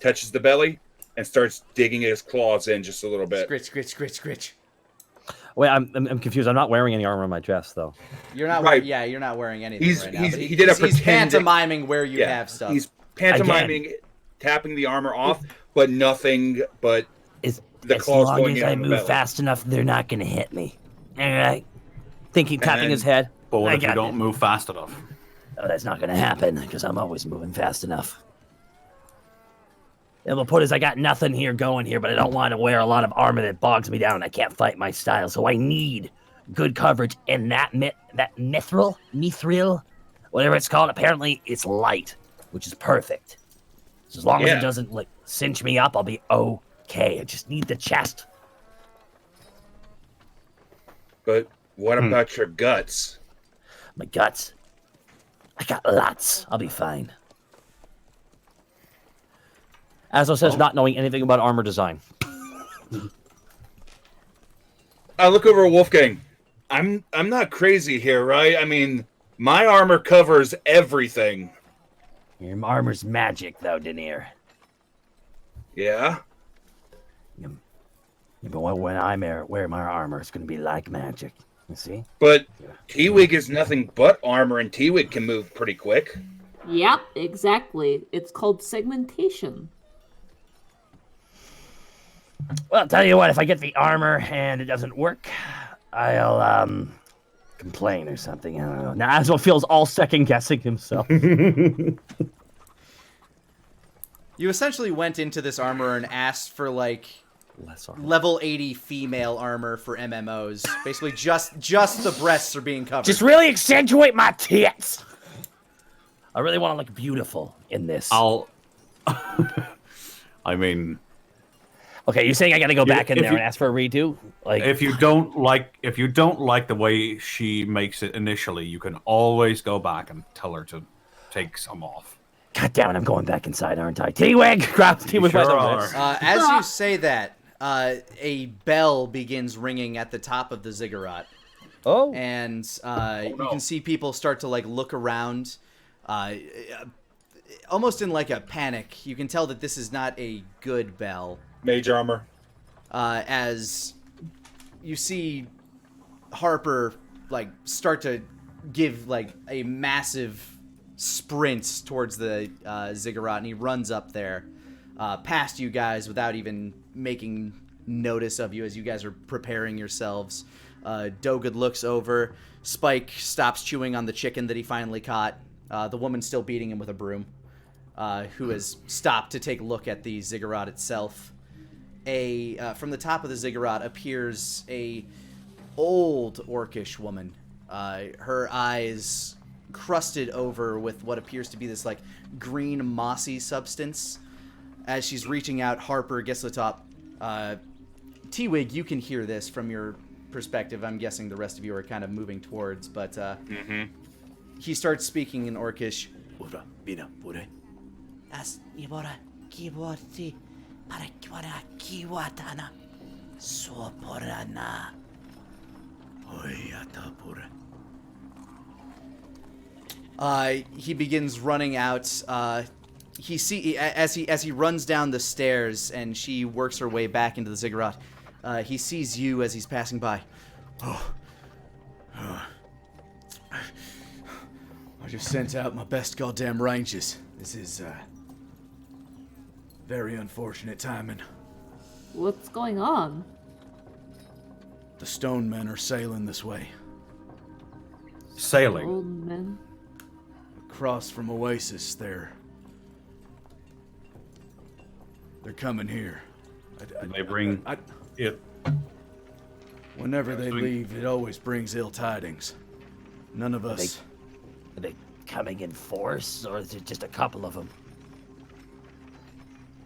touches the belly, and starts digging his claws in just a little bit. Scritch, scritch, scritch, scritch. Wait, I'm confused. I'm not wearing any armor on my dress, though. You're not Right. you're not wearing anything right now. But he did a he's pretend pantomiming where you have stuff. He's pantomiming, tapping the armor off, but nothing but the As claws long going as in I on the move belly. fast enough, they're not going to hit me. All right? Thinking, tapping his head. But what I if you got don't it. move fast enough? Oh, that's not going to happen because I'm always moving fast enough. And the point is, I got nothing here going here, but I don't want to wear a lot of armor that bogs me down, and I can't fight my style, so I need good coverage. And that mithril, whatever it's called, apparently it's light, which is perfect. So as long as it doesn't like cinch me up, I'll be okay. I just need the chest. But what about your guts? My guts. I got lots. I'll be fine. Aslo says, not knowing anything about armor design. I look over at Wolfgang. I'm not crazy here, right? I mean, my armor covers everything. Your armor's magic, though, Denier. Yeah? Yeah, but when I wear my armor, it's going to be like magic. You see? But T-Wig is nothing but armor, and T-Wig can move pretty quick. Yep, exactly. It's called segmentation. Well, I'll tell you what, if I get the armor and it doesn't work, I'll, complain or something. I don't know. Now, Aslo feels all second-guessing himself. You essentially went into this armor and asked for, like, Less armor. level 80 female armor for MMOs. Basically, just the breasts are being covered. Just really accentuate my tits. I really want to look beautiful in this. I mean, Okay, you're saying I got to go back in if there you- and ask for a redo? Like, if you don't like the way she makes it initially, you can always go back and tell her to take some off. God damn it, I'm going back inside, aren't I? T-Wig! grab T-Wig by sure the are. wrist. As you say that, a bell begins ringing at the top of the ziggurat. Oh. And you can see people start to, like, look around, almost in, like, a panic. You can tell that this is not a good bell. Mage armor. As you see Harper, like, start to give, like, a massive sprint towards the ziggurat, and he runs up there past you guys without even making notice of you as you guys are preparing yourselves. Dogen looks over. Spike stops chewing on the chicken that he finally caught. The woman's still beating him with a broom, who has stopped to take a look at the ziggurat itself. From the top of the ziggurat appears a old orcish woman. Her eyes crusted over with what appears to be this, like, green mossy substance. As she's reaching out, Harper gets to the top. T-Wig, you can hear this from your perspective. I'm guessing the rest of you are kind of moving towards, but he starts speaking in Orcish. He begins running out. As he runs down the stairs and she works her way back into the ziggurat. He sees you as he's passing by. I just sent out my best goddamn rangers. This is very unfortunate timing. What's going on? The stone men are sailing this way. Sailing. Old men. Across from Oasis, they're coming here. They bring it. Whenever they leave, it always brings ill tidings. None of us. Are they coming in force, or is it just a couple of them?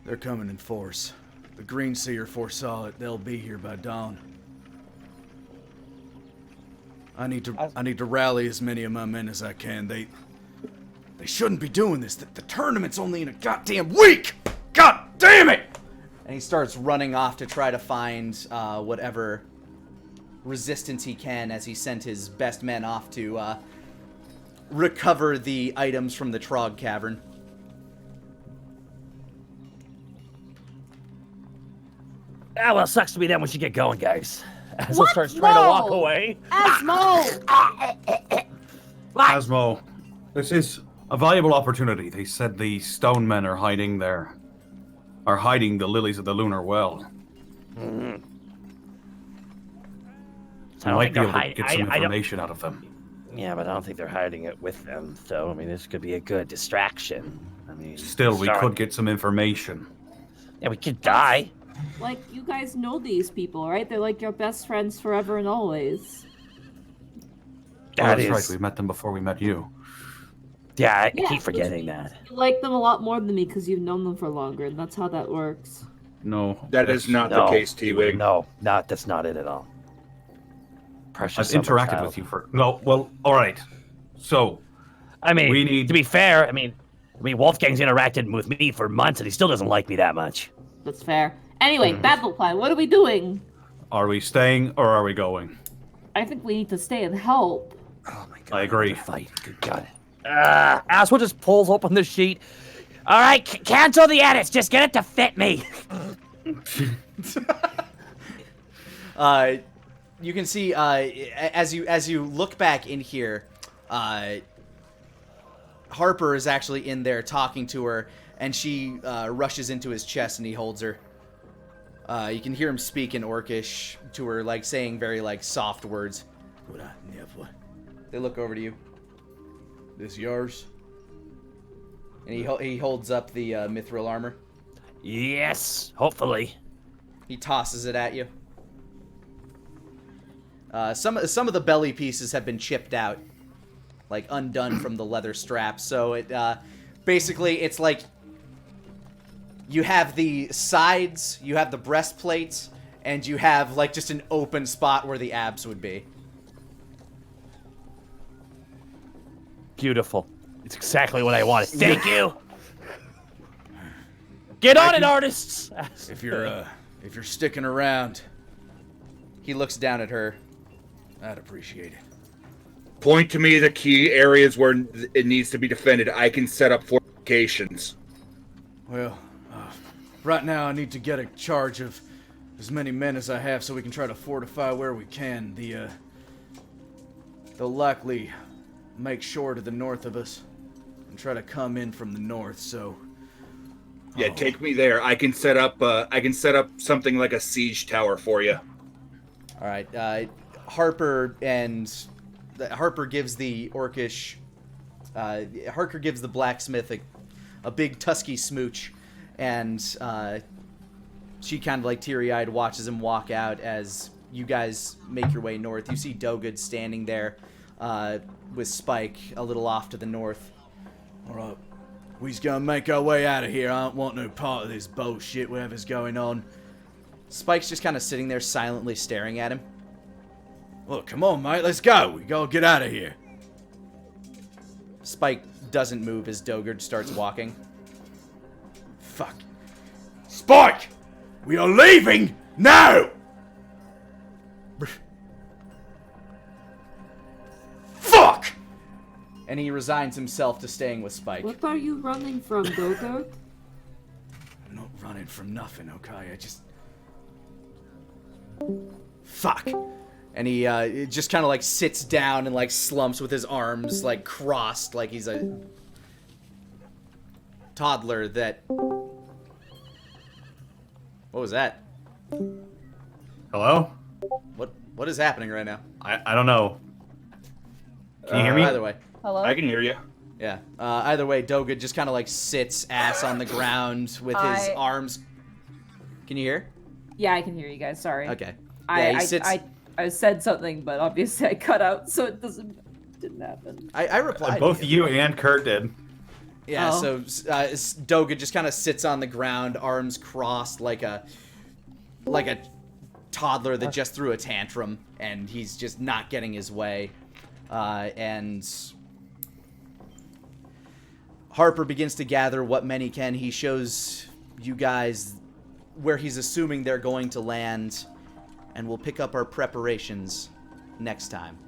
They're coming in force. The Green Seer foresaw it. They'll be here by dawn. I need to rally as many of my men as I can. They shouldn't be doing this. The tournament's only in a goddamn week! God damn it! And he starts running off to try to find whatever resistance he can as he sent his best men off to recover the items from the Trog Cavern. Ah, well, sucks to be them. We should get going, guys. Asmo starts trying to walk away. Asmo! Asmo, this is a valuable opportunity. They said the stone men are hiding the lilies of the lunar well. Mm-hmm. I might be able to get some information out of them. Yeah, but I don't think they're hiding it with them. So, I mean, this could be a good distraction. I mean, Still, we could get some information. Yeah, we could die. Like, you guys know these people, right? They're like your best friends forever and always. That's right. We met them before we met you. Yeah, I keep forgetting that. You like them a lot more than me because you've known them for longer, and that's how that works. No. That is not the case, T-Wig. No, that's not it at all. Precious. I've interacted with you for... No, well, all right. So, I mean, we need... to be fair, I mean, Wolfgang's interacted with me for months, and he still doesn't like me that much. That's fair. Anyway, battle plan. What are we doing? Are we staying or are we going? I think we need to stay and help. Oh my god. I agree. Fight. Good god. Aswo just pulls open the sheet. All right, cancel the edits. Just get it to fit me. You can see as you look back in here, Harper is actually in there talking to her, and she rushes into his chest and he holds her. You can hear him speak in Orcish to her, like saying very like soft words. They look over to you. This yours? And he holds up the mithril armor. Yes, hopefully. He tosses it at you. Some of the belly pieces have been chipped out, like undone from the leather straps. So it basically it's like you have the sides, you have the breastplates, and you have like just an open spot where the abs would be. Beautiful. It's exactly what I wanted. Thank you. Get on it, artists. If you're sticking around, He looks down at her. I'd appreciate it. Point to me the key areas where it needs to be defended. I can set up fortifications. Well, right now I need to get a charge of as many men as I have so we can try to fortify where we can. They'll likely make shore to the north of us and try to come in from the north, so... Yeah, take me there. I can set up something like a siege tower for you. All right, Harper gives the Orcish, Harper gives the blacksmith a big tusky smooch, and she kind of like teary-eyed watches him walk out as you guys make your way north. You see Dogen standing there with Spike a little off to the north. All right, we's gonna make our way out of here. I don't want no part of this bullshit, whatever's going on. Spike's just kind of sitting there silently staring at him. Look, come on, mate, let's go. We gotta get out of here. Spike doesn't move as Dogen starts walking. Fuck. Spike! We are leaving now! Fuck! And he resigns himself to staying with Spike. What are you running from, Dogen? I'm not running from nothing, okay? I just... Fuck. And he just kind of like sits down and like slumps with his arms like crossed, like he's a toddler that... What was that? Hello? What is happening right now? I don't know. Can you hear me? Either way. Hello? I can hear you. Yeah. Either way, Dogen just kind of like sits ass on the ground with his arms... Can you hear? Yeah, I can hear you guys. Sorry. Okay. I Yeah, he sits... I said something, but obviously I cut out, so it didn't happen. I replied. Both you and Kurt did. Yeah, Oh. so Dogen just kind of sits on the ground, arms crossed like a toddler that just threw a tantrum, and he's just not getting his way. And Harper begins to gather what men he can. He shows you guys where he's assuming they're going to land, and we'll pick up our preparations next time.